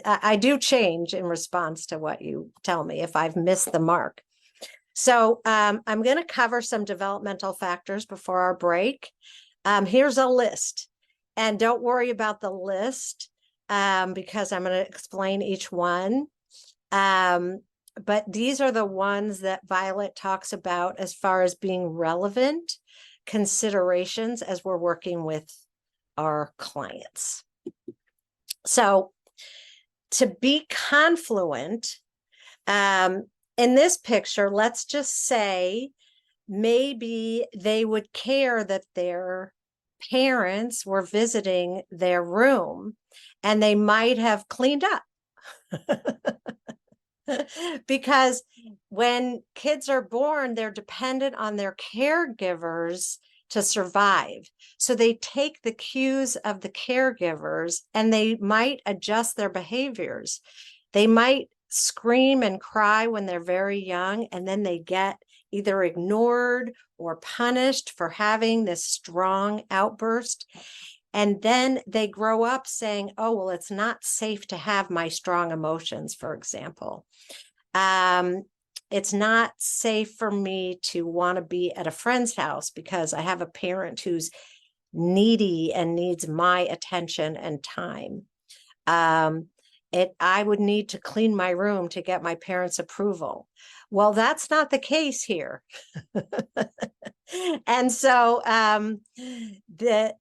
I do change in response to what you tell me if I've missed the mark. So I'm going to cover some developmental factors before our break. Here's a list. And don't worry about the list because I'm going to explain each one. But these are the ones that Violet talks about as far as being relevant considerations as we're working with our clients. So to be confluent, in this picture, let's just say maybe they would care that their parents were visiting their room and they might have cleaned up. Because when kids are born, they're dependent on their caregivers to survive. So they take the cues of the caregivers and they might adjust their behaviors. They might scream and cry when they're very young, and then they get either ignored or punished for having this strong outburst. And then they grow up saying, oh, well, it's not safe to have my strong emotions, for example. It's not safe for me to want to be at a friend's house because I have a parent who's needy and needs my attention and time. I would need to clean my room to get my parents' approval. Well, that's not the case here. And so the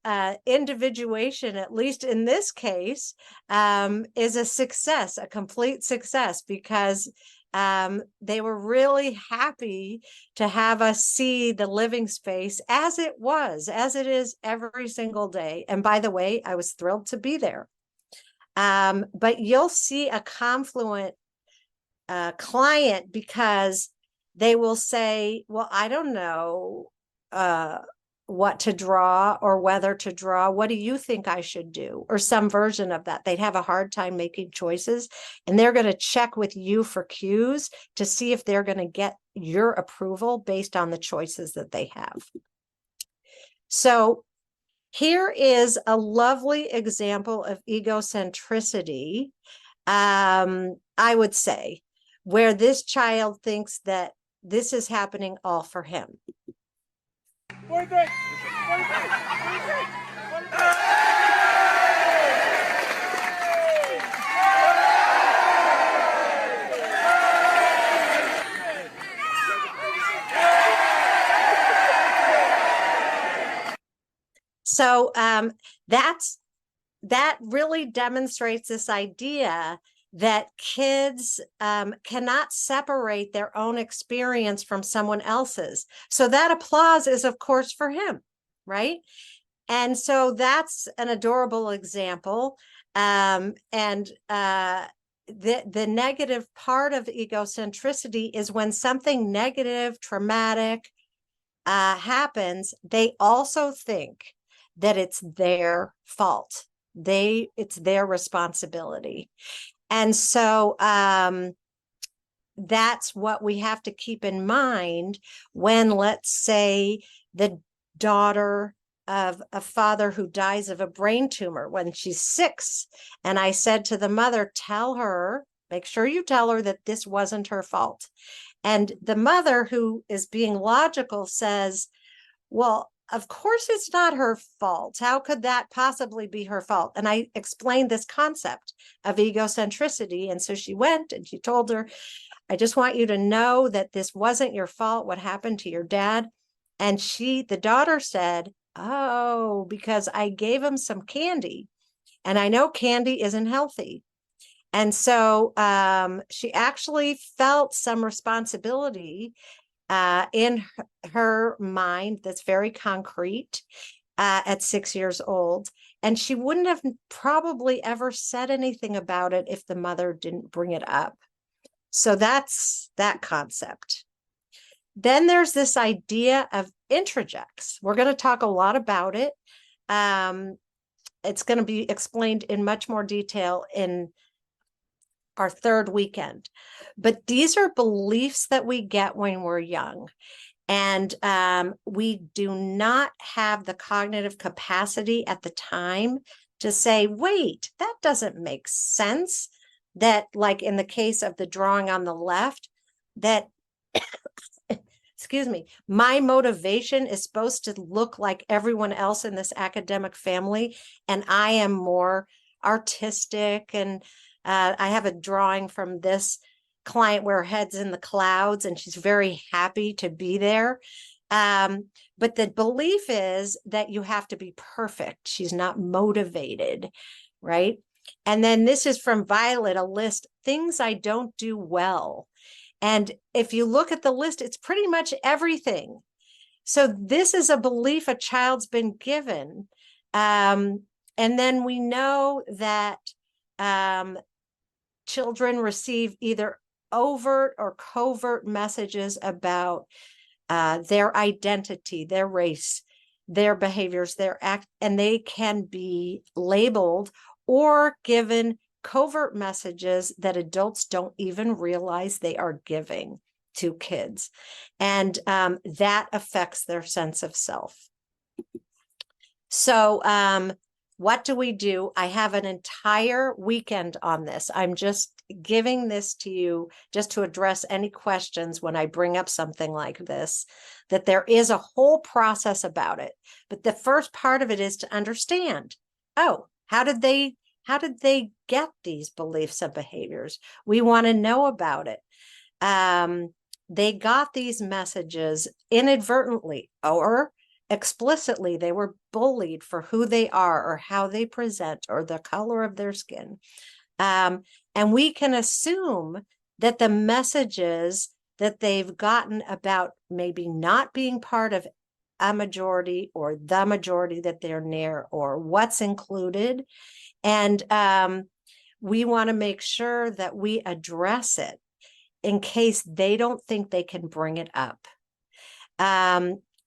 individuation, at least in this case, is a success, a complete success, because they were really happy to have us see the living space as it was, as it is every single day. And by the way, I was thrilled to be there. But you'll see a confluent client because they will say, well, I don't know what to draw or whether to draw. What do you think I should do? Or some version of that. They'd have a hard time making choices, and they're going to check with you for cues to see if they're going to get your approval based on the choices that they have. So here is a lovely example of egocentricity, I would say, where this child thinks that this is happening all for him. So that really demonstrates this idea that kids cannot separate their own experience from someone else's. So that applause is, of course, for him, right? And so that's an adorable example. The negative part of egocentricity is when something negative, traumatic happens, they also think that it's their fault. It's their responsibility. And so that's what we have to keep in mind when, let's say, the daughter of a father who dies of a brain tumor when she's 6. And I said to the mother, make sure you tell her that this wasn't her fault. And the mother, who is being logical, says, well, of course it's not her fault. How could that possibly be her fault? And I explained this concept of egocentricity. And so she went and she told her, I just want you to know that this wasn't your fault, what happened to your dad. And the daughter said, oh, because I gave him some candy. And I know candy isn't healthy. And so she actually felt some responsibility in her mind that's very concrete at 6 years old. And she wouldn't have probably ever said anything about it if the mother didn't bring it up. So that's that concept. Then there's this idea of introjects. We're going to talk a lot about it. It's going to be explained in much more detail in our third weekend. But these are beliefs that we get when we're young. And we do not have the cognitive capacity at the time to say, wait, that doesn't make sense. That, like in the case of the drawing on the left, that, excuse me, my motivation is supposed to look like everyone else in this academic family. And I am more artistic. And I have a drawing from this client where her head's in the clouds and she's very happy to be there. But the belief is that you have to be perfect. She's not motivated, right? And then this is from Violet, a list, things I don't do well. And if you look at the list, it's pretty much everything. So this is a belief a child's been given. And then we know that children receive either overt or covert messages about their identity, their race, their behaviors, their act, and they can be labeled or given covert messages that adults don't even realize they are giving to kids. And that affects their sense of self. So what do we do? I have an entire weekend on this. I'm just giving this to you just to address any questions when I bring up something like this, that there is a whole process about it. But the first part of it is to understand, oh, how did they get these beliefs and behaviors? We want to know about it. They got these messages inadvertently or explicitly. They were bullied for who they are or how they present or the color of their skin. And we can assume that the messages that they've gotten about maybe not being part of a majority or the majority that they're near or what's included. And we want to make sure that we address it in case they don't think they can bring it up.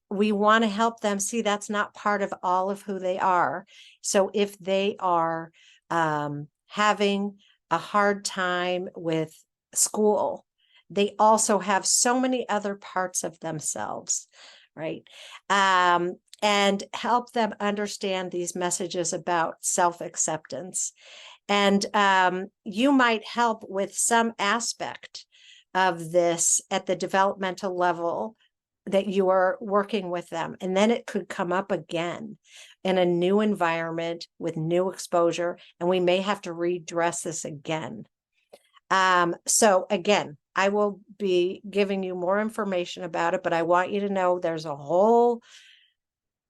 we want to help them see that's not part of all of who they are. So if they are having a hard time with school, they also have so many other parts of themselves, right? And help them understand these messages about self-acceptance. And you might help with some aspect of this at the developmental level that you are working with them. And then it could come up again in a new environment with new exposure, and we may have to redress this again. So again, I will be giving you more information about it, but I want you to know there's a whole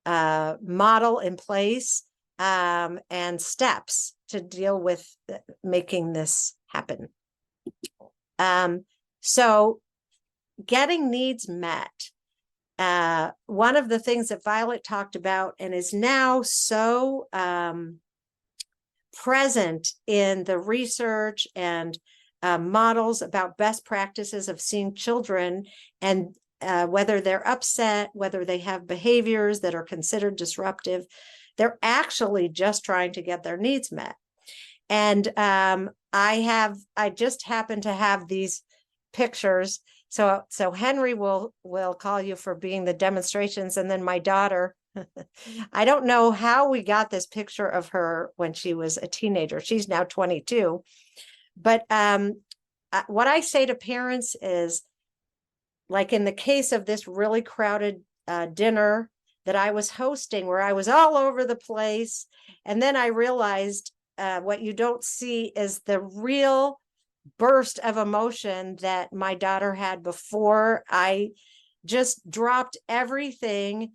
model in place and steps to deal with making this happen. So getting needs met. One of the things that Violet talked about and is now so present in the research and models about best practices of seeing children and whether they're upset, whether they have behaviors that are considered disruptive, they're actually just trying to get their needs met. And I just happen to have these pictures. So Henry will call you for being the demonstrations. And then my daughter, I don't know how we got this picture of her when she was a teenager. She's now 22. But what I say to parents is, like in the case of this really crowded dinner that I was hosting, where I was all over the place. And then I realized what you don't see is the real burst of emotion that my daughter had before I just dropped everything,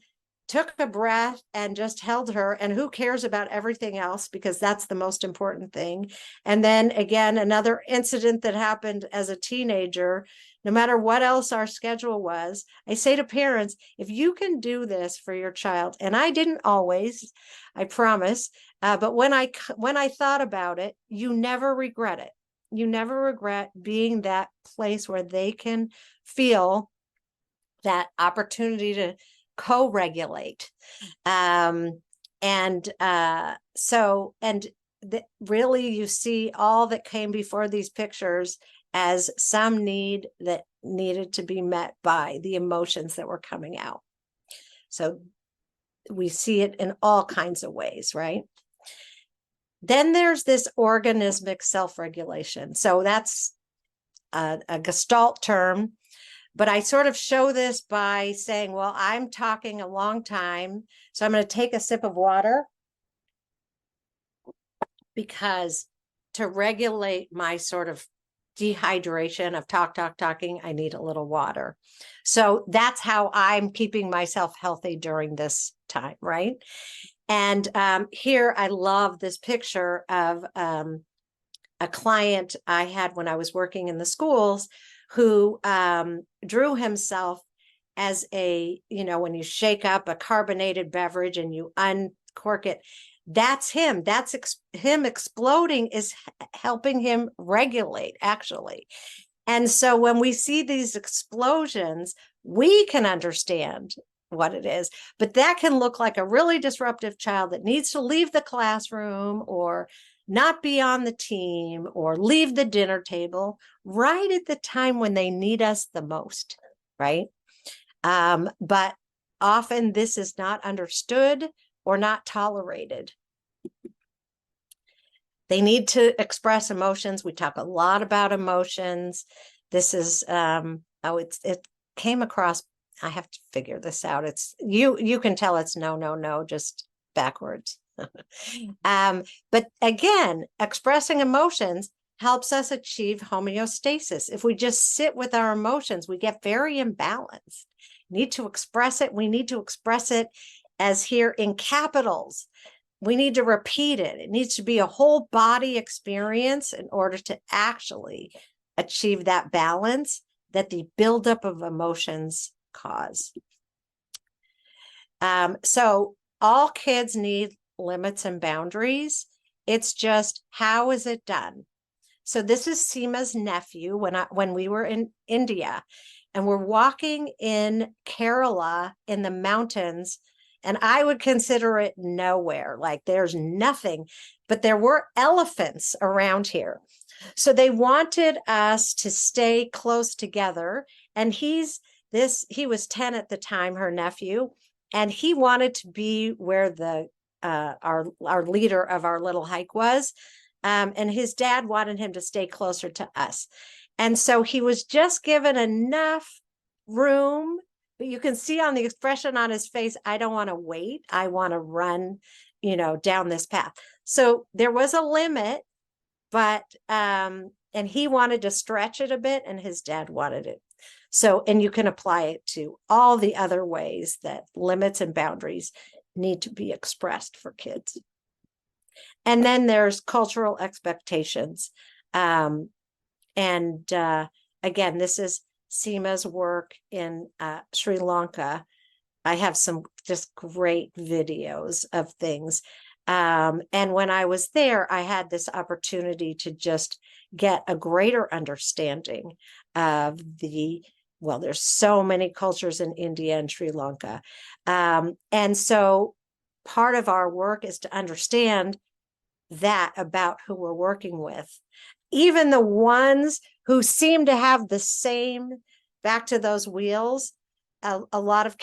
took a breath, and just held her. And who cares about everything else? Because that's the most important thing. And then again, another incident that happened as a teenager. No matter what else our schedule was, I say to parents, if you can do this for your child, and I didn't always, I promise, but when I thought about it, you never regret it. You never regret being that place where they can feel that opportunity to co-regulate. Really you see all that came before these pictures as some need that needed to be met by the emotions that were coming out. So we see it in all kinds of ways, right? Then there's this organismic self-regulation. So that's a Gestalt term, but I sort of show this by saying, well, I'm talking a long time, so I'm going to take a sip of water, because to regulate my sort of dehydration of talking, I need a little water. So that's how I'm keeping myself healthy during this time, right? And here I love this picture of a client I had when I was working in the schools who drew himself as a, when you shake up a carbonated beverage and you uncork it, that's him. That's him exploding is helping him regulate, actually. And so when we see these explosions, we can understand what it is, but that can look like a really disruptive child that needs to leave the classroom or not be on the team or leave the dinner table right at the time when they need us the most, right? But often this is not understood or not tolerated. They need to express emotions. We talk a lot about emotions. This is, it came across, I have to figure this out. It's, you can tell it's no, just backwards. But again, expressing emotions helps us achieve homeostasis. If we just sit with our emotions, we get very imbalanced. Need to express it. We need to express it as here in capitals. We need to repeat it. It needs to be a whole body experience in order to actually achieve that balance that the buildup of emotions cause. So all kids need limits and boundaries. It's just, how is it done? So this is Seema's nephew when we were in India. and we're walking in Kerala in the mountains, and I would consider it nowhere. Like there's nothing, but there were elephants around here. So they wanted us to stay close together. And he was 10 at the time, her nephew, and he wanted to be where the our leader of our little hike was. And his dad wanted him to stay closer to us. And so he was just given enough room, but you can see on the expression on his face, I don't want to wait. I want to run, down this path. So there was a limit, but, and he wanted to stretch it a bit and his dad wanted it. So, and you can apply it to all the other ways that limits and boundaries need to be expressed for kids. And then there's cultural expectations. And again, this is Seema's work in Sri Lanka. I have some just great videos of things. And when I was there, I had this opportunity to just get a greater understanding of there's so many cultures in India and Sri Lanka. And so part of our work is to understand that about who we're working with. Even the ones who seem to have the same, back to those wheels, a lot of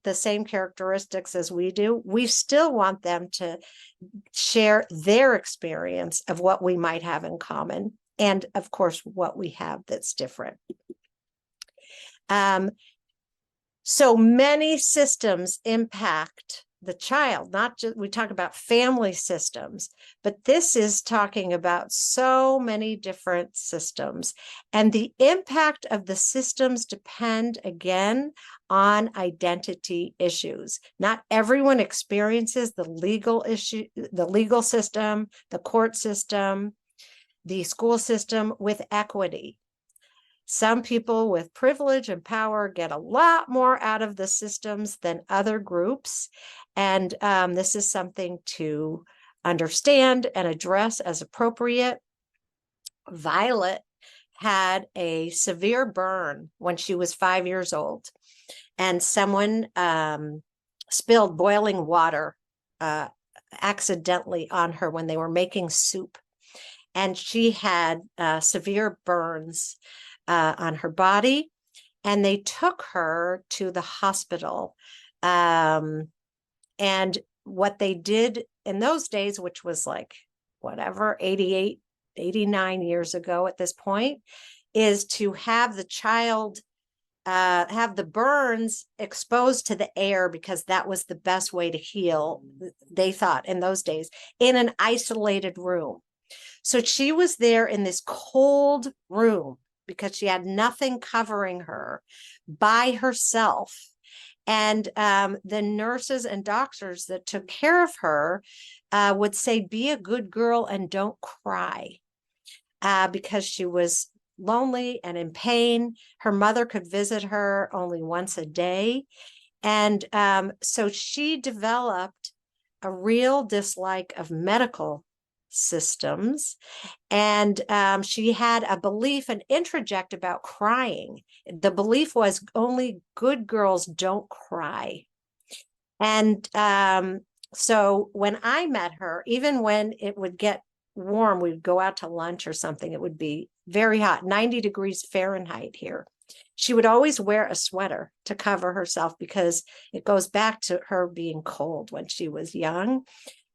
the same characteristics as we do, we still want them to share their experience of what we might have in common. And of course, what we have that's different. So many systems impact the child, not just, we talk about family systems, but this is talking about so many different systems. And the impact of the systems depend again on identity issues. Not everyone experiences the legal issue, the legal system, the court system, the school system with equity. Some people with privilege and power get a lot more out of the systems than other groups. And this is something to understand and address as appropriate. Violet had a severe burn when she was 5 years old, and someone spilled boiling water accidentally on her when they were making soup. And she had severe burns on her body, and they took her to the hospital. And what they did in those days, which was like, 88, 89 years ago at this point, is to have the child have the burns exposed to the air, because that was the best way to heal, they thought in those days, in an isolated room. So she was there in this cold room because she had nothing covering her, by herself. And the nurses and doctors that took care of her would say, be a good girl and don't cry, because she was lonely and in pain. Her mother could visit her only once a day. And so she developed a real dislike of medical systems. And she had a belief, an introject about crying. The belief was only good girls don't cry. And so when I met her, even when it would get warm, we'd go out to lunch or something, it would be very hot, 90 degrees Fahrenheit here. She would always wear a sweater to cover herself, because it goes back to her being cold when she was young.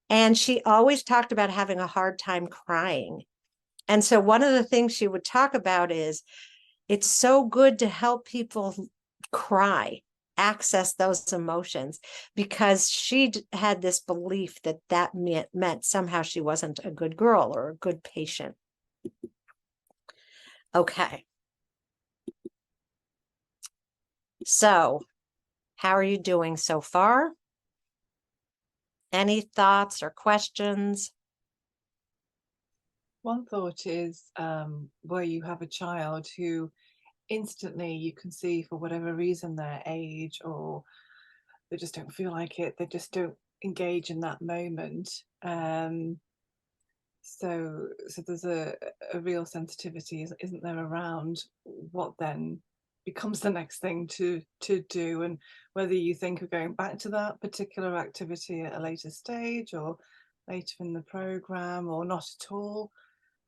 And she always talked about having a hard time crying. And so one of the things she would talk about is, it's so good to help people cry, access those emotions, because she had this belief that that meant somehow she wasn't a good girl or a good patient. Okay. So how are you doing so far? Any thoughts or questions? One thought is where you have a child who instantly you can see, for whatever reason, their age, or they just don't feel like it, they just don't engage in that moment. So there's a real sensitivity, isn't there, around what then becomes the next thing to do, and whether you think of going back to that particular activity at a later stage or later in the program or not at all,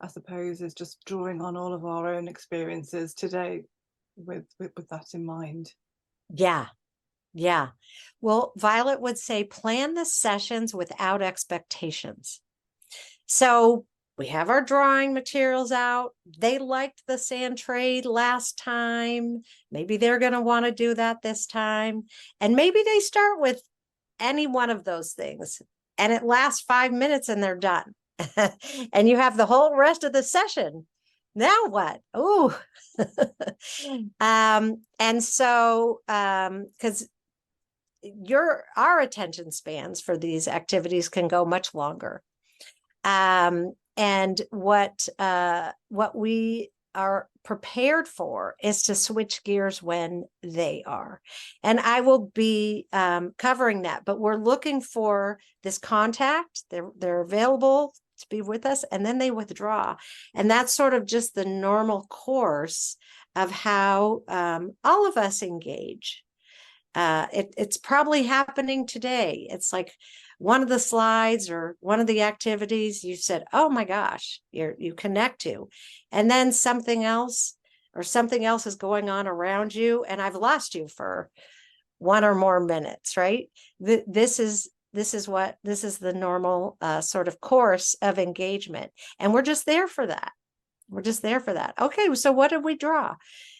I suppose is just drawing on all of our own experiences today with that in mind. Yeah. Yeah. Well, Violet would say plan the sessions without expectations. So we have our drawing materials out. They liked the sand trade last time. Maybe they're going to want to do that this time. And maybe they start with any one of those things and it lasts 5 minutes and they're done. And you have the whole rest of the session. Now what? Oh, and so, because our attention spans for these activities can go much longer. And what we are prepared for is to switch gears when they are. And I will be covering that, but we're looking for this contact. They're available to be with us, and then they withdraw. And that's sort of just the normal course of how all of us engage. It's probably happening today. It's like one of the slides or one of the activities you said, oh my gosh, you connect to, and then something else is going on around you, and I've lost you for 1 or more minutes, right? This is the normal sort of course of engagement, and we're just there for that. Okay, so what did we draw?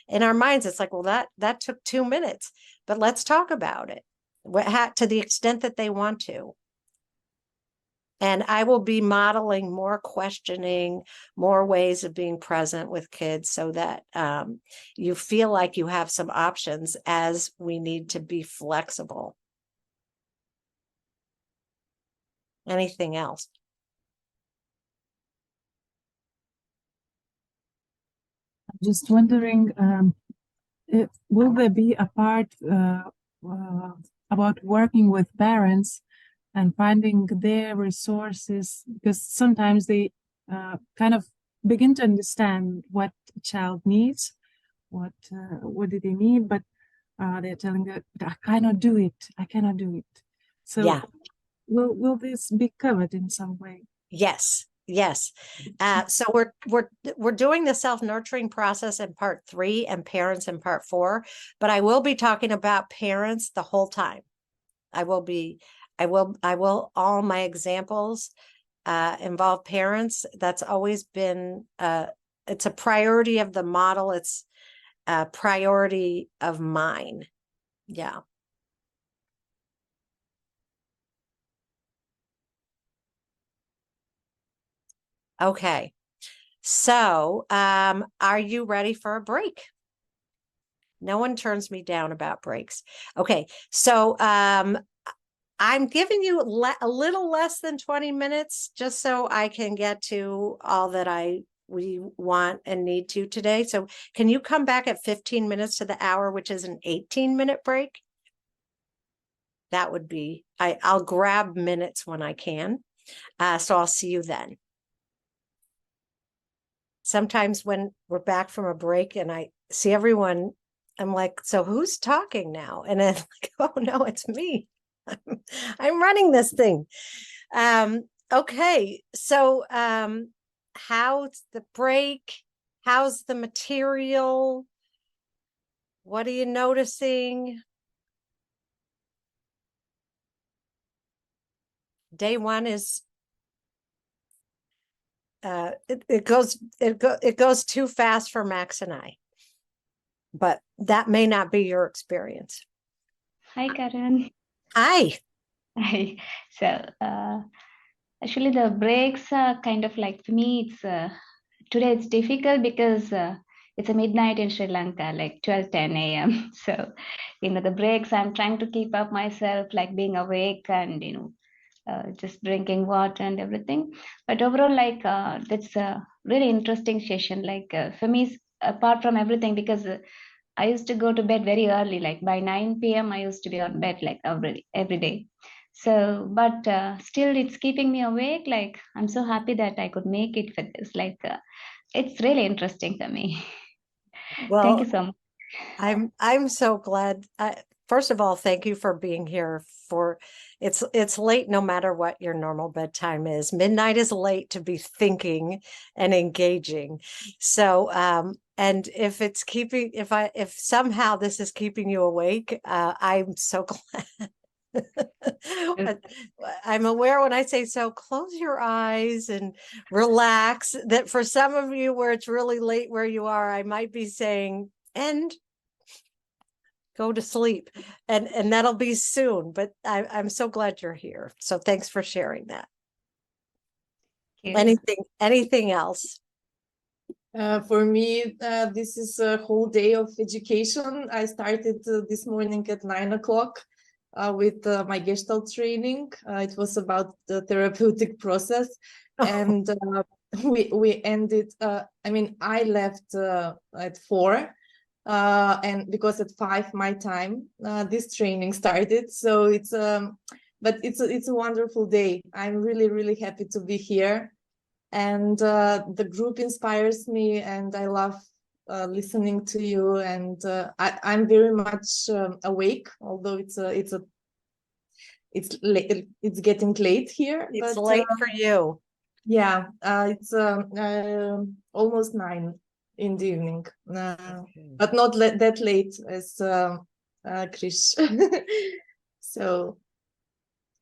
In our minds, it's like, well, that took 2 minutes, but let's talk about it to the extent that they want to. And I will be modeling more questioning, more ways of being present with kids so that you feel like you have some options as we need to be flexible. Anything else? Just wondering, will there be a part about working with parents and finding their resources? Because sometimes they kind of begin to understand what a child needs, what do they need, but they're telling that I cannot do it. So yeah. Will this be covered in some way? Yes. So we're doing the self-nurturing process in part 3 and parents in part 4, but I will be talking about parents the whole time. I will all my examples involve parents. That's always been it's a priority of the model. It's a priority of mine. Yeah. Okay. So, are you ready for a break? No one turns me down about breaks. Okay. So, I'm giving you a little less than 20 minutes just so I can get to all that we want and need to today. So can you come back at 15 minutes to the hour, which is an 18-minute break? That would be, I'll grab minutes when I can. So I'll see you then. Sometimes when we're back from a break and I see everyone, I'm like, so who's talking now? And then like, oh no, it's me. I'm running this thing. Okay. So, how's the break? How's the material? What are you noticing? Day 1 is it goes too fast for Max and I, but that may not be your experience. Hi, Karen. Hi. Hi. So, actually, the breaks are kind of like, for me, it's today it's difficult because it's a midnight in Sri Lanka, like 12:10 a.m. So, the breaks, I'm trying to keep up myself, like being awake and, just drinking water and everything. But overall, like, that's a really interesting session. Like, for me, apart from everything, because I used to go to bed very early, like by 9 p.m. I used to be on bed like every day. So, but still it's keeping me awake. Like, I'm so happy that I could make it for this. Like, it's really interesting for me. Well, Thank you so much. I'm so glad. First of all, thank you for being here. For it's late no matter what your normal bedtime is. Midnight is late to be thinking and engaging. So and if it's keeping if somehow this is keeping you awake, I'm so glad. I'm aware when I say so, close your eyes and relax. That for some of you where it's really late where you are, I might be saying, and go to sleep. And that'll be soon. But I'm so glad you're here. So thanks for sharing that. Anything else? For me, this is a whole day of education. I started this morning at 9 o'clock with my Gestalt training. It was about the therapeutic process. And we ended, I left at 4. And because at 5 my time, this training started. So but it's a wonderful day. I'm really, really happy to be here. And the group inspires me, and I love listening to you. And I'm very much awake, although it's getting late here. It's late for you. Yeah, it's almost 9 in the evening, but not that late as Krish. So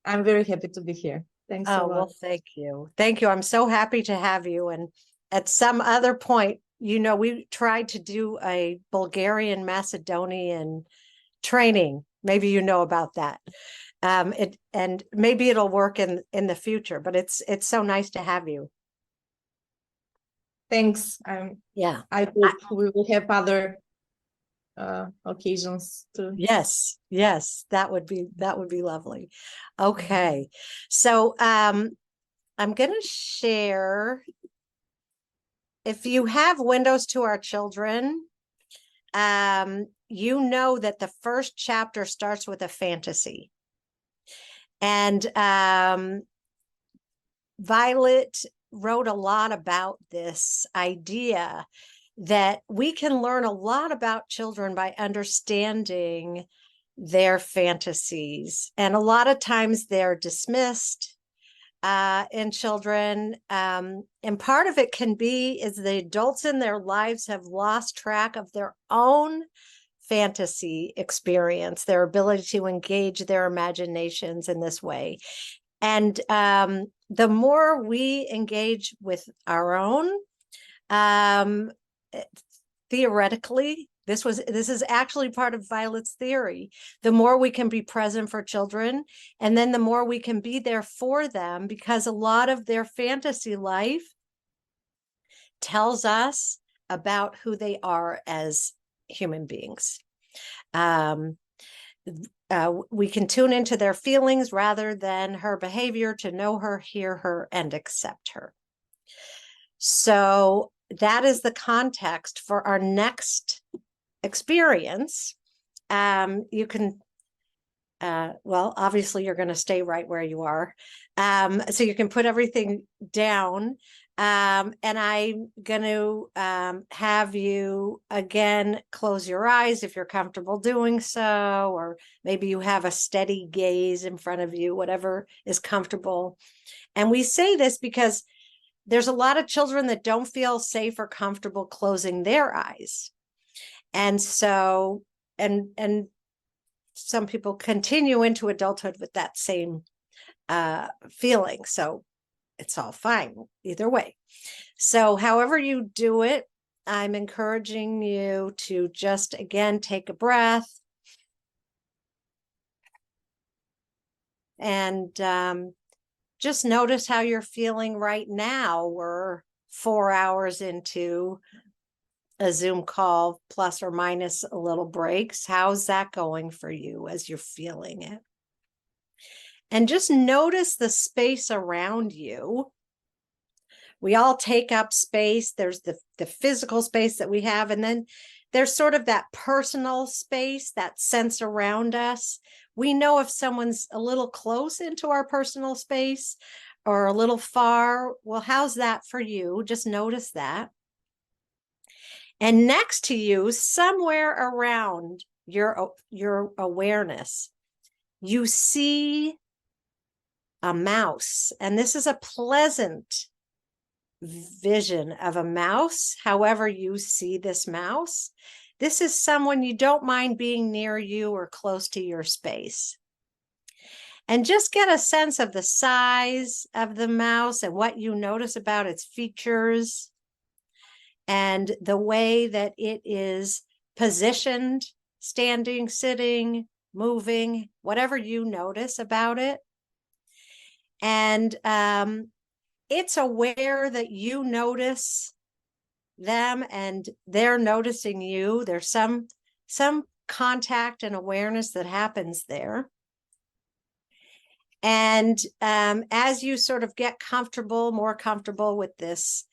I'm very happy to be here. Thanks a lot. Well, thank you. Thank you. I'm so happy to have you. And at some other point, we tried to do a Bulgarian Macedonian training. Maybe you know about that. And maybe it'll work in the future, but it's so nice to have you. Thanks. Yeah. I hope we will have other occasions too. Yes, that would be lovely. Okay. So I'm going to share, if you have windows to our children, you know that the first chapter starts with a fantasy. And Violet wrote a lot about this idea that we can learn a lot about children by understanding their fantasies. And a lot of times they're dismissed in children. And part of it can be is the adults in their lives have lost track of their own fantasy experience, their ability to engage their imaginations in this way. And the more we engage with our own, theoretically, this is actually part of Violet's theory. The more we can be present for children, and then the more we can be there for them, because a lot of their fantasy life tells us about who they are as human beings. We can tune into their feelings rather than her behavior to know her, hear her, and accept her. So that is the context for our next experience. You can, well, obviously you're going to stay right where you are. So you can put everything down. And I'm going to have you again close your eyes if you're comfortable doing so, or maybe you have a steady gaze in front of you, whatever is comfortable. And we say this because there's a lot of children that don't feel safe or comfortable closing their eyes. And so, and some people continue into adulthood with that same feeling. So it's all fine either way. So however you do it, I'm encouraging you to just, again, take a breath. And just notice how you're feeling right now. We're 4 hours into a Zoom call, plus or minus a little breaks. How's that going for you as you're feeling it? And just notice the space around you. We all take up space. There's the physical space that we have, and then there's sort of that personal space, that sense around us. We know if someone's a little close into our personal space or a little far. Well, how's that for you? Just notice that. And next to you, somewhere around your awareness, you see a mouse. And this is a pleasant vision of a mouse. However you see this mouse, this is someone you don't mind being near you or close to your space. And just get a sense of the size of the mouse and what you notice about its features and the way that it is positioned, standing, sitting, moving, whatever you notice about it. And it's aware that you notice them and they're noticing you. There's some contact and awareness that happens there. And as you sort of get more comfortable with this,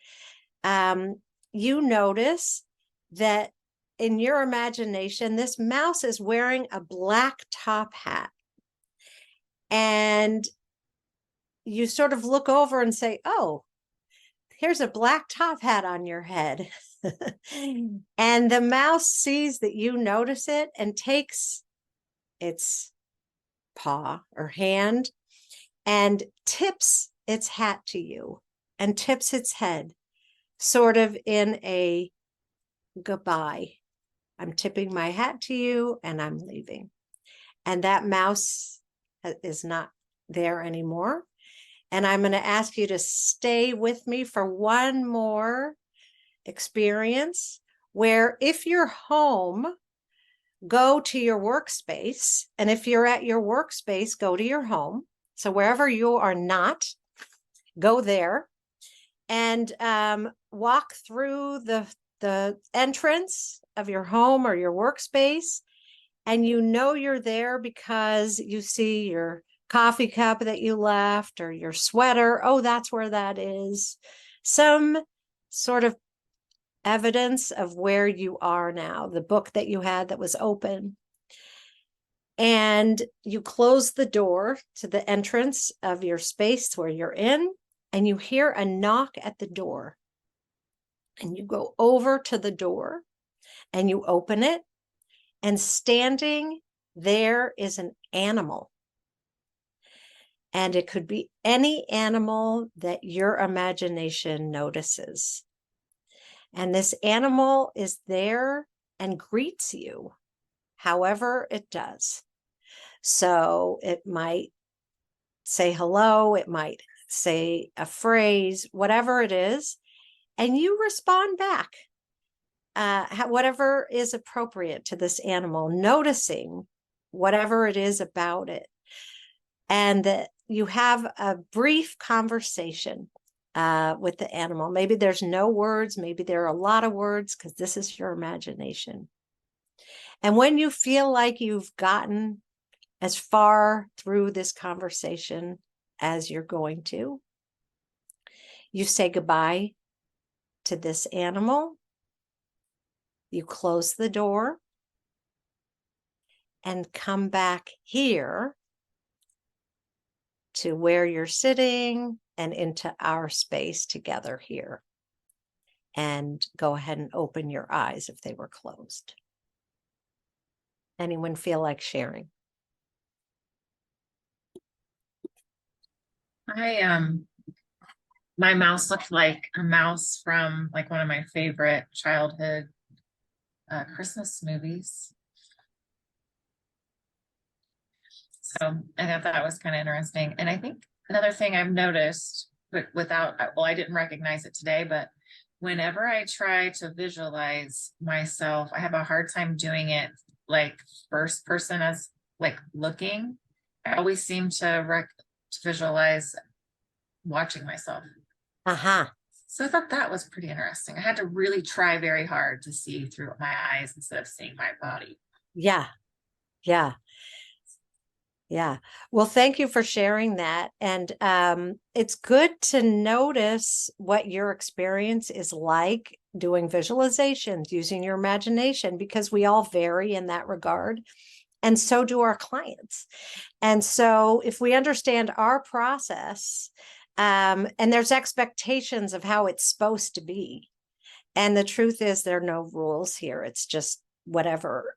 you notice that in your imagination, this mouse is wearing a black top hat. And you sort of look over and say, oh, here's a black top hat on your head. And the mouse sees that you notice it and takes its paw or hand and tips its hat to you and tips its head, sort of in a goodbye. I'm tipping my hat to you and I'm leaving. And that mouse is not there anymore. And I'm going to ask you to stay with me for one more experience where, if you're home, go to your workspace. And if you're at your workspace, go to your home. So wherever you are not, go there and walk through the entrance of your home or your workspace. And you know you're there because you see your coffee cup that you left or your sweater. Oh, that's where that is. Some sort of evidence of where you are now, the book that you had that was open. And you close the door to the entrance of your space where you're in, and you hear a knock at the door. And you go over to the door and you open it, and standing there is an animal. And it could be any animal that your imagination notices. And this animal is there and greets you, however it does. So it might say hello, it might say a phrase, whatever it is, and you respond back, whatever is appropriate to this animal, noticing whatever it is about it. And that you have a brief conversation with the animal. Maybe there's no words, maybe there are a lot of words, because this is your imagination. And when you feel like you've gotten as far through this conversation as you're going to, you say goodbye to this animal, you close the door, and come back here to where you're sitting and into our space together here. And go ahead and open your eyes if they were closed. Anyone feel like sharing? My mouse looked like a mouse from like one of my favorite childhood Christmas movies. So I thought that was kind of interesting. And I think another thing I've noticed, but I didn't recognize it today, but whenever I try to visualize myself, I have a hard time doing it like first person as like looking. I always seem to visualize watching myself. So I thought that was pretty interesting. I had to really try very hard to see through my eyes instead of seeing my body. Yeah. Well, thank you for sharing that. And it's good to notice what your experience is like doing visualizations, using your imagination, because we all vary in that regard. And so do our clients. And so if we understand our process, and there's expectations of how it's supposed to be, And the truth is there are no rules here. It's just whatever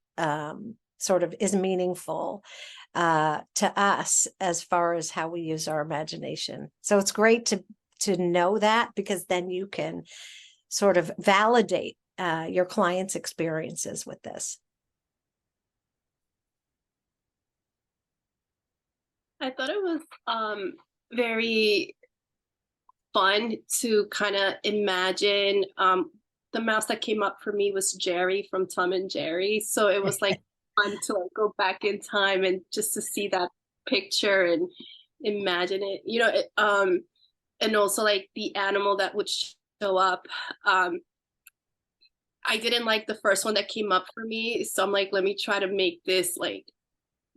sort of is meaningful to us as far as how we use our imagination. So it's great to know that, because then you can sort of validate your clients' experiences with this. I thought it was very fun to kind of imagine. The mouse that came up for me was Jerry from Tom and Jerry. So it was like fun to like go back in time and just to see that picture and imagine it, you know, and also like the animal that would show up. I didn't like the first one that came up for me. So I'm like, let me try to make this like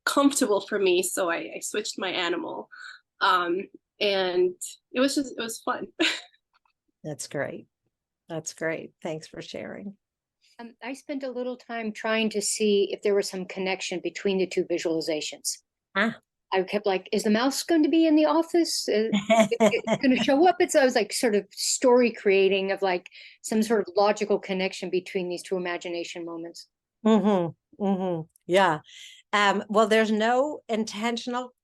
comfortable for me. So I switched my animal. And it was fun. That's great. That's great. Thanks for sharing. I spent a little time trying to see if there was some connection between the two visualizations. I kept like, is the mouse going to be in the office? It's going to show up? I was like sort of story creating of like some sort of logical connection between these two imagination moments. Yeah. Well, there's no intentional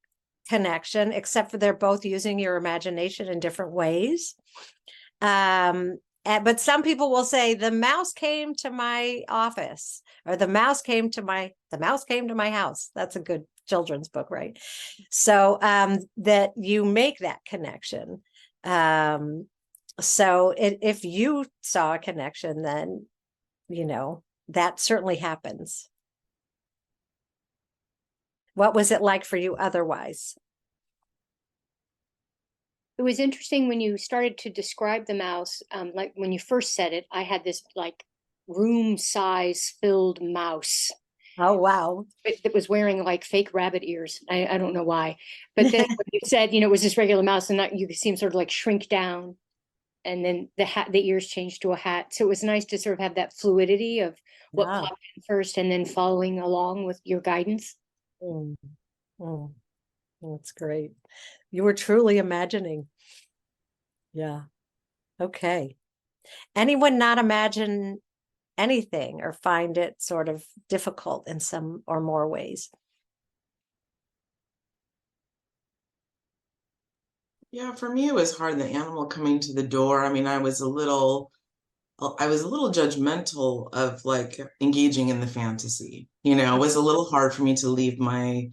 connection, except for they're both using your imagination in different ways. But some people will say the mouse came to my office, or the mouse came to my house. That's a good children's book, right? So that you make that connection. So if you saw a connection, then that certainly happens. What was it like for you otherwise? It was interesting when you started to describe the mouse, like when you first said it, I had this like room size filled mouse. Oh, wow. That was wearing like fake rabbit ears. I don't know why. But then when you said, it was this regular mouse, and you could see him sort of like shrink down, and then the ears changed to a hat. So it was nice to sort of have that fluidity of what popped in first and then following along with your guidance. That's great. You were truly imagining. Yeah. Okay. Anyone not imagine anything or find it sort of difficult in some or more ways? Yeah, for me, it was hard. The animal coming to the door. I mean, I was a little judgmental of like engaging in the fantasy. It was a little hard for me to leave my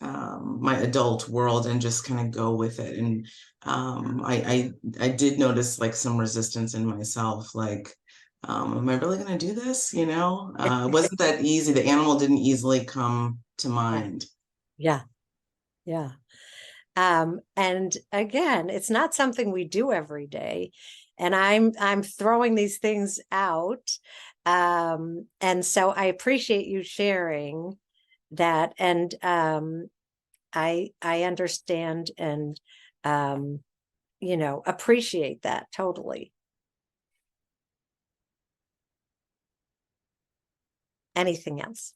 adult world and just kind of go with it. And I did notice like some resistance in myself, like, am I really going to do this? It wasn't that easy. The animal didn't easily come to mind. Yeah. And again, it's not something we do every day. And I'm throwing these things out. And so I appreciate you sharing that. And I understand and appreciate that totally. Anything else?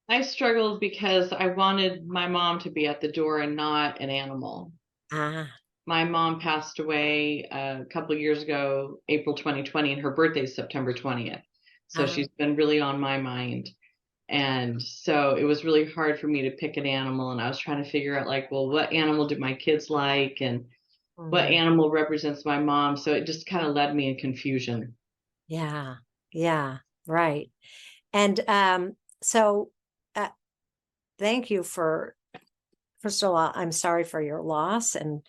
I struggled because I wanted my mom to be at the door and not an animal. My mom passed away a couple of years ago, April 2020, and her birthday is September 20th. So she's been really on my mind. And so it was really hard for me to pick an animal. And I was trying to figure out like, well, what animal do my kids like? And what animal represents my mom? So it just kind of led me in confusion. Yeah, right. And so thank you for, first of all, I'm sorry for your loss, and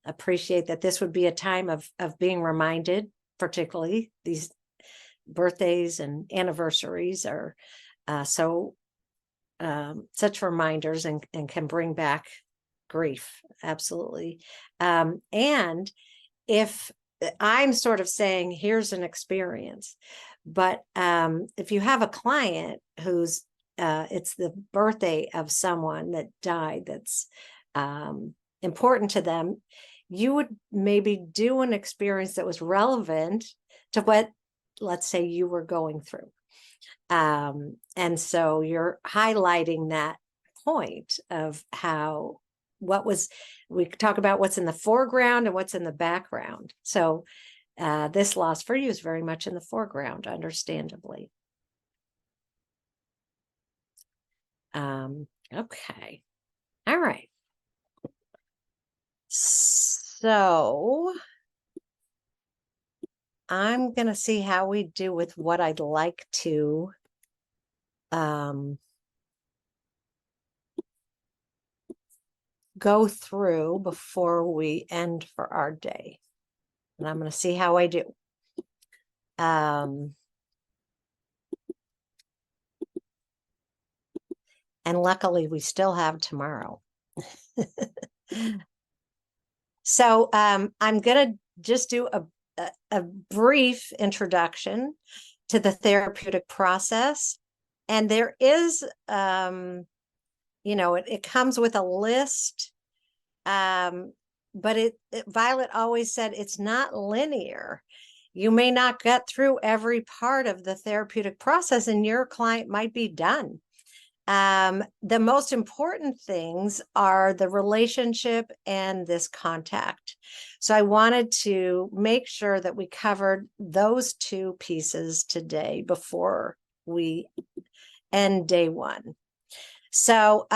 appreciate that this would be a time of being reminded, particularly these birthdays and anniversaries are such reminders and can bring back grief. Absolutely. And if I'm sort of saying, here's an experience, but if you have a client who's it's the birthday of someone that died that's important to them, you would maybe do an experience that was relevant to what, let's say, you were going through. And so you're highlighting that point of we talk about what's in the foreground and what's in the background. So This loss for you is very much in the foreground, understandably. Okay. All right. So I'm going to see how we do with what I'd like to go through before we end for our day. And I'm going to see how I do. And luckily, we still have tomorrow. So I'm going to just do a brief introduction to the therapeutic process. And there is, it comes with a list, but Violet always said it's not linear. You may not get through every part of the therapeutic process and your client might be done. The most important things are the relationship and this contact. So I wanted to make sure that we covered those two pieces today before we end day one. So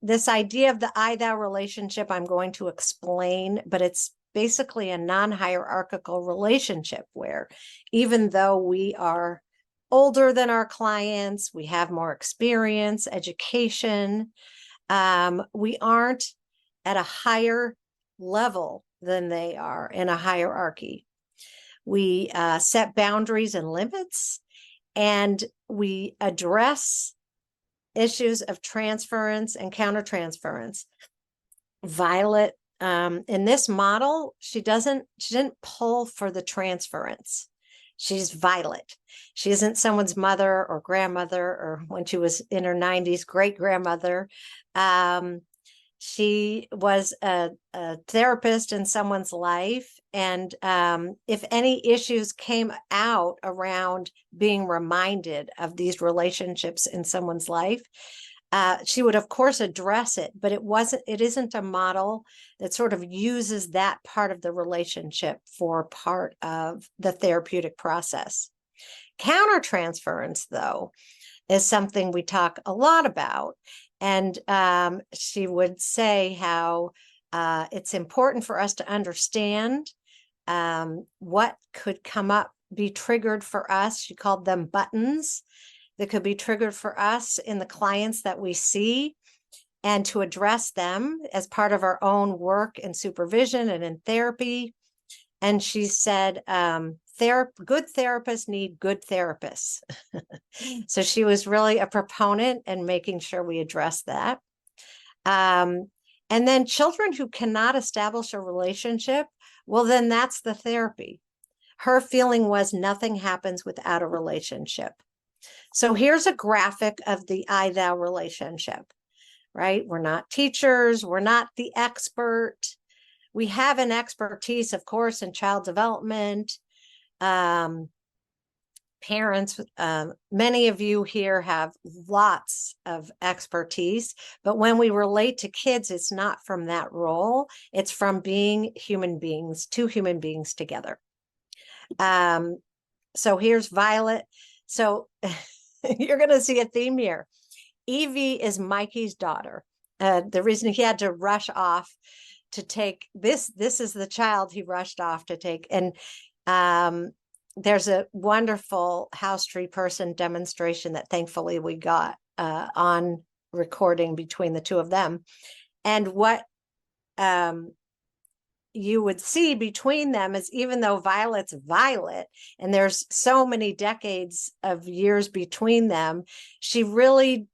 this idea of the I-thou relationship, I'm going to explain, but it's basically a non-hierarchical relationship where even though we are older than our clients, we have more experience, education, we aren't at a higher level than they are in a hierarchy. We set boundaries and limits, and we address issues of transference and countertransference. Violet, in this model, she didn't pull for the transference. She's Violet. She isn't someone's mother or grandmother, or when she was in her 90s, great grandmother. She was a therapist in someone's life. And if any issues came out around being reminded of these relationships in someone's life, she would, of course, address it, but it isn't a model that sort of uses that part of the relationship for part of the therapeutic process. Countertransference, though, is something we talk a lot about. And she would say how it's important for us to understand what could come up, be triggered for us. She called them buttons that could be triggered for us in the clients that we see, and to address them as part of our own work in supervision and in therapy. And she said, good therapists need good therapists. So she was really a proponent in making sure we address that. And then children who cannot establish a relationship, well, then that's the therapy. Her feeling was nothing happens without a relationship. So here's a graphic of the I-thou relationship, right? We're not teachers. We're not the expert. We have an expertise, of course, in child development. Parents, many of you here have lots of expertise, but when we relate to kids, it's not from that role. It's from being human beings, two human beings together. So here's Violet. So you're going to see a theme here. Evie is Mikey's daughter. The reason he had to rush off to take this is the child he rushed off to take. And there's a wonderful house tree person demonstration that thankfully we got on recording between the two of them. And what you would see between them is, even though Violet's Violet and there's so many decades of years between them, she really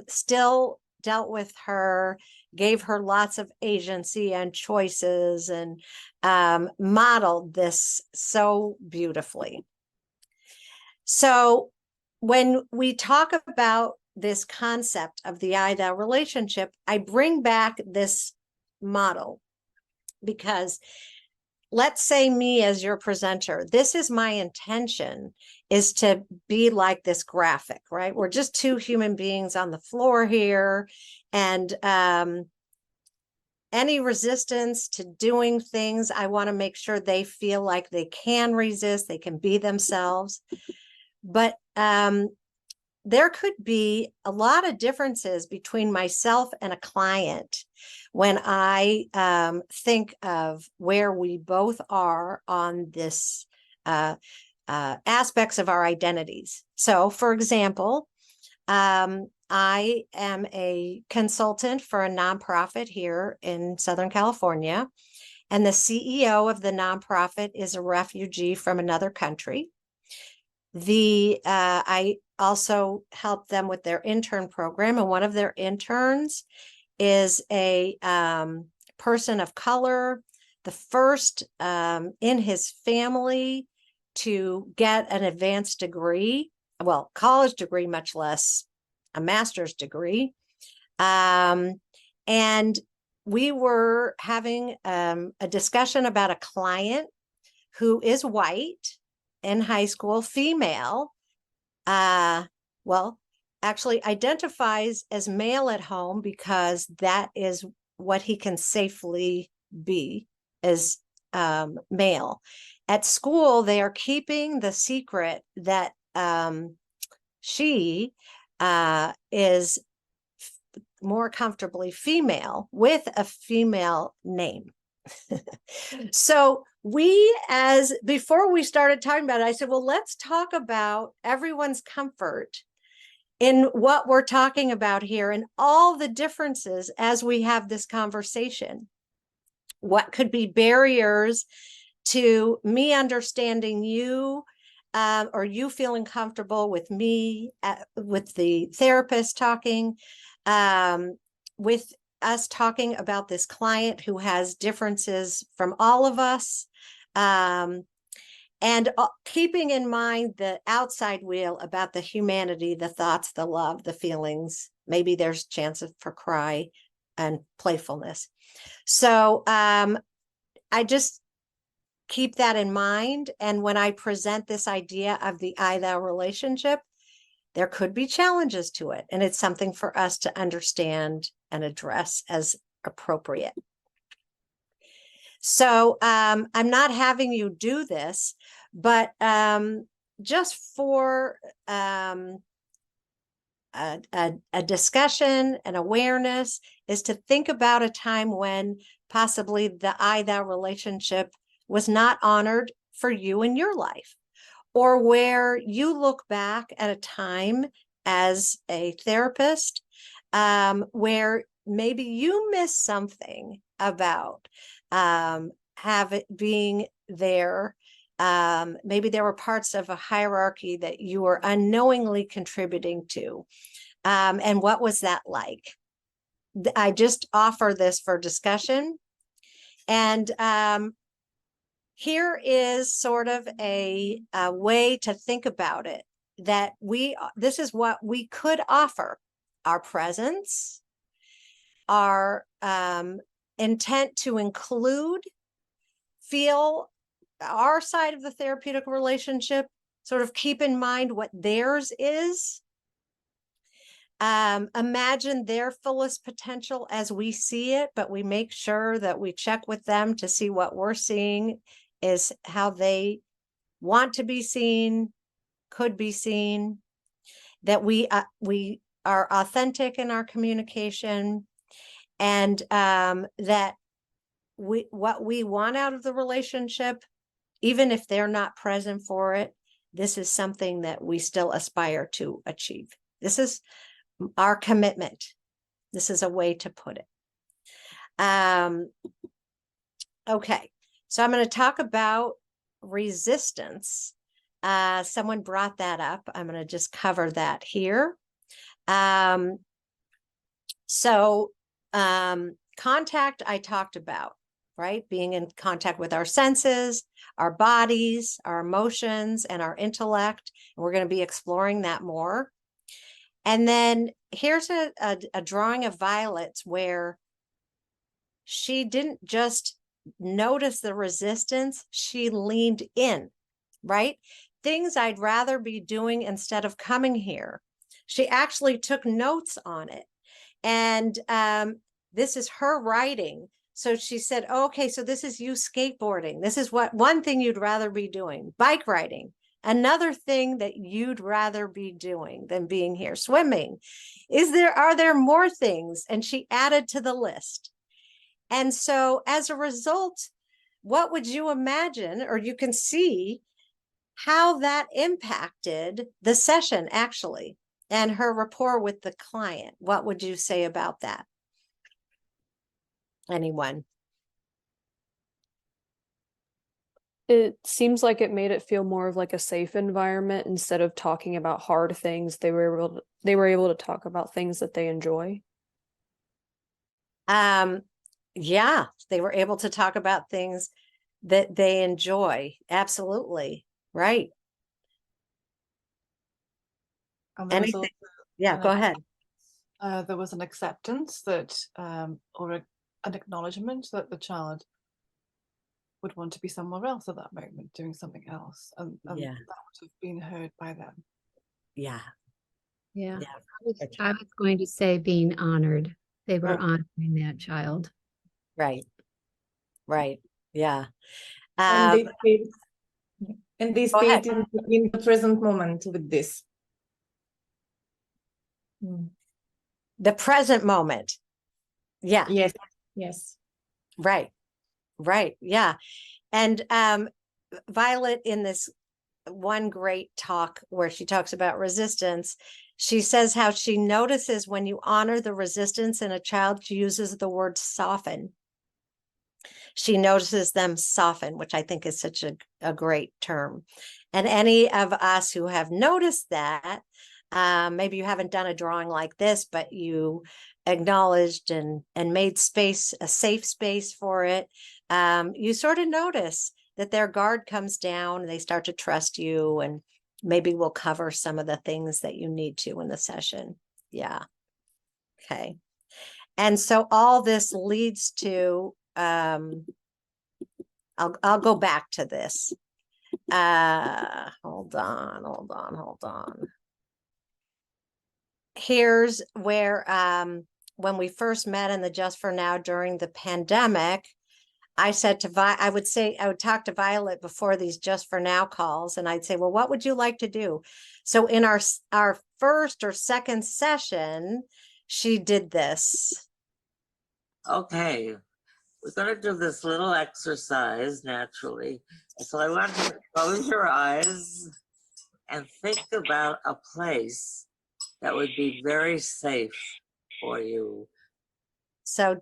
still dealt with her, gave her lots of agency and choices, and modeled this so beautifully. So when we talk about this concept of the I-thou relationship, I bring back this model because let's say me as your presenter, this is my intention, is to be like this graphic, right? We're just two human beings on the floor here. And any resistance to doing things, I want to make sure they feel like they can resist, they can be themselves. But there could be a lot of differences between myself and a client when I think of where we both are on this aspects of our identities. So, for example, I am a consultant for a nonprofit here in Southern California, and the CEO of the nonprofit is a refugee from another country. I also help them with their intern program, and one of their interns is a person of color, the first in his family to get an advanced degree, well, college degree, much less a master's degree. And we were having a discussion about a client who is white in high school, female, well, actually identifies as male at home because that is what he can safely be, as male. At school, they are keeping the secret that she is more comfortably female with a female name. So before we started talking about it, I said, well, let's talk about everyone's comfort in what we're talking about here and all the differences as we have this conversation. What could be barriers to me understanding you, or you feeling comfortable with me, with the therapist talking, with us talking about this client who has differences from all of us, and keeping in mind the outside wheel about the humanity, the thoughts, the love, the feelings. Maybe there's chances for cry and playfulness. So I just keep that in mind. And when I present this idea of the I-thou relationship, there could be challenges to it. And it's something for us to understand and address as appropriate. So I'm not having you do this, but just for a discussion and awareness is to think about a time when possibly the I-thou relationship was not honored for you in your life, or where you look back at a time as a therapist where maybe you missed something about being there. Maybe there were parts of a hierarchy that you were unknowingly contributing to. And what was that like? I just offer this for discussion. And here is sort of a way to think about it, that this is what we could offer: our presence, our intent to include, feel our side of the therapeutic relationship, sort of keep in mind what theirs is, imagine their fullest potential as we see it, but we make sure that we check with them to see what we're seeing is how they want to be seen, could be seen, that we are authentic in our communication, and that what we want out of the relationship, even if they're not present for it, this is something that we still aspire to achieve. This is our commitment. This is a way to put it. Okay, so I'm going to talk about resistance. Someone brought that up. I'm going to just cover that here. Contact I talked about, right? Being in contact with our senses, our bodies, our emotions, and our intellect. And we're going to be exploring that more. And then here's a drawing of Violet's where she didn't just notice the resistance, she leaned in, right? Things I'd rather be doing instead of coming here. She actually took notes on it. And this is her writing, So she said, oh, okay, so this is you skateboarding. This is what one thing you'd rather be doing, bike riding. Another thing that you'd rather be doing than being here, swimming. Are there more things? And she added to the list. And so as a result, what would you imagine, or you can see how that impacted the session actually and her rapport with the client? What would you say about that? Anyone? It seems like it made it feel more of like a safe environment. Instead of talking about hard things, they were able to talk about things that they enjoy. Yeah, they were able to talk about things that they enjoy. Absolutely. Right. And there was Anything? also Yeah, go ahead. There was an acceptance that, an acknowledgement that the child would want to be somewhere else at that moment, doing something else, and Yeah. that would have been heard by them. Yeah. Yeah. Yeah. I was going to say being honored. They were Mm. honoring that child. Right. Right. Yeah. And they Go ahead. stayed in the present moment with this. The present moment. Yeah. Yes. Yes. Right. Right. Yeah. And Violet, in this one great talk where she talks about resistance, she says how she notices when you honor the resistance in a child, she uses the word soften. She notices them soften, which I think is such a great term. And any of us who have noticed that, maybe you haven't done a drawing like this, but you acknowledged and made space, a safe space for it, you sort of notice that their guard comes down and they start to trust you, and maybe we'll cover some of the things that you need to in the session. Yeah. Okay. And so all this leads to, I'll go back to this. Hold on. Here's where, when we first met in the Just for Now during the pandemic, I said to I would talk to Violet before these Just for Now calls, and I'd say, well, what would you like to do? So in our first or second session, she did this. Okay, we're going to do this little exercise naturally. So I want you to close your eyes and think about a place that would be very safe for you. So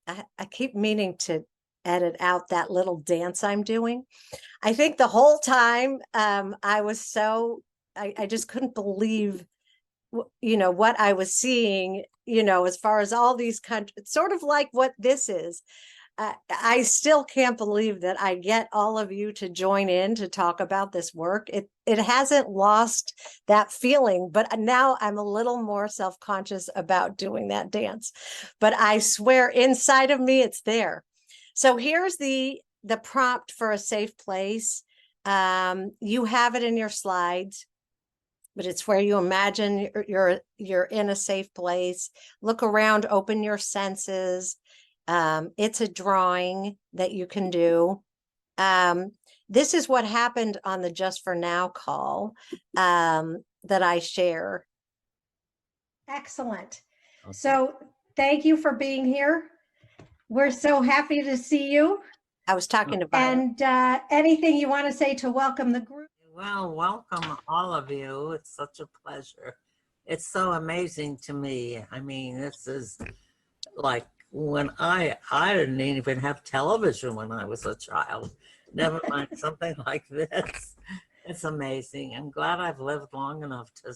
I keep meaning to edit out that little dance I'm doing. I think the whole time I just couldn't believe, what I was seeing, as far as all these countries, sort of like what this is. I still can't believe that I get all of you to join in to talk about this work. It hasn't lost that feeling, but now I'm a little more self-conscious about doing that dance. But I swear inside of me, it's there. So here's the prompt for a safe place. You have it in your slides, but it's where you imagine you're in a safe place. Look around, open your senses. It's a drawing that you can do. This is what happened on the Just for Now call that I share. Excellent. Okay. So thank you for being here. We're so happy to see you. I was talking about and anything you want to say to welcome the group? Well, welcome all of you. It's such a pleasure. It's so amazing to me. I mean, this is like when I didn't even have television when I was a child. Never mind something like this. It's amazing. I'm glad I've lived long enough to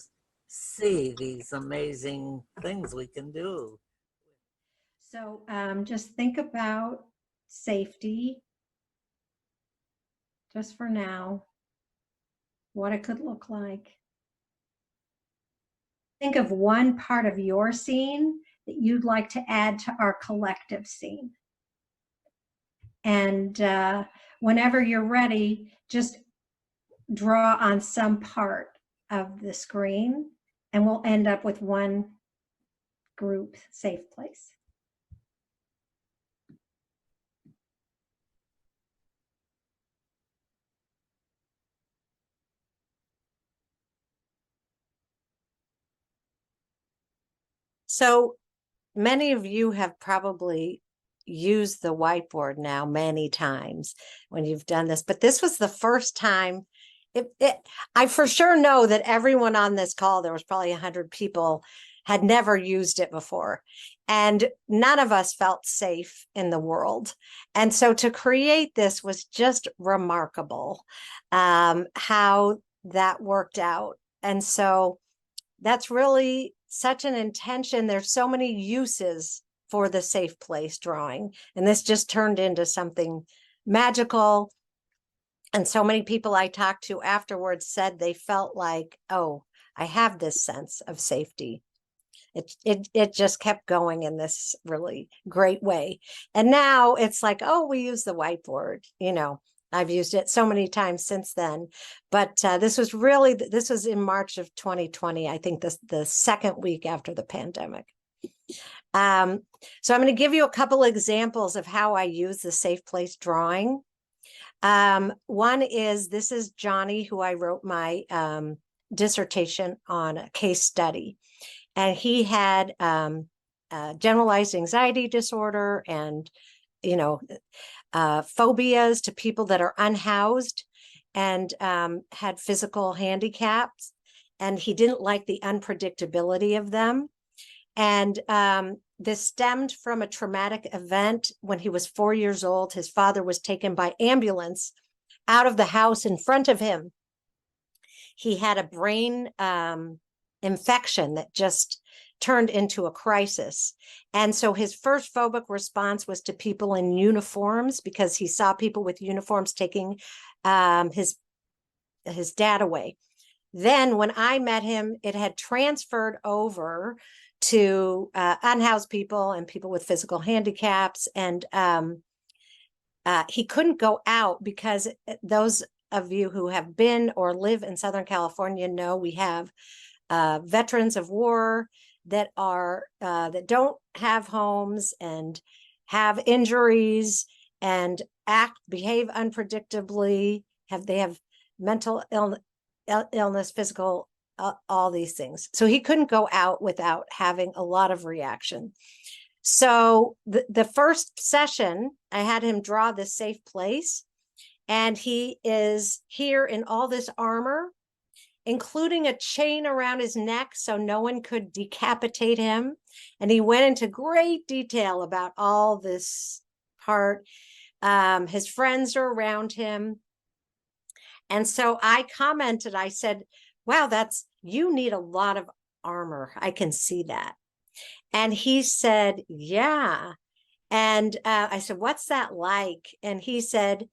see these amazing things we can do. So just think about safety, just for now, what it could look like. Think of one part of your scene that you'd like to add to our collective scene. And whenever you're ready, just draw on some part of the screen, and we'll end up with one group safe place. So many of you have probably used the whiteboard now many times when you've done this, but this was the first time. I for sure know that everyone on this call, there was probably 100 people, had never used it before. And none of us felt safe in the world. And so to create this was just remarkable, how that worked out. And so that's really such an intention. There's so many uses for the safe place drawing. And this just turned into something magical. And so many people I talked to afterwards said they felt like, oh, I have this sense of safety. It just kept going in this really great way. And now it's like, oh, we use the whiteboard. I've used it so many times since then. But this was in March of 2020, I think the second week after the pandemic. So I'm going to give you a couple examples of how I use the safe place drawing. One is, this is Johnny, who I wrote my dissertation on, a case study. And he had generalized anxiety disorder and, phobias to people that are unhoused, and had physical handicaps. And he didn't like the unpredictability of them. And this stemmed from a traumatic event. When he was 4 years old, his father was taken by ambulance out of the house in front of him. He had a brain infection that just turned into a crisis. And so his first phobic response was to people in uniforms, because he saw people with uniforms taking his dad away. Then when I met him, it had transferred over to unhoused people and people with physical handicaps. And he couldn't go out, because those of you who have been or live in Southern California know we have veterans of war that don't have homes and have injuries and behave unpredictably. They have mental illness, physical, all these things. So he couldn't go out without having a lot of reaction. So the first session, I had him draw this safe place, and he is here in all this armor, including a chain around his neck so no one could decapitate him. And he went into great detail about all this part. His friends are around him. And so I commented, I said, wow, you need a lot of armor. I can see that. And he said, yeah. And I said, what's that like? And he said,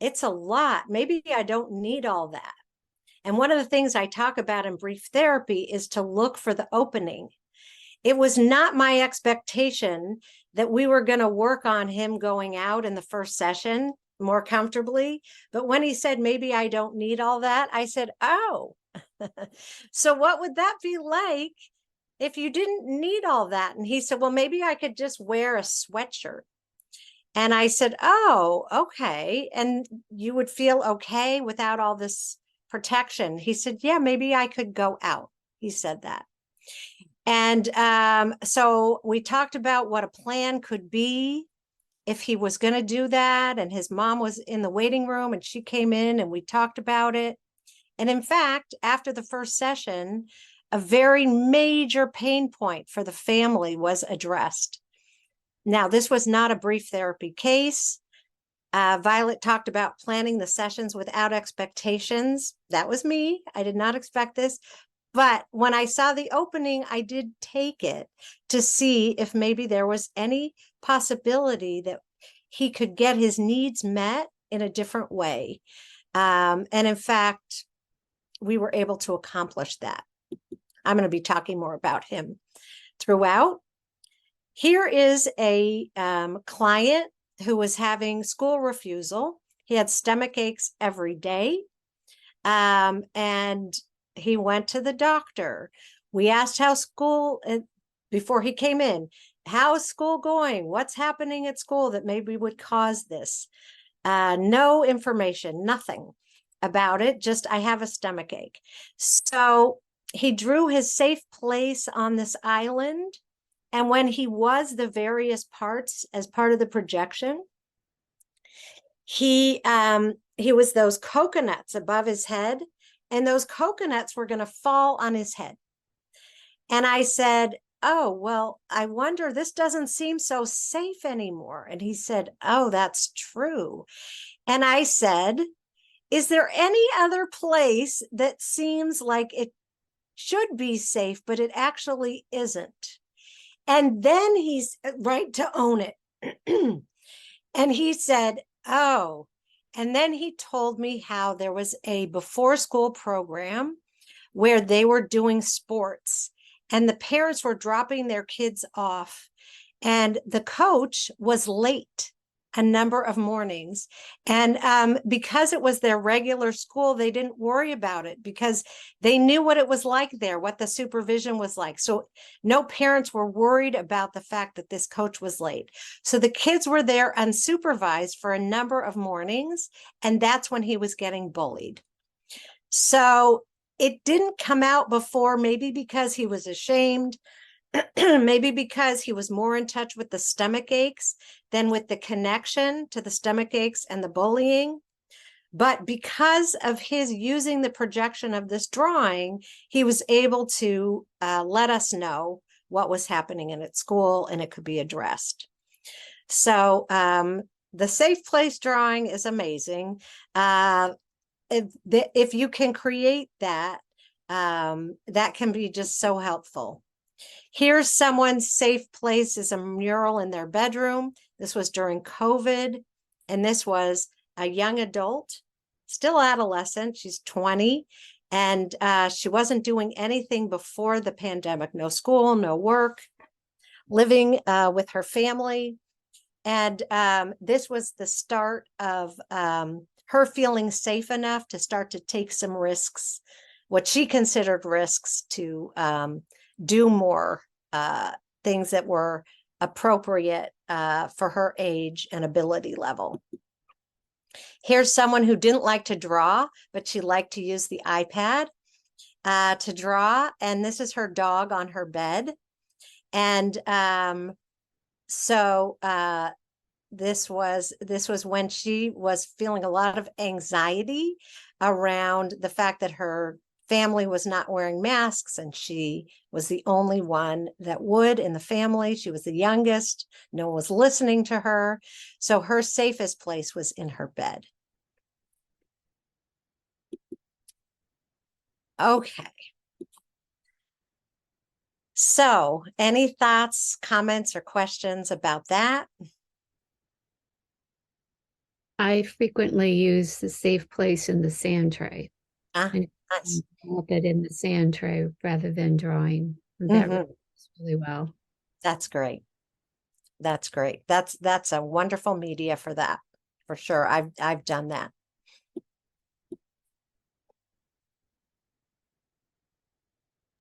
it's a lot. Maybe I don't need all that. And one of the things I talk about in brief therapy is to look for the opening. It was not my expectation that we were going to work on him going out in the first session more comfortably. But when he said, maybe I don't need all that, I said, oh, so what would that be like if you didn't need all that? And he said, well, maybe I could just wear a sweatshirt. And I said, oh, okay. And you would feel okay without all this protection? He said, yeah, maybe I could go out. He said that. And so we talked about what a plan could be if he was going to do that. And his mom was in the waiting room, and she came in and we talked about it. And in fact, after the first session, a very major pain point for the family was addressed. Now, this was not a brief therapy case. Violet talked about planning the sessions without expectations. That was me. I did not expect this. But when I saw the opening, I did take it to see if maybe there was any possibility that he could get his needs met in a different way. And in fact, we were able to accomplish that. I'm going to be talking more about him throughout. Here is a client who was having school refusal. He had stomach aches every day. And he went to the doctor. We asked how school, before he came in, how is school going? What's happening at school that maybe would cause this? No information, nothing about it. Just, I have a stomach ache. So he drew his safe place on this island. And when he was the various parts as part of the projection, he was those coconuts above his head, and those coconuts were going to fall on his head. And I said, oh, well, I wonder, this doesn't seem so safe anymore. And he said, oh, that's true. And I said, is there any other place that seems like it should be safe, but it actually isn't? And then he's right to own it. And he said, oh, and then he told me how there was a before school program where they were doing sports and the parents were dropping their kids off, and the coach was late a number of mornings. And because it was their regular school, they didn't worry about it because they knew what it was like there, what the supervision was like. So no parents were worried about the fact that this coach was late. So the kids were there unsupervised for a number of mornings, and that's when he was getting bullied. So it didn't come out before, maybe because he was ashamed, maybe because he was more in touch with the stomach aches than with the connection to the stomach aches and the bullying. But because of his using the projection of this drawing, he was able to let us know what was happening in at school, and it could be addressed. So the safe place drawing is amazing. If you can create that, that can be just so helpful. Here's someone's safe place is a mural in their bedroom. This was during COVID, and this was a young adult, still adolescent. She's 20, and she wasn't doing anything before the pandemic. No school, no work, living with her family. And this was the start of her feeling safe enough to start to take some risks, what she considered risks, to do more things that were appropriate for her age and ability level. Here's someone who didn't like to draw, but she liked to use the iPad to draw. And this is her dog on her bed. And this was when she was feeling a lot of anxiety around the fact that her family was not wearing masks, and she was the only one that would in the family. She was the youngest. No one was listening to her. So her safest place was in her bed. Okay. So any thoughts, comments, or questions about that? I frequently use the safe place in the sand tray. And nice. Drop it in the sand tray rather than drawing. That works really well. That's great. That's great. That's a wonderful media for that, for sure. I've done that.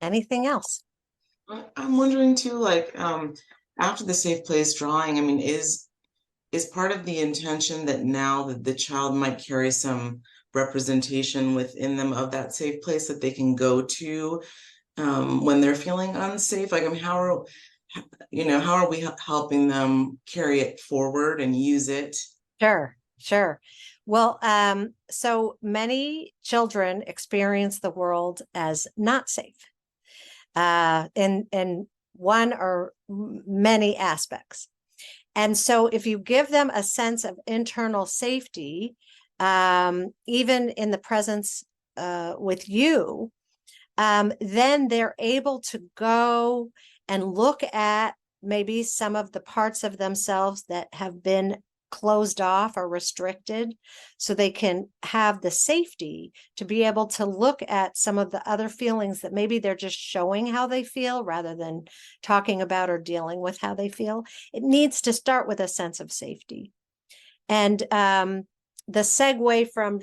Anything else? I'm wondering too, like after the safe place drawing, I mean, is part of the intention that now that the child might carry some representation within them of that safe place that they can go to when they're feeling unsafe? Like, I mean, how are we helping them carry it forward and use it? Sure. Well, so many children experience the world as not safe in one or many aspects. And so if you give them a sense of internal safety, even in the presence with you, then they're able to go and look at maybe some of the parts of themselves that have been closed off or restricted, so they can have the safety to be able to look at some of the other feelings that maybe they're just showing how they feel rather than talking about or dealing with how they feel. It needs to start with a sense of safety. And the segue from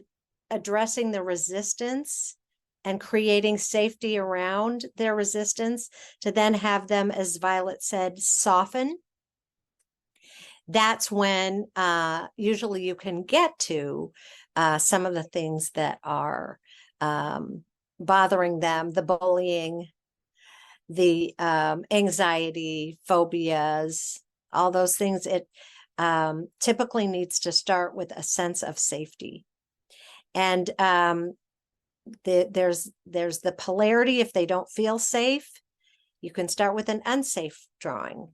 addressing the resistance and creating safety around their resistance to then have them, as Violet said, soften. That's when usually you can get to some of the things that are bothering them, the bullying, the anxiety, phobias, all those things, it typically needs to start with a sense of safety. And there's the polarity. If they don't feel safe, you can start with an unsafe drawing.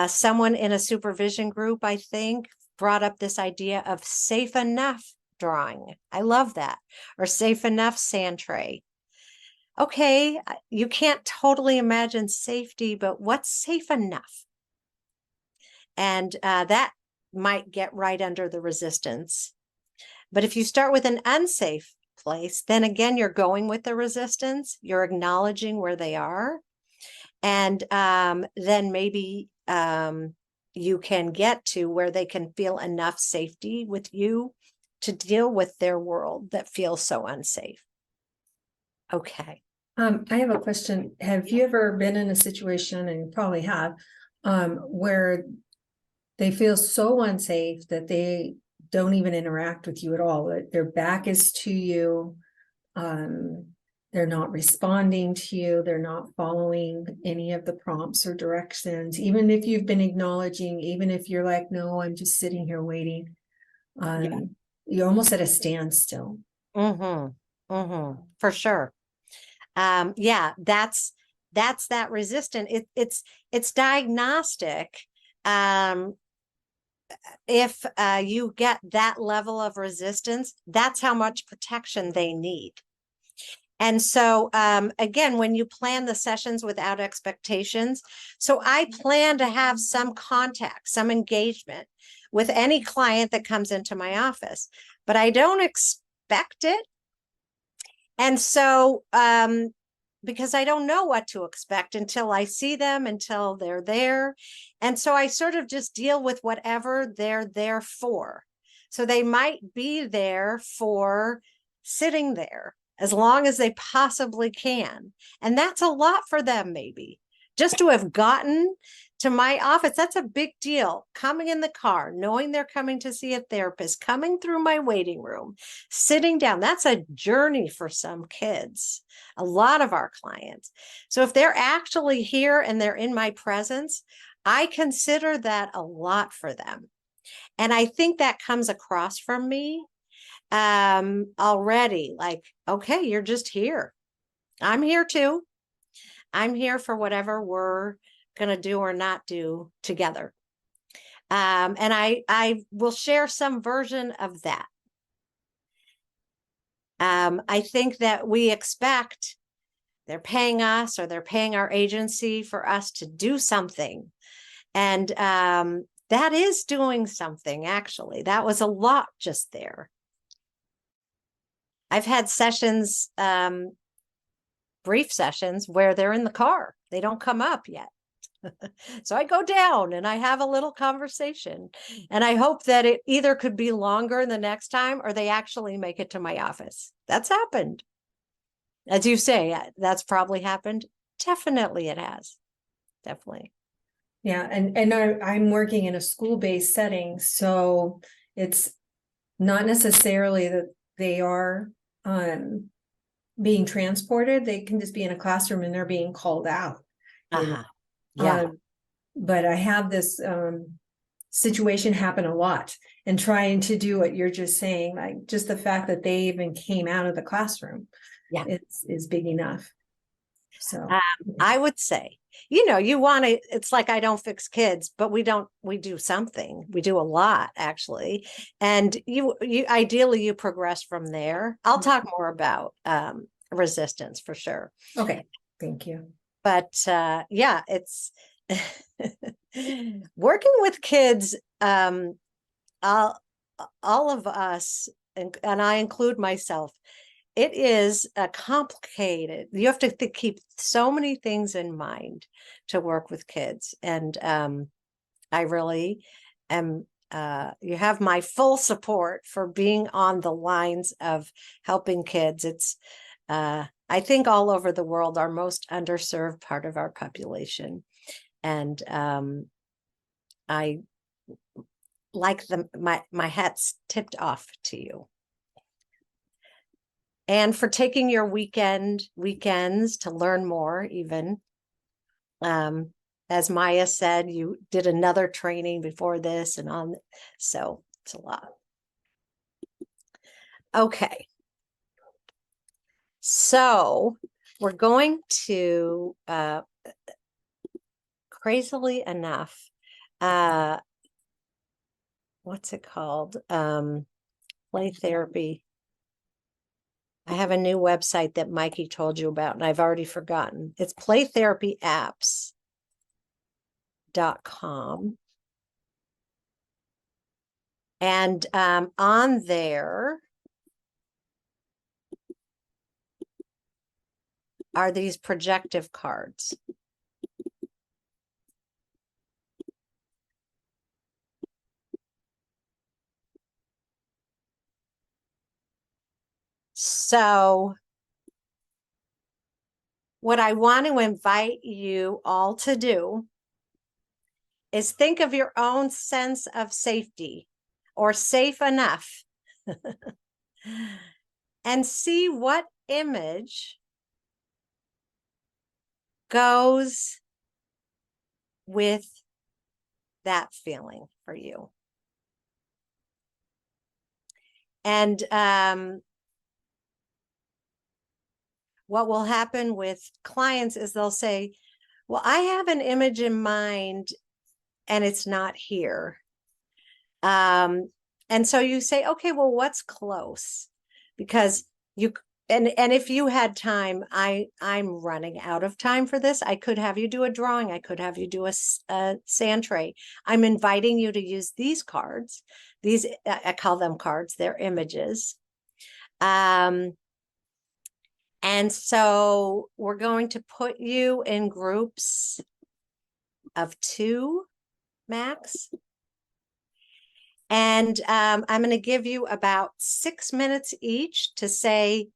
Someone in a supervision group, I think, brought up this idea of safe enough drawing. I love that. Or safe enough sand tray. Okay, you can't totally imagine safety, but what's safe enough? And that might get right under the resistance. But if you start with an unsafe place, then again, you're going with the resistance, you're acknowledging where they are. And then maybe you can get to where they can feel enough safety with you to deal with their world that feels so unsafe. Okay. I have a question. Have you ever been in a situation, and you probably have, where they feel so unsafe that they don't even interact with you at all? That their back is to you. They're not responding to you. They're not following any of the prompts or directions. Even if you've been acknowledging, even if you're like, no, I'm just sitting here waiting. You're almost at a standstill. For sure. Yeah, that's that resistant. It's diagnostic. If you get that level of resistance, that's how much protection they need. And so, again, when you plan the sessions without expectations, so I plan to have some contact, some engagement with any client that comes into my office, but I don't expect it. And so, because I don't know what to expect until I see them, until they're there. And so I sort of just deal with whatever they're there for. So they might be there for sitting there as long as they possibly can. And that's a lot for them, maybe. Just to have gotten to my office, that's a big deal. Coming in the car, knowing they're coming to see a therapist, coming through my waiting room, sitting down, that's a journey for some kids, a lot of our clients. So if they're actually here and they're in my presence, I consider that a lot for them. And I think that comes across from me already, like, okay, you're just here. I'm here too. I'm here for whatever we're going to do or not do together. And I will share some version of that. I think that we expect they're paying us or they're paying our agency for us to do something. And that is doing something, actually. That was a lot just there. I've had sessions, brief sessions, where they're in the car. They don't come up yet. So I go down and I have a little conversation. And I hope that it either could be longer the next time or they actually make it to my office. That's happened. As you say, that's probably happened. Definitely it has. Definitely. Yeah, and I'm working in a school-based setting, so it's not necessarily that they are being transported. They can just be in a classroom and they're being called out. Yeah. But I have this situation happen a lot, and trying to do what you're just saying, like just the fact that they even came out of the classroom, is big enough. So I would say, you want to, it's like I don't fix kids, but we do something. We do a lot, actually. And you ideally you progress from there. I'll talk more about resistance for sure. Okay, thank you. But yeah, it's working with kids, all of us, and I include myself, it is complicated. You have to keep so many things in mind to work with kids. And I really am, you have my full support for being on the lines of helping kids. It's, I think all over the world, our most underserved part of our population. And I like my hat's tipped off to you. and for taking your weekends to learn more even. As Maya said, you did another training before this and on, so it's a lot. Okay. So we're going to, crazily enough, what's it called? Play therapy. I have a new website that Mikey told you about, and I've already forgotten. It's playtherapyapps.com. And on there are these projective cards. So what I want to invite you all to do is think of your own sense of safety or safe enough and see what image goes with that feeling for you. And what will happen with clients is they'll say, well, I have an image in mind and it's not here. And so you say, okay, well, what's close? Because you, and if you had time, I'm running out of time for this. I could have you do a drawing. I could have you do a sand tray. I'm inviting you to use these cards. These, I call them cards, they're images. And so we're going to put you in groups of 2 max. And I'm going to give you about 6 minutes each to say,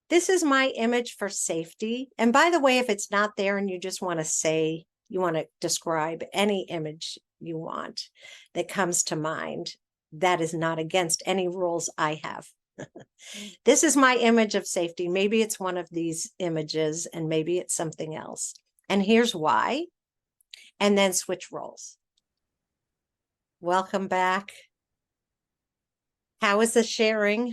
this is my image for safety. And by the way, if it's not there and you just want to say, you want to describe any image you want that comes to mind, that is not against any rules I have. This is my image of safety. Maybe it's one of these images and maybe it's something else. And here's why. And then switch roles. Welcome back. How was the sharing?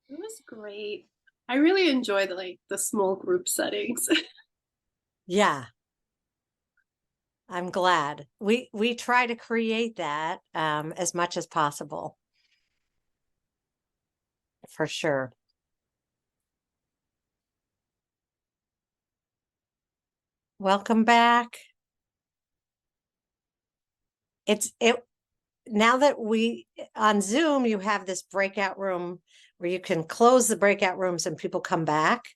It was great. I really enjoyed the small group settings. Yeah. I'm glad. We try to create that as much as possible. For sure. Welcome back. Now that on Zoom, you have this breakout room where you can close the breakout rooms and people come back.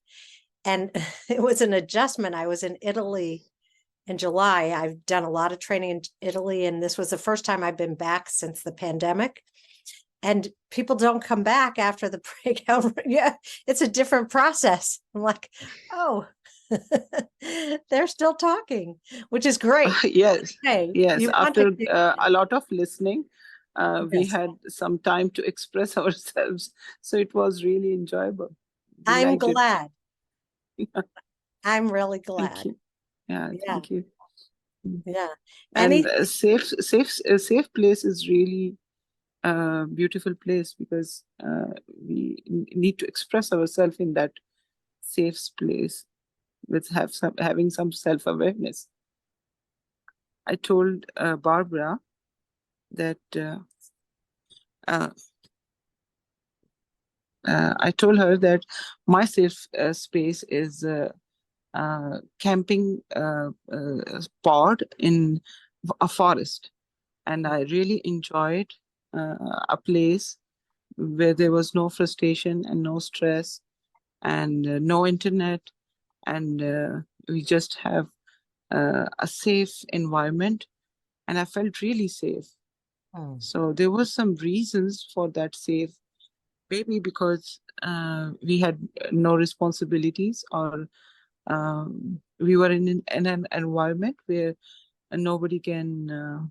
And it was an adjustment. I was in Italy in July. I've done a lot of training in Italy, and this was the first time I've been back since the pandemic. And people don't come back after the breakout. Yeah, it's a different process. I'm like, oh, they're still talking, which is great. Yes, Hey, yes. After a lot of listening, we Yes. had some time to express ourselves. So it was really enjoyable. We I'm liked it. glad. I'm really glad. Thank you. Yeah, Yeah. thank you. Yeah. And a safe place is really a beautiful place because we need to express ourselves in that safe place with having some self-awareness. I told Barbara that I told her that my safe space is camping pod in a forest, and I really enjoyed a place where there was no frustration and no stress and no internet, and we just have a safe environment, and I felt really safe. So there was some reasons for that safe, maybe because we had no responsibilities, or we were in an environment where nobody can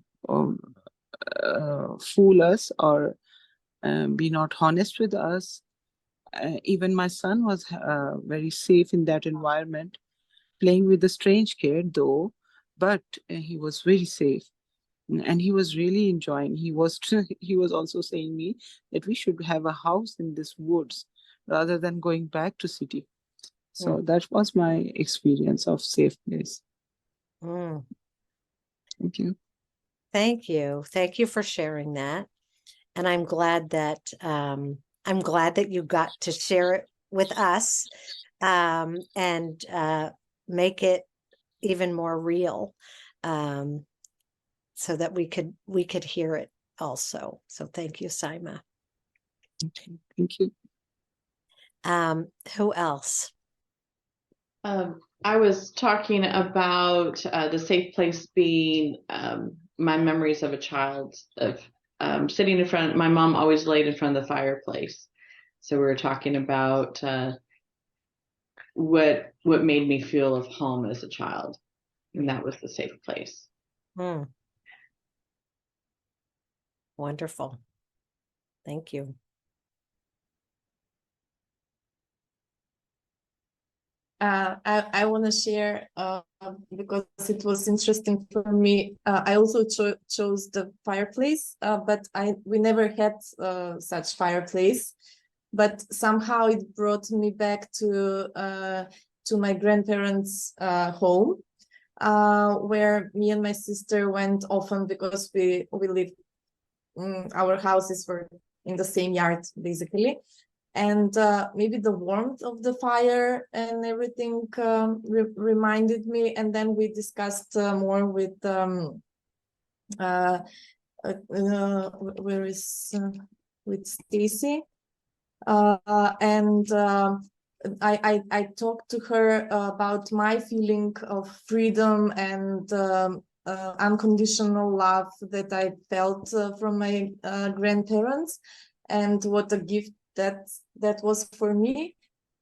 fool us or be not honest with us. Even my son was very safe in that environment, playing with a strange kid though, but he was very safe. And he was really enjoying. He was also saying me that we should have a house in this woods rather than going back to city. So that was my experience of safe place. Mm. Thank you. Thank you. Thank you for sharing that. And I'm glad that you got to share it with us, and make it even more real, so that we could hear it also. So thank you, Saima. Okay, thank you. Who else? I was talking about the safe place being my memories of a child, of sitting in front. My mom always laid in front of the fireplace, so we were talking about what made me feel of home as a child, and that was the safe place. Wonderful. Thank you. I want to share because it was interesting for me. I also chose the fireplace, but we never had such fireplace. But somehow it brought me back to my grandparents' home, where me and my sister went often because we lived. Our houses were in the same yard, basically. And maybe the warmth of the fire and everything reminded me. And then we discussed more with where is with Stacy, and I talked to her about my feeling of freedom and unconditional love that I felt from my grandparents, and what a gift that was for me.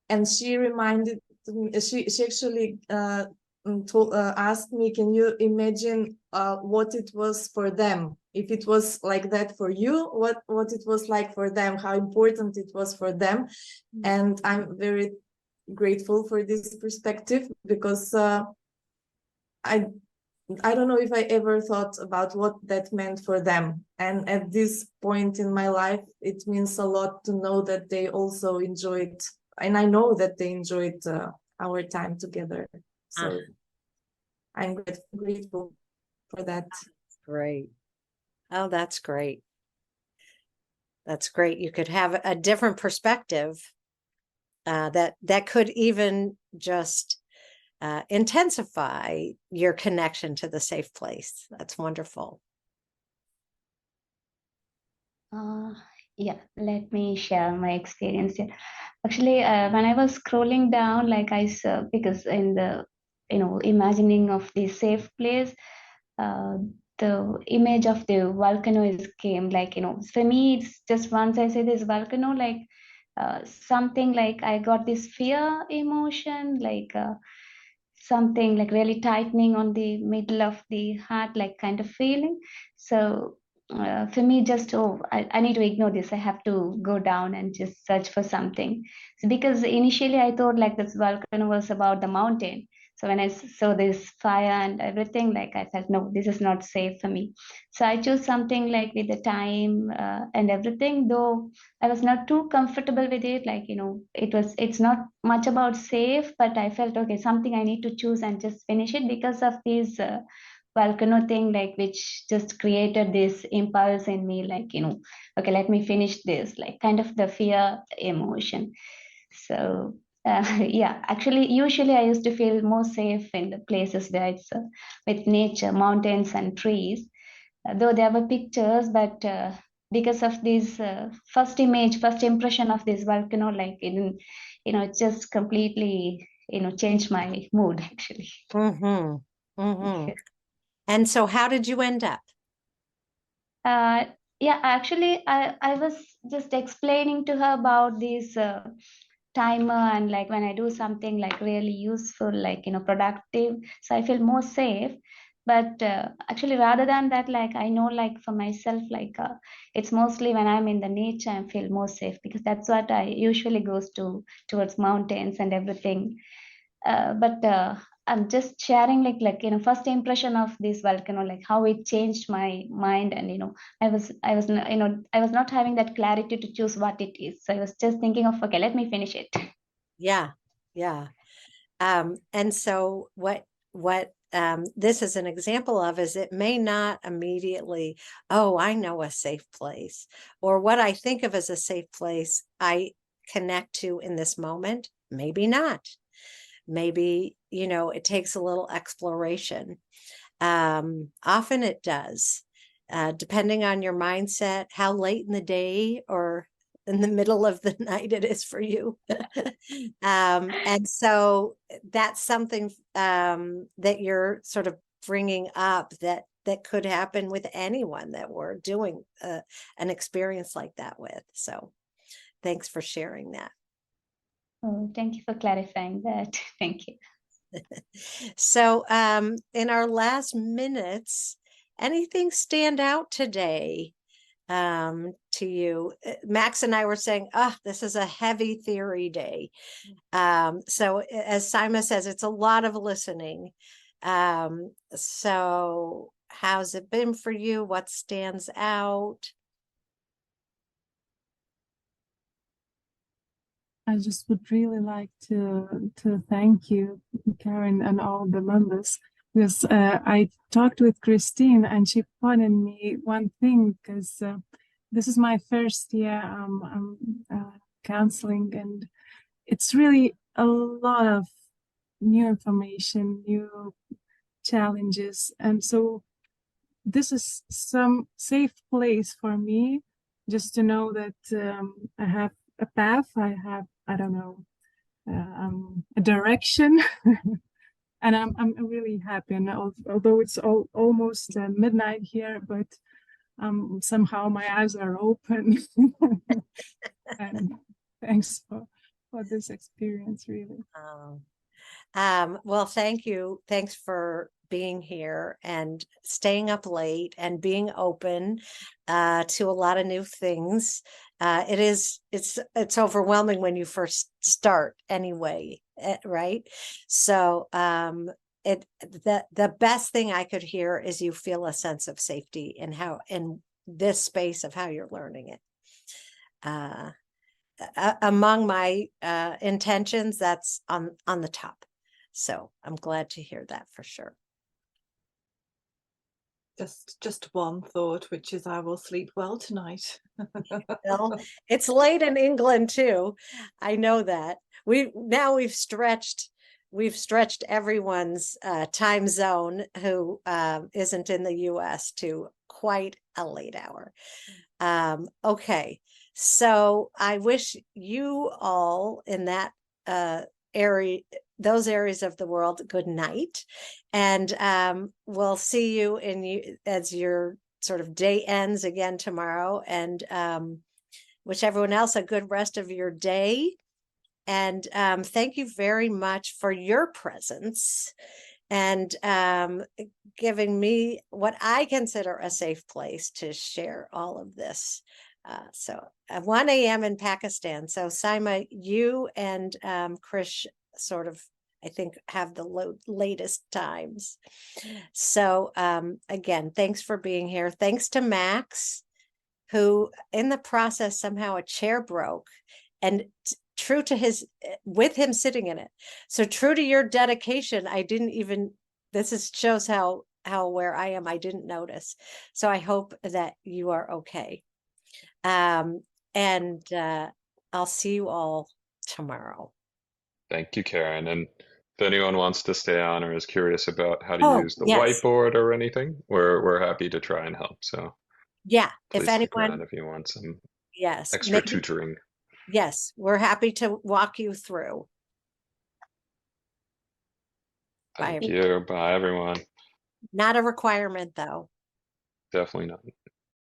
And she reminded me, she actually asked me, can you imagine what it was for them, if it was like that for you, what it was like for them, how important it was for them. And I'm very grateful for this perspective, because I don't know if I ever thought about what that meant for them. And at this point in my life, it means a lot to know that they also enjoyed, and I know that they enjoyed our time together. So I'm grateful for that. Great. Oh, that's great. That's great. You could have a different perspective that could even just intensify your connection to the safe place. That's wonderful. Yeah, let me share my experience here. Actually, when I was scrolling down, like I saw, because in the, imagining of the safe place, the image of the volcano is came, like, for me, it's just once I say this volcano, like something like I got this fear emotion, like something like really tightening on the middle of the heart, like kind of feeling. So for me, just I need to ignore this, I have to go down and just search for something. So because initially I thought like this volcano was about the mountain, so when I saw this fire and everything, like I felt, no, this is not safe for me. So I chose something like with the time and everything, though I was not too comfortable with it. Like, it's not much about safe, but I felt, okay, something I need to choose and just finish it because of this volcano thing, like, which just created this impulse in me, like, okay, let me finish this, like kind of the fear emotion. So yeah, actually, usually I used to feel more safe in the places where it's with nature, mountains and trees, though there were pictures, but because of this first impression of this volcano, like it just completely changed my mood actually. And so how did you end up? Yeah, actually I was just explaining to her about this timer, and like when I do something like really useful, like productive, so I feel more safe. But actually, rather than that, like I know, like for myself, like it's mostly when I'm in the nature, I feel more safe, because that's what I usually goes towards mountains and everything. But I'm just sharing like first impression of this volcano, like how it changed my mind. And I was not having that clarity to choose what it is, so I was just thinking of, okay, let me finish it. Yeah, yeah. And so what this is an example of is it may not immediately, oh, I know a safe place, or what I think of as a safe place I connect to in this moment. Maybe not. Maybe, it takes a little exploration. Often it does, depending on your mindset, how late in the day or in the middle of the night it is for you. And so that's something that you're sort of bringing up that could happen with anyone that we're doing an experience like that with. So thanks for sharing that. Oh, thank you for clarifying that. Thank you. So in our last minutes, anything stand out today to you? Max and I were saying, this is a heavy theory day. So as Sima says, it's a lot of listening. So how's it been for you? What stands out? I just would really like to thank you, Karen, and all the members, because I talked with Christine and she pointed me one thing, because this is my first year counseling, and it's really a lot of new information, new challenges, and so this is some safe place for me, just to know that I have a path, I don't know, a direction. And I'm really happy. And although it's almost midnight here, but somehow my eyes are open. And thanks for this experience, really. Well, thank you. Thanks for being here and staying up late and being open to a lot of new things. It's overwhelming when you first start anyway, right? So the best thing I could hear is you feel a sense of safety in this space of how you're learning it. Among my intentions, that's on the top. So I'm glad to hear that for sure. Just one thought, which is I will sleep well tonight. Well, it's late in England too. I know that. We've stretched everyone's time zone who isn't in the US to quite a late hour. Okay, so I wish you all in that those areas of the world good night, and we'll see you as your sort of day ends again tomorrow, and wish everyone else a good rest of your day, and thank you very much for your presence and giving me what I consider a safe place to share all of this. So at 1 a.m. in Pakistan. So Sima, you and Krish sort of, I think, have the latest times. So again, thanks for being here. Thanks to Max, who in the process, somehow a chair broke, and true to with him sitting in it. So true to your dedication, I didn't even, shows how aware I am. I didn't notice. So I hope that you are okay. And I'll see you all tomorrow. Thank you, Karen. And if anyone wants to stay on or is curious about how to use the yes. whiteboard or anything, we're happy to try and help. So yeah, please if anyone, stick around if you want some extra tutoring. Yes, we're happy to walk you through. Thank you. Bye, everyone. Not a requirement, though. Definitely not.